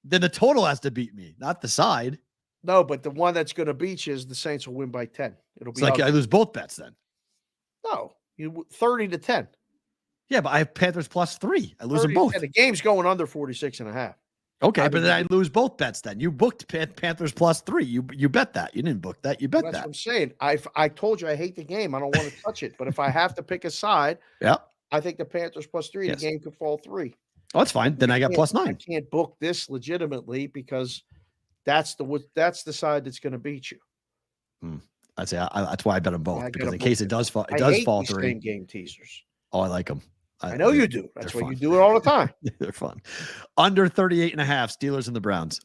Then the total has to beat me, not the side. No, but the one that's going to beat you is the Saints will win by 10. It'll be It's like I lose both bets then. No, you 30-10. Yeah, but I have Panthers +3. I lose them both. The game's going under 46.5. Okay, but then I lose both bets then. You booked Panthers +3. You bet that. You didn't book that. You bet That's that. what I'm saying. I told you I hate the game. I don't want to touch it. But if I have to pick a side, Yeah. I think the Panthers +3, the game could fall 3. Oh, that's fine. Then I got +9. I can't book this legitimately because that's the side that's going to beat you. I'd say that's why I bet them both, because in case it does fall, I hate fall these 3. same game teasers. Oh, I like them. I know you do. That's why you do it all the time. They're fun. Under 38.5, Steelers and the Browns.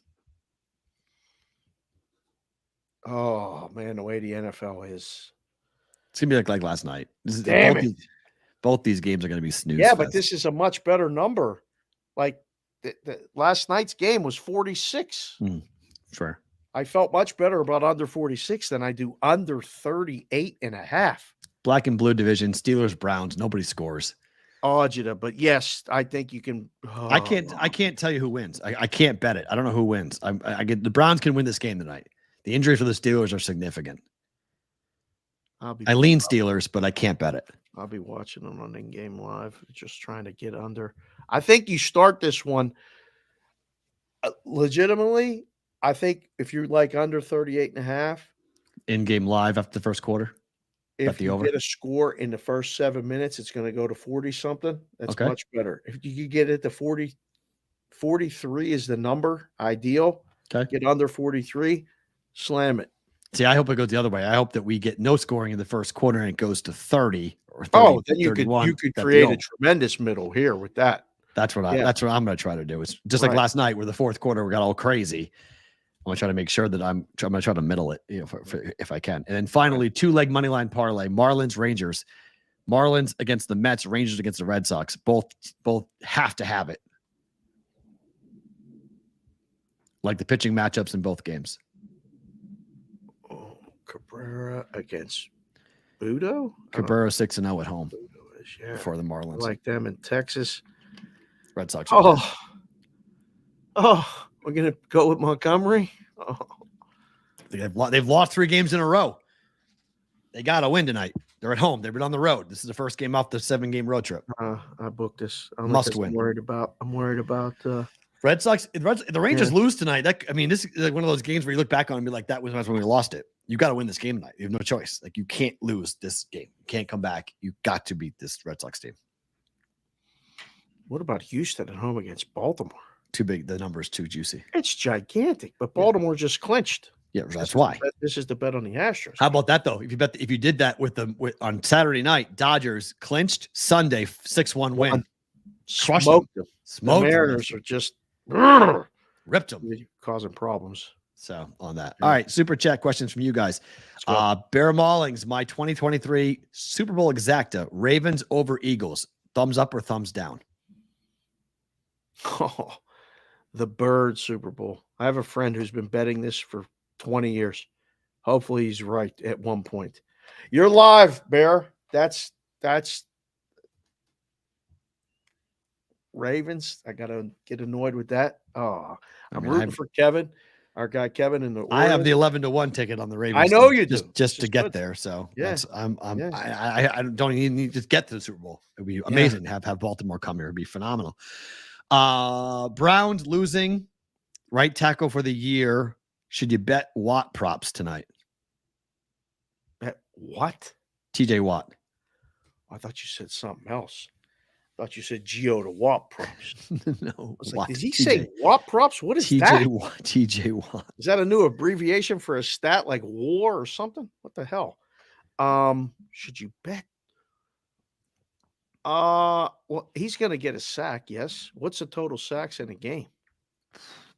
Oh man, the way the NFL is. It's gonna be like last night. Both these games are gonna be snooze. Yeah, but this is a much better number. Like the last night's game was 46. Sure. I felt much better about under 46 than I do under 38.5. Black and blue division, Steelers, Browns. Nobody scores. Agita, but yes, I think you can. I can't tell you who wins. I can't bet it. I don't know who wins. I get the Browns can win this game tonight. The injuries for the Steelers are significant. I lean Steelers, but I can't bet it. I'll be watching them on in-game live, just trying to get under. I think you start this one legitimately. I think if you're like under 38.5 in-game live after the first quarter, if you get a score in the first 7 minutes, it's going to go to 40 something. That's much better. If you could get it to 40, 43 is the number ideal. Okay. Get under 43, slam it. See, I hope it goes the other way. I hope that we get no scoring in the first quarter and it goes to 30 or 30. Oh, then you could create a tremendous middle here with that. That's what I'm going to try to do. It's just like last night where the fourth quarter we got all crazy. I'm going to try to make sure that I'm going to try to middle it, if I can. And then finally, 2-leg money line parlay: Marlins, Rangers. Marlins against the Mets, Rangers against the Red Sox. Both have to have it. Like the pitching matchups in both games. Oh, Cabrera against Budo? Cabrera 6-0 at home for the Marlins. I like them in Texas. Red Sox. We're going to go with Montgomery? Oh. They've lost 3 games in a row. They got to win tonight. They're at home. They've been on the road. This is the first game off the 7-game road trip. I booked this. Must win. I'm worried about Red Sox. The Rangers lose tonight. This is like one of those games where you look back on and be like, that was when we lost it. You got to win this game tonight. You have no choice. Like, you can't lose this game. You can't come back. You got to beat this Red Sox team. What about Houston at home against Baltimore? Too big. The number is too juicy. It's gigantic, but Baltimore just clinched. Yeah, that's why. This is the bet on the Astros. How about that though? If you did that on Saturday night, Dodgers clinched Sunday 6-1 win. Smoked them. The Mariners are just ripped them, causing problems. So on that. All right, super chat questions from you guys. Bear Maulings, my 2023 Super Bowl exacta: Ravens over Eagles. Thumbs up or thumbs down? Oh, the Bird Super Bowl. I have a friend who's been betting this for 20 years. Hopefully he's right at one point. You're live, Bear. That's Ravens. I got to get annoyed with that. Oh, I'm rooting for Kevin, our guy Kevin in the Orioles. I have the 11-1 ticket on the Ravens. I know you do. Just to get there. So yeah, I don't even need to get to the Super Bowl. It'd be amazing to have Baltimore come here. It'd be phenomenal. Browns losing right tackle for the year. Should you bet Watt props tonight? Bet what? TJ Watt. I thought you said something else. I thought you said Gio to Watt props. No. I was like, did he say Watt props? What is TJ that? TJ Watt. Is that a new abbreviation for a stat like war or something? What the hell? Should you bet? Well, he's going to get a sack, yes. What's the total sacks in a game?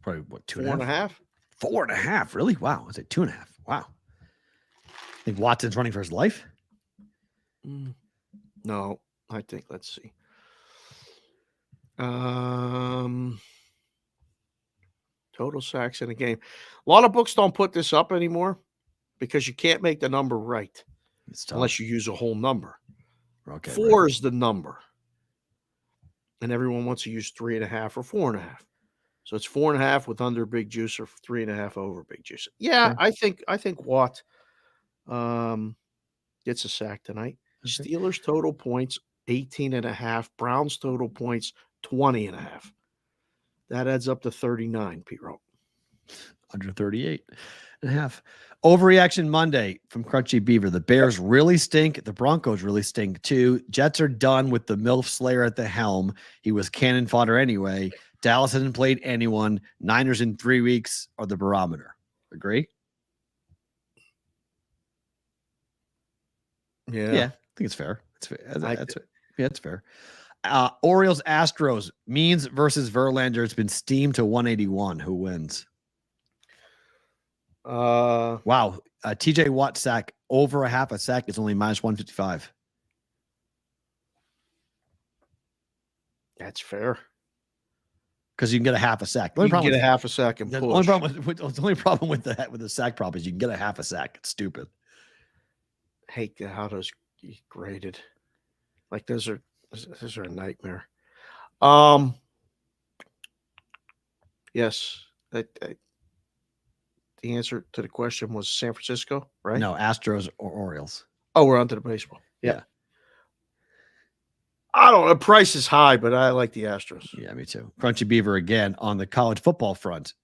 Probably what, 4.5? 4.5, really? Wow. I said 2.5. Wow. I think Watson's running for his life. No, I think, let's see. Total sacks in a game. A lot of books don't put this up anymore because you can't make the number right unless you use a whole number. Okay, 4 is the number. And everyone wants to use 3.5 or 4.5. So it's 4.5 with under Big Juice or 3.5 over Big Juice. Yeah, okay. I think Watt gets a sack tonight. Okay. Steelers total points 18.5. Browns total points 20.5. That adds up to 39, Perrault. Under 38.5. Overreaction Monday from Crunchy Beaver. The Bears really stink. The Broncos really stink too. Jets are done with the MILF Slayer at the helm. He was cannon fodder anyway. Dallas hasn't played anyone. Niners in 3 weeks are the barometer. Agree? Yeah, I think it's fair. It's fair. It's fair. Orioles Astros, Means versus Verlander. It's been steamed to 181. Who wins? Wow. TJ Watt sack over a half a sack is only minus 155. That's fair. Because you can get a half a sack. You can get a half a sack and push. The only problem with the sack prop is you can get a half a sack. It's stupid. I hate how those graded. Like those are a nightmare. Yes. The answer to the question was San Francisco, right? No, Astros or Orioles. Oh, we're on to the baseball. Yeah. I don't know. The price is high, but I like the Astros. Yeah, me too. Crunchy Beaver again on the college football front.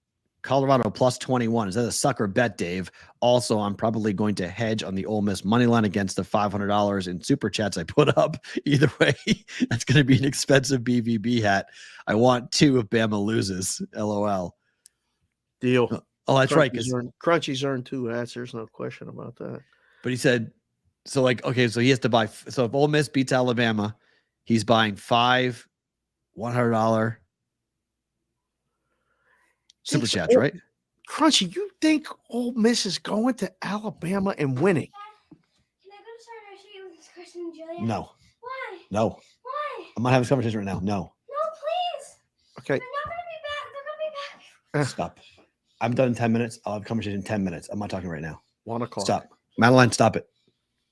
Colorado plus 21. Is that a sucker bet, Dave? Also, I'm probably going to hedge on the Ole Miss money line against the $500 in super chats I put up. Either way, that's going to be an expensive BVB hat. I want 2 if Bama loses. LOL. Deal. Oh, that's right. Crunchy's earned 2 hats. There's no question about that. But he said, so like, okay, so he has to buy. So if Ole Miss beats Alabama, he's buying 5 $100 super chats, right? Crunchy, you think Ole Miss is going to Alabama and winning? Can I go to Star Nursery with this question, Julia? No. Why? No. Why? I'm not having this conversation right now. No. No, please. Okay. They're not going to be back. They're going to be back. Stop. I'm done in 10 minutes. I'll have a conversation in 10 minutes. I'm not talking right now. 1 o'clock. Stop. Madeline, stop it.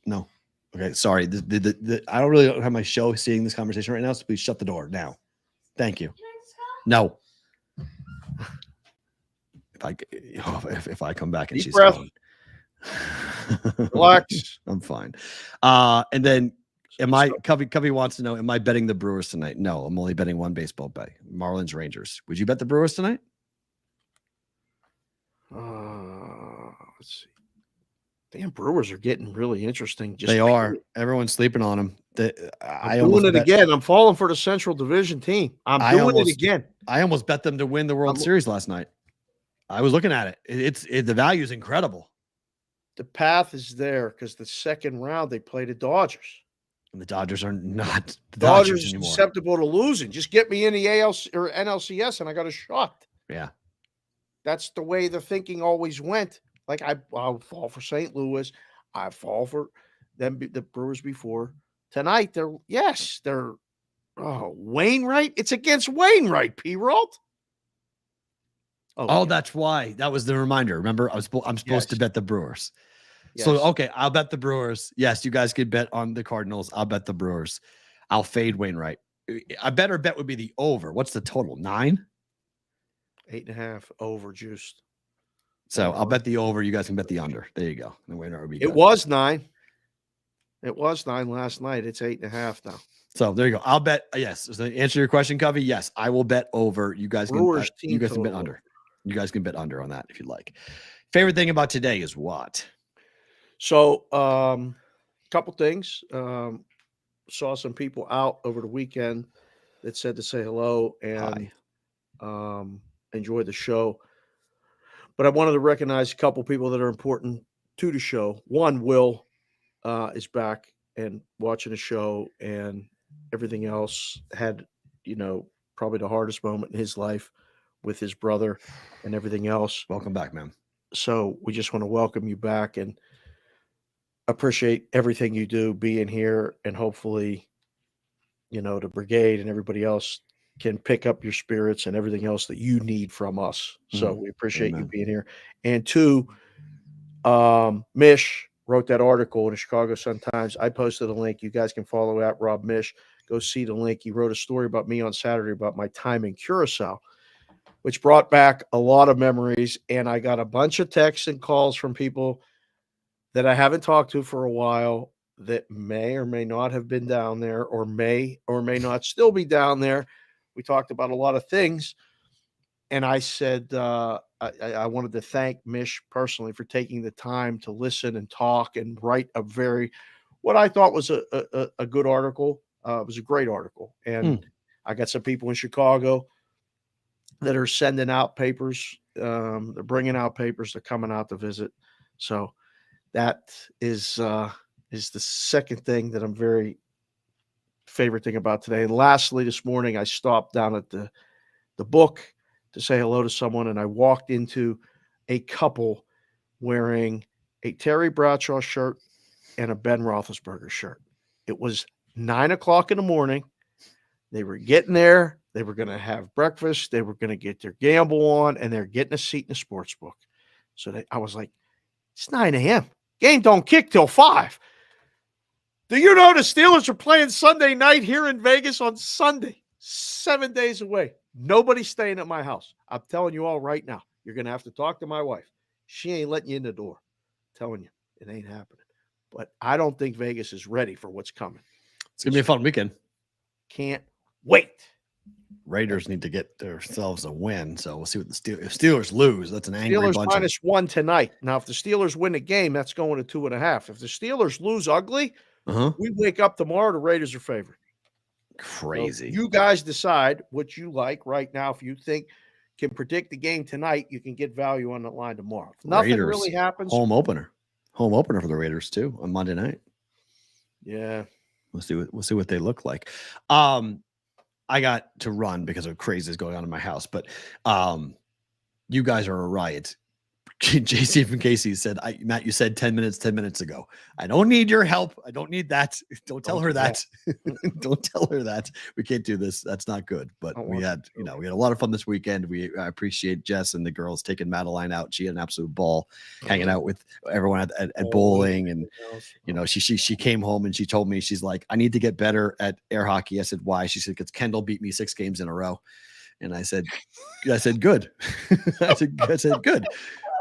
No. Okay, sorry. I don't really have my show seeing this conversation right now, so please shut the door now. Thank you. Can I just go? No. If I come back and Deep she's breath. gone. Relax. I'm fine. And then Covey wants to know, am I betting the Brewers tonight? No, I'm only betting one baseball bet. Marlins Rangers. Would you bet the Brewers tonight? Let's see. Damn, Brewers are getting really interesting. They are. Everyone's sleeping on them. I'm doing it again. I'm falling for the Central Division team. I'm doing it again. I almost bet them to win the World Series last night. I was looking at it. The value is incredible. The path is there because the second round they play the Dodgers. And the Dodgers are not the Dodgers anymore. Susceptible to losing. Just get me in the ALC or NLCS and I got a shot. Yeah. That's the way the thinking always went. Like I'll fall for St. Louis. I fall for them, the Brewers before. Tonight, they're Wainwright. It's against Wainwright, Perrault. Oh, that's why. That was the reminder. Remember, I'm supposed to bet the Brewers. Yes. So, okay, I'll bet the Brewers. Yes, you guys could bet on the Cardinals. I'll bet the Brewers. I'll fade Wainwright. A better bet would be the over. What's the total? 9? 8.5 over juiced. So I'll bet the over. You guys can bet the under. There you go. The Wainwright would be good. It was 9. It was 9 last night. It's 8.5 now. So there you go. I'll bet. Yes. So to answer your question, Covey. Yes, I will bet over. You guys can bet under. You guys can bet under on that if you'd like. Favorite thing about today is what? So, couple things. Saw some people out over the weekend that said to say hello and enjoy the show. But I wanted to recognize a couple people that are important to the show. One, Will is back and watching the show and everything else. Had, probably the hardest moment in his life with his brother and everything else. Welcome back, man. So we just want to welcome you back and appreciate everything you do being here. And hopefully, the brigade and everybody else can pick up your spirits and everything else that you need from us. So we appreciate you Amen. being here. And two, Mish wrote that article in the Chicago Sun-Times. I posted a link. You guys can follow at Rob Mish. Go see the link. He wrote a story about me on Saturday about my time in Curacao, which brought back a lot of memories. And I got a bunch of texts and calls from people that I haven't talked to for a while that may or may not have been down there or may not still be down there. We talked about a lot of things. And I said, I wanted to thank Mish personally for taking the time to listen and talk and write what I thought was a good article. It was a great article. And I got some people in Chicago that are sending out papers. They're bringing out papers. They're coming out to visit. So that is the second thing that I'm very favorite thing about today. And lastly, this morning, I stopped down at the book to say hello to someone, and I walked into a couple wearing a Terry Bradshaw shirt and a Ben Roethlisberger shirt. It was 9 o'clock in the morning. They were getting there. They were going to have breakfast. They were going to get their gamble on, and they're getting a seat in the sports book. So I was like, it's 9 a.m. Game don't kick till 5. Do you know the Steelers are playing Sunday night here in Vegas on Sunday? 7 days away. Nobody's staying at my house. I'm telling you all right now. You're going to have to talk to my wife. She ain't letting you in the door. I'm telling you, it ain't happening. But I don't think Vegas is ready for what's coming. It's going to be a fun weekend. Can't wait. Raiders need to get themselves a win. So we'll see what if Steelers lose, that's an angry bunch. Steelers -1 tonight. Now, if the Steelers win the game, that's going to 2.5. If the Steelers lose ugly, we wake up tomorrow, the Raiders are favored. Crazy. So you guys decide what you like right now. If you think can predict the game tonight, you can get value on the line tomorrow. If nothing Raiders, really happens. Home opener for the Raiders too on Monday night. Yeah. We'll see what they look like. I got to run because of craziness going on in my house, but you guys are a riot. JC from Casey said, Matt, you said 10 minutes ago. I don't need your help. I don't need that. Don't tell her that. Don't tell her that. We can't do this. That's not good. But we had a lot of fun this weekend. I appreciate Jess and the girls taking Madeline out. She had an absolute ball hanging out with everyone at bowling. And, she came home and she told me, she's like, I need to get better at air hockey. I said, why? She said, because Kendall beat me 6 games in a row. And I said, good. I said, good.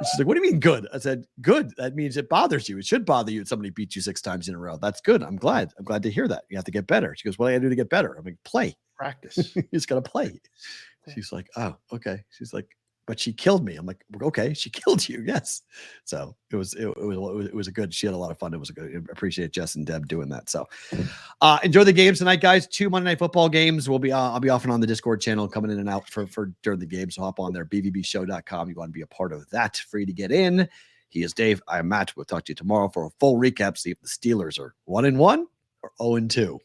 She's like, what do you mean good? I said, good. That means it bothers you. It should bother you if somebody beats you 6 times in a row. That's good. I'm glad to hear that. You have to get better. She goes, what do I do to get better? I'm like, play. Practice. You just got to play. She's like, oh, okay. She's like, but she killed me. I'm like, okay, she killed you. Yes. So it was a good, she had a lot of fun. It was a good, appreciate Jess and Deb doing that. So enjoy the games tonight, guys. 2 Monday Night Football games. I'll be off and on the Discord channel, coming in and out for during the game. So hop on there, bvbshow.com. You want to be a part of that, free to get in. He is Dave. I am Matt. We'll talk to you tomorrow for a full recap. See if the Steelers are 1-1 or 0-2.